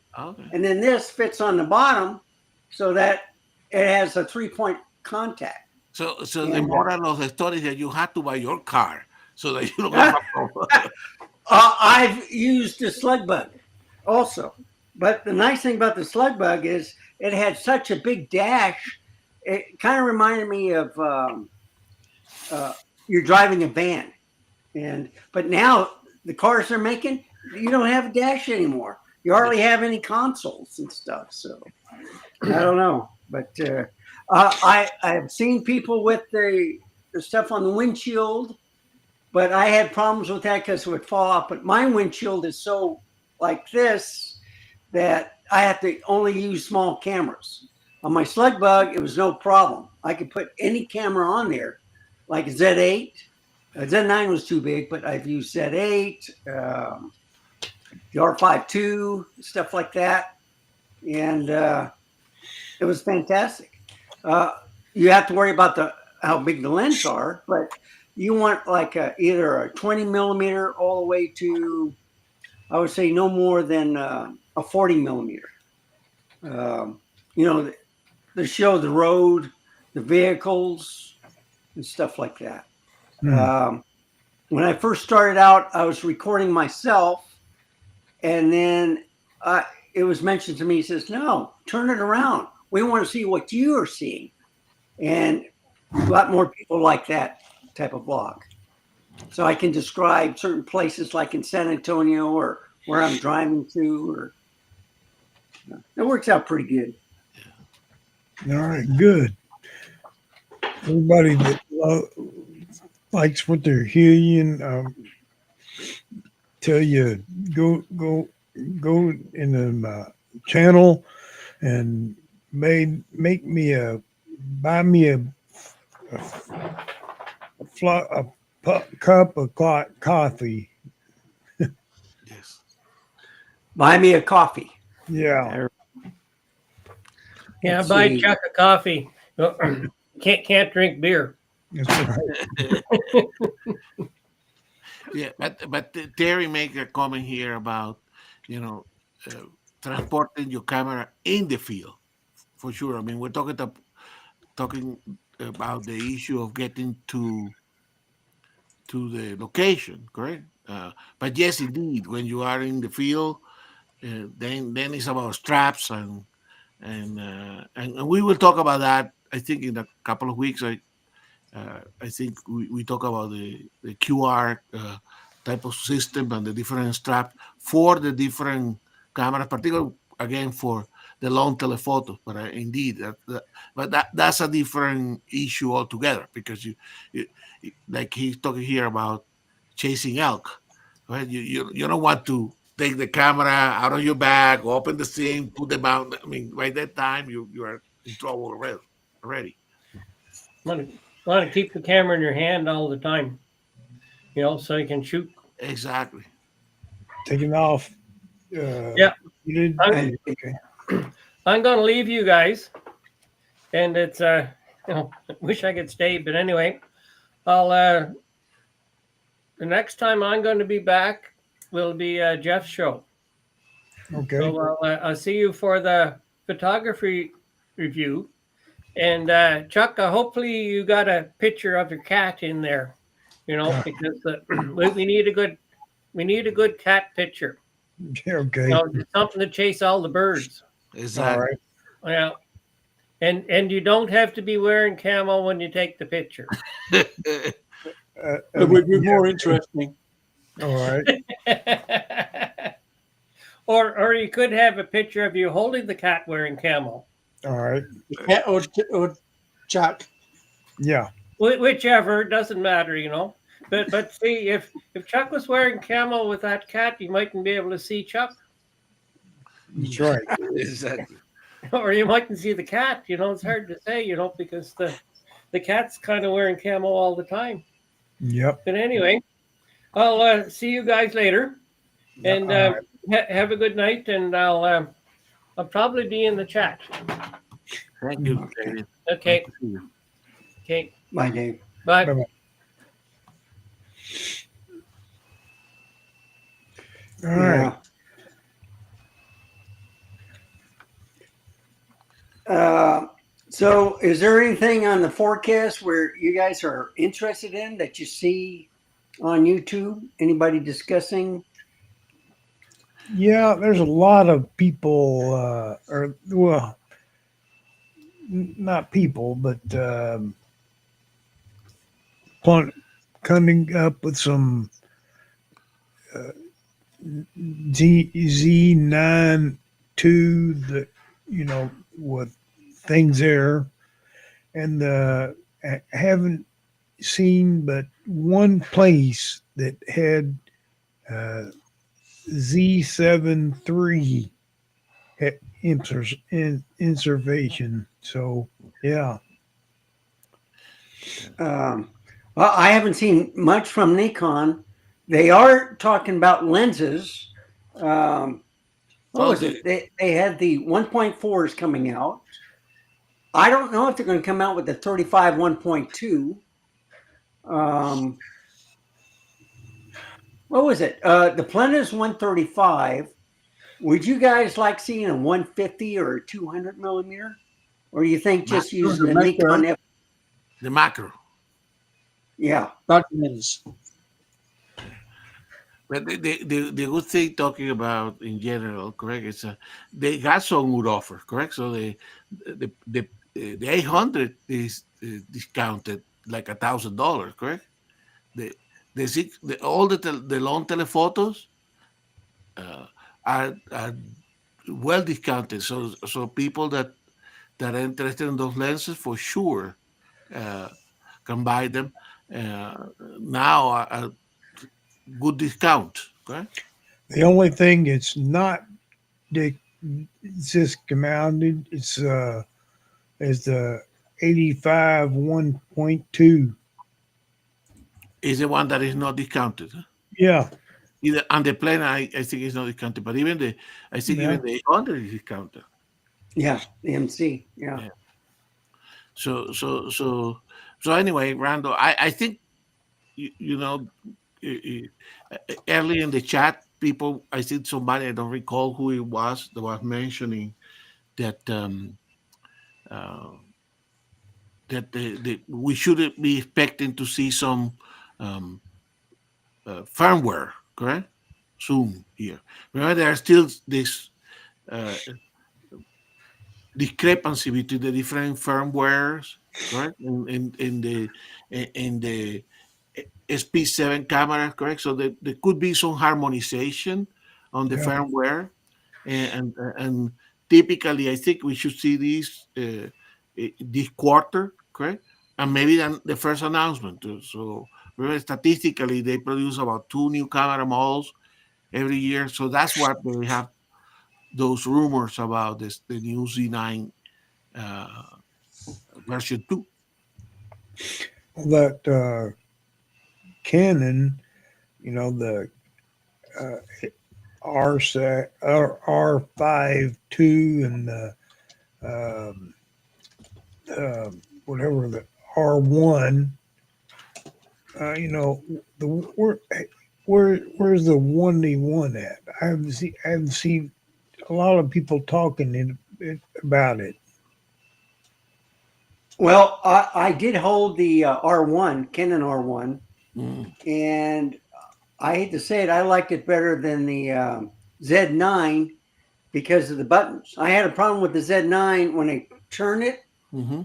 S5: And then this fits on the bottom so that it has a 3-point contact.
S3: So the moral of the story is that you had to buy your car so that you don't have a problem.
S5: I've used the slug bug also. But the nice thing about the slug bug is it had such a big dash. It kind of reminded me of you're driving a van. But now the cars they're making, you don't have a dash anymore. You hardly have any consoles and stuff. So I don't know. But I've seen people with the stuff on the windshield, but I had problems with that because it would fall off. But my windshield is so like this that I have to only use small cameras. On my slug bug, it was no problem. I could put any camera on there, like a Z8. Z9 was too big, but I've used Z8, the R5 II, stuff like that. And it was fantastic. You have to worry about how big the lens are, but you want like either a 20 millimeter all the way to, I would say, no more than a 40 millimeter. To show the road, the vehicles, and stuff like that. When I first started out, I was recording myself, and then it was mentioned to me. He says, "No, turn it around. We want to see what you are seeing," and a lot more people like that type of vlog. So I can describe certain places, like in San Antonio, or where I'm driving to, or it works out pretty good.
S1: All right, good. Everybody that likes what they're hearing, tell you go in the channel and buy me a cup of coffee.
S3: Yes.
S5: Buy me a coffee.
S1: Yeah.
S4: Yeah,
S5: Let's
S4: buy
S5: see.
S4: Chuck a coffee. Can't drink beer.
S1: That's right.
S3: Yeah, but Terry make a comment here about transporting your camera in the field for sure. I mean, we're talking about the issue of getting to the location, correct? But yes, indeed, when you are in the field, then it's about straps and we will talk about that. I think in a couple of weeks. I think we talk about the QR type of system and the different strap for the different cameras, particularly again for the long telephoto. But indeed, that's a different issue altogether because you like he's talking here about chasing elk, right? You don't want to take the camera out of your bag, open the scene, put them out. I mean, by that time you are in trouble already.
S4: Want to keep the camera in your hand all the time, so you can shoot.
S3: Exactly.
S1: Taking off.
S4: Yeah.
S1: You did.
S4: I'm-
S1: Okay.
S4: I'm going to leave you guys, and it's wish I could stay, but anyway, I'll the next time I'm going to be back will be Jeff's show.
S1: Okay.
S4: So I'll see you for the photography review. And Chuck, hopefully you got a picture of your cat in there, because we need a good cat picture.
S1: Okay.
S4: Just something to chase all the birds.
S3: Exactly.
S1: All right.
S4: Yeah. And you don't have to be wearing camo when you take the picture.
S2: It would be more interesting.
S1: All right.
S4: or you could have a picture of you holding the cat wearing camo.
S1: All right.
S2: Cat or Chuck.
S1: Yeah.
S4: Whichever, doesn't matter. But see, if Chuck was wearing camo with that cat, you mightn't be able to see Chuck.
S1: That's right.
S3: Exactly.
S4: Or you mightn't see the cat. It's hard to say, because the cat's kind of wearing camo all the time.
S1: Yep.
S4: But anyway, I'll see you guys later, and
S1: All right.
S4: have a good night. And I'll probably be in the chat.
S3: Thank you, David.
S4: Okay.
S3: Nice to see you.
S4: Okay.
S5: Bye, Dave.
S4: Bye.
S1: Bye-bye. All right.
S5: So is there anything on the forecast where you guys are interested in that you see on YouTube? Anybody discussing?
S1: Yeah, there's a lot of people, not people, but coming up with some Z9 2 that with things there. and I haven't seen but one place that had Z73 inservation. So yeah,
S5: Well, I haven't seen much from Nikon. They are talking about lenses. What
S3: Well,
S5: was it? They had the 1.4s coming out. I don't know if they're going to come out with the 35 1.2. What was it? The Plana's 135. Would you guys like seeing a 150 or a 200 millimeter? Or you think just using the Nikon F?
S3: the macro.
S5: Yeah.
S2: Documents.
S3: But the good thing talking about in general, correct? It's they got some good offer, correct? So the 800 is discounted like $1,000, correct? The all the long telephotos uh, are well discounted. So people that are interested in those lenses for sure uh, can buy them now at good discount, correct?
S1: the only thing it's not dic- discounted is the 85 1.2.
S3: Is the one that is not discounted. Huh?
S1: Yeah,
S3: Either on the plane, I think it's not discounted, but even I think
S1: yeah.
S3: even the 800 is discounted.
S5: Yeah. The MC. Yeah.
S3: Yeah. So anyway, Rando, I think you know early in the chat, people, I think somebody, I don't recall who it was, that was mentioning that uh, that we shouldn't be expecting to see some um, firmware, correct? Soon here. Remember, there are still this uh, discrepancy between the different firmwares, correct? In the SP7 camera, correct? So there could be some harmonization on the
S1: Yeah.
S3: firmware, and typically, I think we should see this quarter, correct? And maybe then the first announcement. So remember, statistically, they produce about 2 new camera models every year. So that's what they have those rumors about the new Z9 uh, version 2.
S1: That Canon, the uh, R52 and the whatever the R1. The where's the 1D1 at? I haven't seen a lot of people talking about it.
S5: Well, I did hold the R1, Canon R1,
S3: Mm.
S5: and I hate to say it, I liked it better than the Z9 because of the buttons. I had a problem with the Z9 when I turned it
S3: Mm-hmm.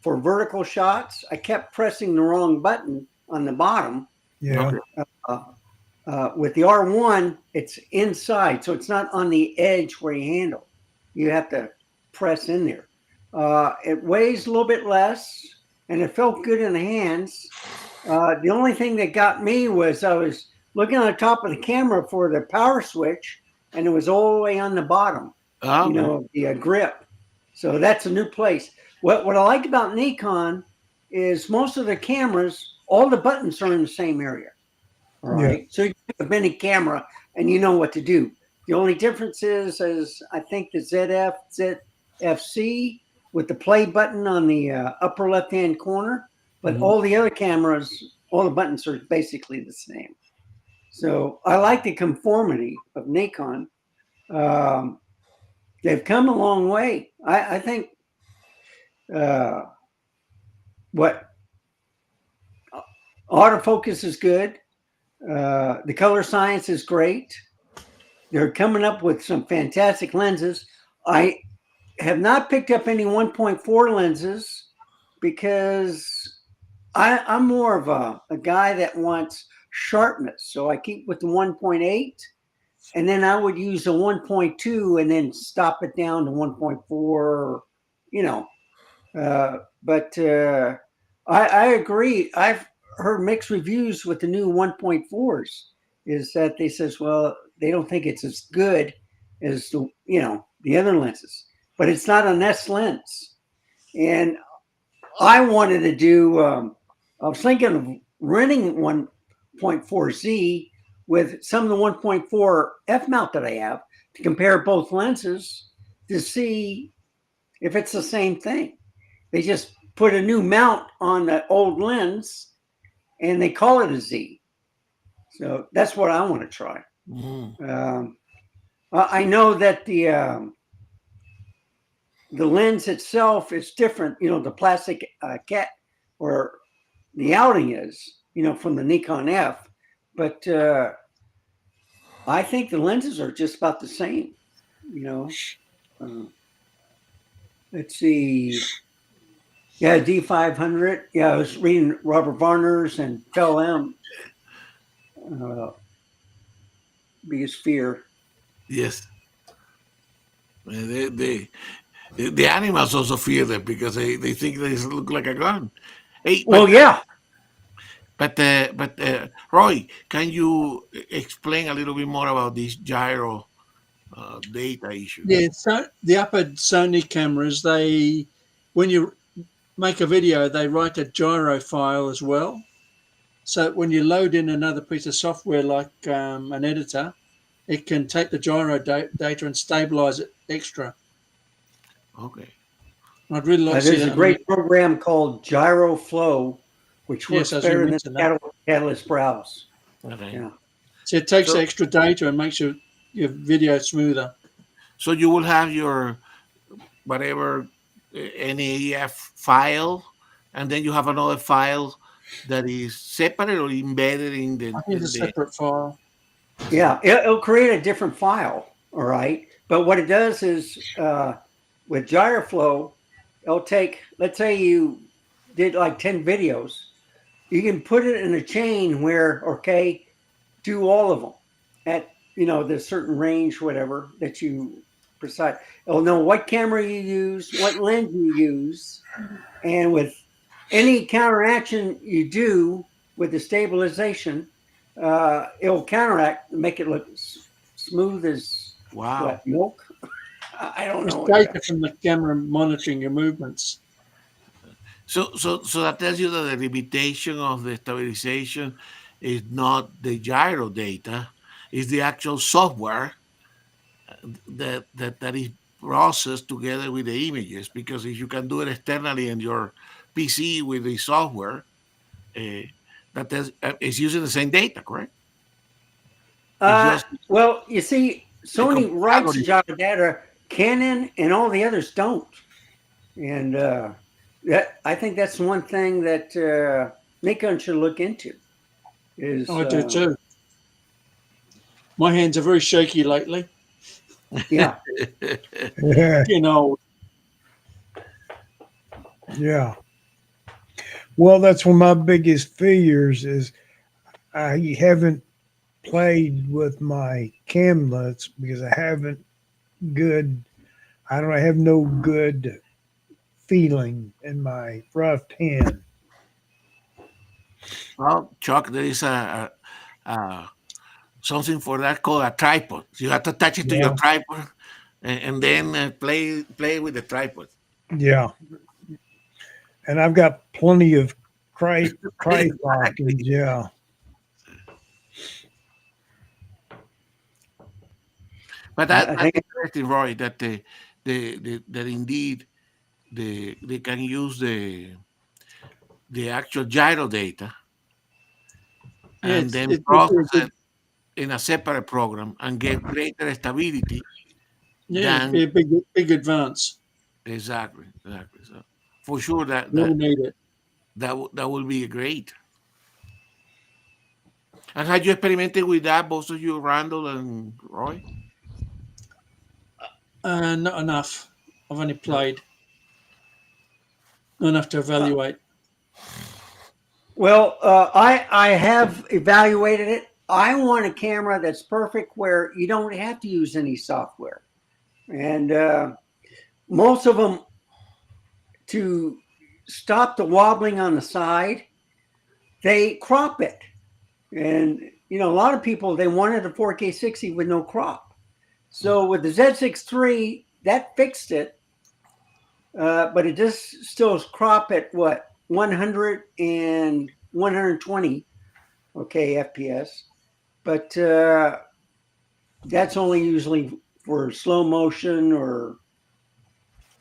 S5: for vertical shots. I kept pressing the wrong button on the bottom.
S1: Yeah,
S3: Okay.
S5: With the R1, it's inside, so it's not on the edge where you handle. You have to press in there. It weighs a little bit less, and it felt good in the hands. The only thing that got me was I was looking on the top of the camera for the power switch, and it was all the way on the bottom,
S3: Okay.
S5: the grip. So that's a new place. What I like about Nikon is most of the cameras, all the buttons are in the same area. All right.
S1: yeah,
S5: So you pick up any camera and you know what to do. The only difference is I think the ZFC with the play button on the upper left-hand corner, but
S3: Mhm.
S5: all the other cameras, all the buttons are basically the same. So I like the conformity of Nikon. They've come a long way. I think what autofocus is good. The color science is great. They're coming up with some fantastic lenses. I have not picked up any 1.4 lenses because I'm more of a guy that wants sharpness. So I keep with the 1.8, and then I would use a 1.2 and then stop it down to 1.4, you know. But I agree. I've heard mixed reviews with the new 1.4s. Is that they says, well, they don't think it's as good as the other lenses, but it's not an S lens. And I wanted to do. I was thinking of renting 1.4Z with some of the 1.4 f mount that I have to compare both lenses to see if it's the same thing. They just put a new mount on the old lens and they call it a Z. So that's what I want to try. I know that the lens itself is different. The plastic cat or the outing is, from the Nikon F, but I think the lenses are just about the same. Let's see. Yeah, D500. Yeah, I was reading Robert Varner's and Tell M. Biggest fear.
S3: Yes. The animals also fear them because they think they look like a gun. Hey,
S5: Well, yeah.
S3: But Roy, can you explain a little bit more about this gyro data issue?
S2: Yeah, so the upper Sony cameras, when you make a video, they write a gyro file as well. So when you load in another piece of software like an editor, it can take the gyro data and stabilize it extra.
S3: Okay.
S2: I'd really like to see
S5: There's
S2: that.
S5: a great program called Gyro Flow, which works
S2: Yes, as you
S5: better than
S2: mentioned that.
S5: Catalyst Browse.
S3: Okay.
S5: Yeah.
S2: So it takes
S3: So-
S2: extra data and makes your video smoother.
S3: So you will have your whatever NAF file, and then you have another file that is separate or embedded in
S2: I think it's a separate file.
S5: Yeah, it'll create a different file, all right? But what it does is with Gyroflow, it'll take, let's say you did like 10 videos, you can put it in a chain where, okay, do all of them at, the certain range, whatever that you precise. It'll know what camera you use, what lens you use, and with any counteraction you do with the stabilization, it'll counteract, make it look smooth as
S3: Wow.
S5: milk. I don't
S2: It's
S5: know.
S2: data from the camera monitoring your movements.
S3: So that tells you that the limitation of the stabilization is not the gyro data, it's the actual software that is processed together with the images. Because if you can do it externally in your PC with the software, it's using the same data, correct?
S5: Well, you see, Sony writes
S3: algorithm.
S5: Java data, Canon and all the others don't. And I think that's one thing that Nikon should look into. Is
S2: I do too. My hands are very shaky lately.
S5: Yeah.
S1: Yeah. Yeah. Well, that's one of my biggest fears is I haven't played with my camlets because I have no good feeling in my rough hand.
S3: Well, Chuck, there is something for that called a tripod. You have to attach it to your tripod and then play with the tripod.
S1: Yeah. And I've got plenty of tripod. Yeah.
S3: But that's interesting, Roy, that that indeed they can use the actual gyro data and then process it in a separate program and get greater stability.
S2: Yeah, be a big advance.
S3: Exactly. So for sure that
S2: We'll need it.
S3: that will be great. And have you experimented with that, both of you, Randall and Roy?
S2: Not enough. I've only played. Not enough to evaluate.
S5: Well, I have evaluated it. I want a camera that's perfect where you don't have to use any software. And most of them to stop the wobbling on the side, they crop it. And, you know, a lot of people, they wanted a 4K 60 with no crop. So with the Z6 III, that fixed it. But it just still crop at what, 100 and 120, okay, FPS. But that's only usually for slow motion or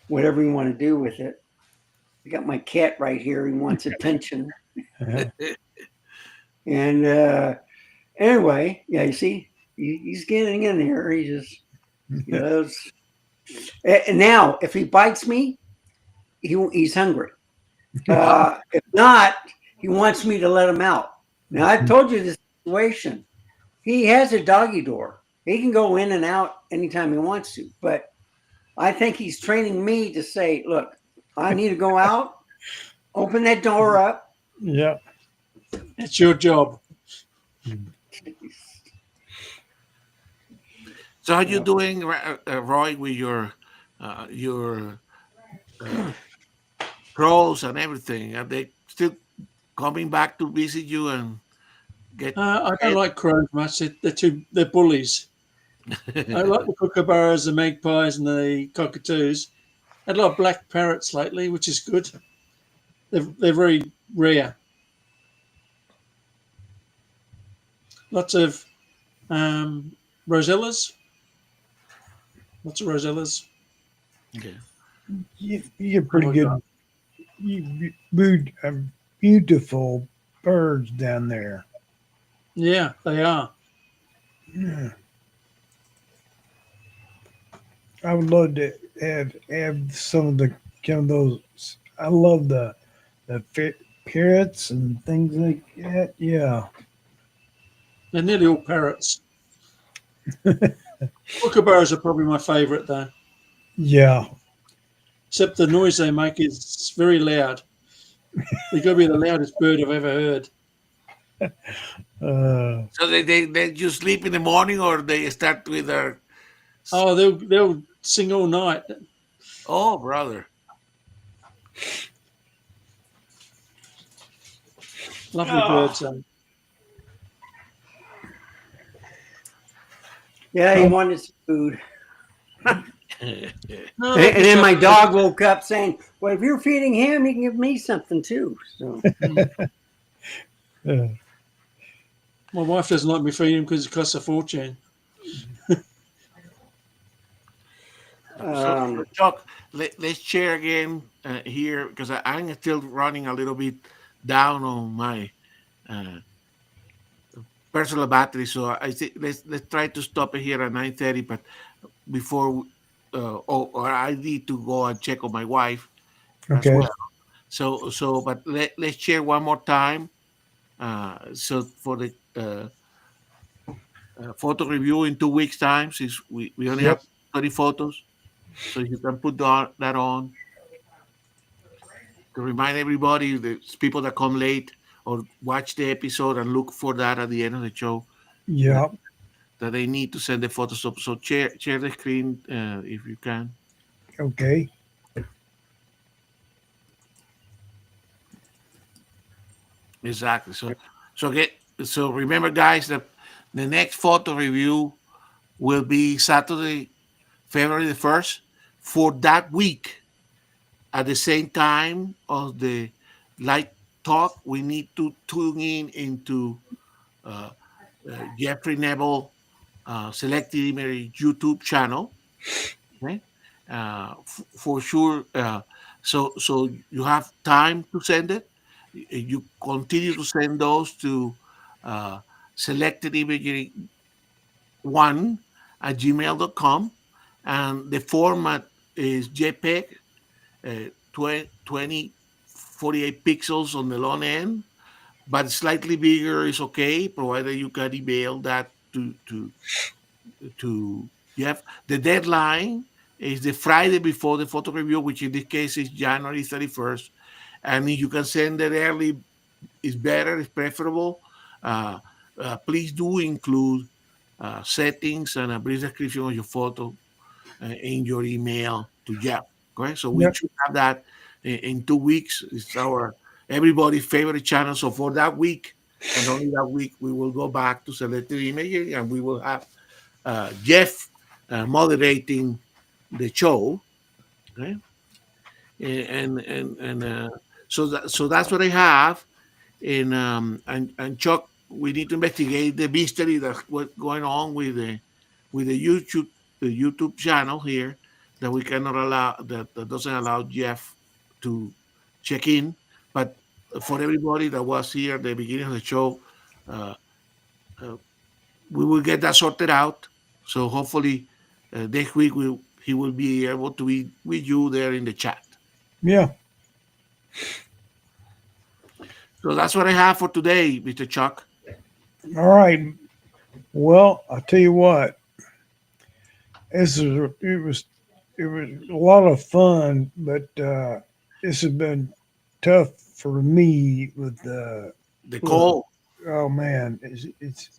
S5: whatever you want to do with it. I got my cat right here. He wants attention. And anyway, yeah, you see, he's getting in there. He just he loves. And now, if he bites me, he's hungry. If not, he wants me to let him out. Now, I've told you the situation. He has a doggy door. He can go in and out anytime he wants to. But I think he's training me to say, look, I need to go out, open that door up.
S1: Yeah.
S2: It's your job.
S3: So how you doing, Roy, with your pros and everything? Are they still coming back to visit you and get?
S2: I don't like crows much. They're bullies. I like the kookaburras, the magpies, and the cockatoos. Had a lot of black parrots lately, which is good. They're very rare. Lots of rosellas. Lots of rosellas.
S3: Okay.
S1: You get pretty good. Beautiful birds down there.
S2: Yeah, they are.
S1: Yeah. I would love to have some of those. I love the parrots and things like that. Yeah.
S2: They're nearly all parrots. Kookaburras are probably my favourite, though.
S1: Yeah.
S2: Except the noise they make is very loud. They've got to be the loudest bird I've ever heard.
S3: So they just sleep in the morning, or they start with their?
S2: Oh, they'll sing all night.
S3: Oh, brother.
S2: Lovely birds.
S5: Yeah, he wanted some food.
S2: No,
S5: And then my dog woke up saying, well, if you're feeding him, he can give me something too. So
S1: uh,
S2: my wife doesn't like me feeding him because it costs a fortune.
S3: So, Chuck, let's share again here, because I'm still running a little bit down on my personal battery. So I think let's try to stop it here at 9:30. But before, or I need to go and check on my wife as
S1: okay.
S3: well. But let's share one more time. So for the photo review in 2 weeks' time, since we only have 30 photos. So you can put that on to remind everybody, the people that come late or watch the episode and look for that at the end of the show.
S1: Yeah.
S3: That they need to send the photos up. So share the screen if you can.
S1: Okay.
S3: Exactly. So remember, guys, that the next photo review will be Saturday, February the 1st. For that week, at the same time of the light talk, we need to tune in into Jeffrey Neville Selected Image YouTube channel. Okay, for sure. So you have time to send it. You continue to send those to Selected Imagery 1 at gmail.com, and the format is JPEG, 20 48 pixels on the long end, but slightly bigger is okay, provided you can email that to Jeff. The deadline is the Friday before the photo review, which in this case is January 31st. And if you can send it early, it's better, it's preferable. Please do include settings and a brief description of your photo in your email to Jeff. Okay, so we should have that in 2 weeks. It's our everybody's favorite channel. So for that week and only that week, we will go back to selected imaging, and we will have Jeff moderating the show. Okay, so that's what I have. And Chuck, we need to investigate the mystery that's what's going on with the YouTube channel here, that we cannot allow, that doesn't allow Jeff to check in. But for everybody that was here at the beginning of the show, uh, uh, we will get that sorted out. So hopefully next week he will be able to be with you there in the chat.
S1: Yeah.
S3: So that's what I have for today, Mr. Chuck.
S1: All right. Well, I'll tell you what. It was a lot of fun, but this has been tough for me with
S3: The call.
S1: oh man, it's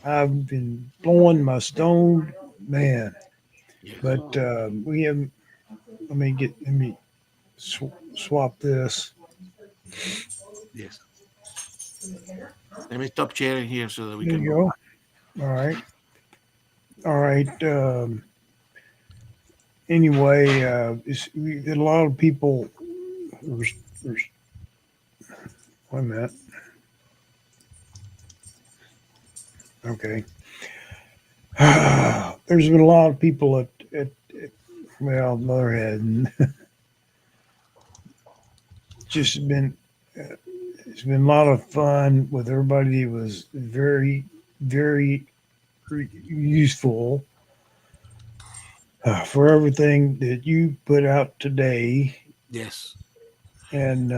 S1: I've been blowing my stone, man.
S3: Yes.
S1: But we have. Let me swap this.
S3: Yes. Let me stop sharing here so that we
S1: There
S3: can
S1: you go. All right. All right. Anyway, we had a lot of people. Wait a minute. Okay. There's been a lot of people at well, Motherhead. Just been it's been a lot of fun with everybody. It was very, very useful for everything that you put out today.
S3: Yes.
S1: And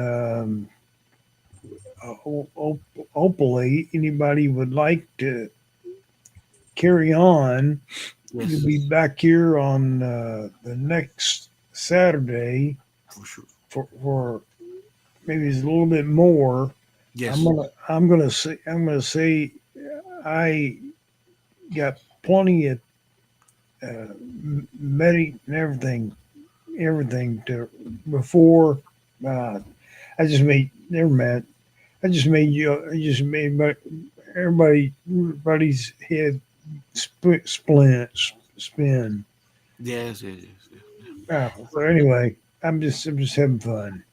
S1: hopefully anybody would like to carry on.
S3: Yes.
S1: You'll be back here on the next Saturday
S3: For sure.
S1: for maybe it's a little bit more.
S3: Yes.
S1: I'm gonna say I got plenty of medic and everything to before. I just made never mind. I just made everybody's head spin.
S3: Yes. Yes.
S1: So anyway, I'm just having fun.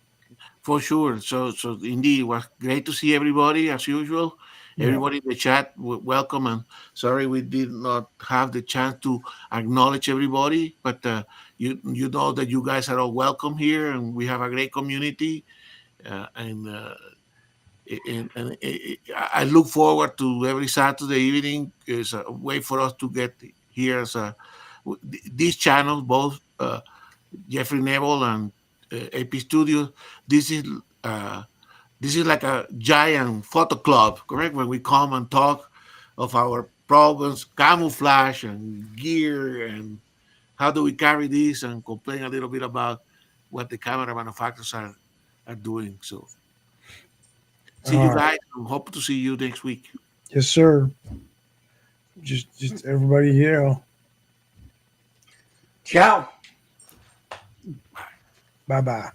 S3: For sure. So indeed, it was great to see everybody as usual.
S1: Yeah.
S3: Everybody in the chat, welcome. And sorry we did not have the chance to acknowledge everybody, but you know that you guys are all welcome here, and we have a great community. And I look forward to every Saturday evening. Is a way for us to get here as these channels, both Jeffrey Neville and AP Studio. This is like a giant photo club, correct? When we come and talk of our problems, camouflage and gear, and how do we carry this, and complain a little bit about what the camera manufacturers are doing. So see
S1: All
S3: you
S1: right.
S3: guys. I hope to see you next week.
S1: Yes, sir. Just everybody here.
S5: Ciao.
S1: Bye bye.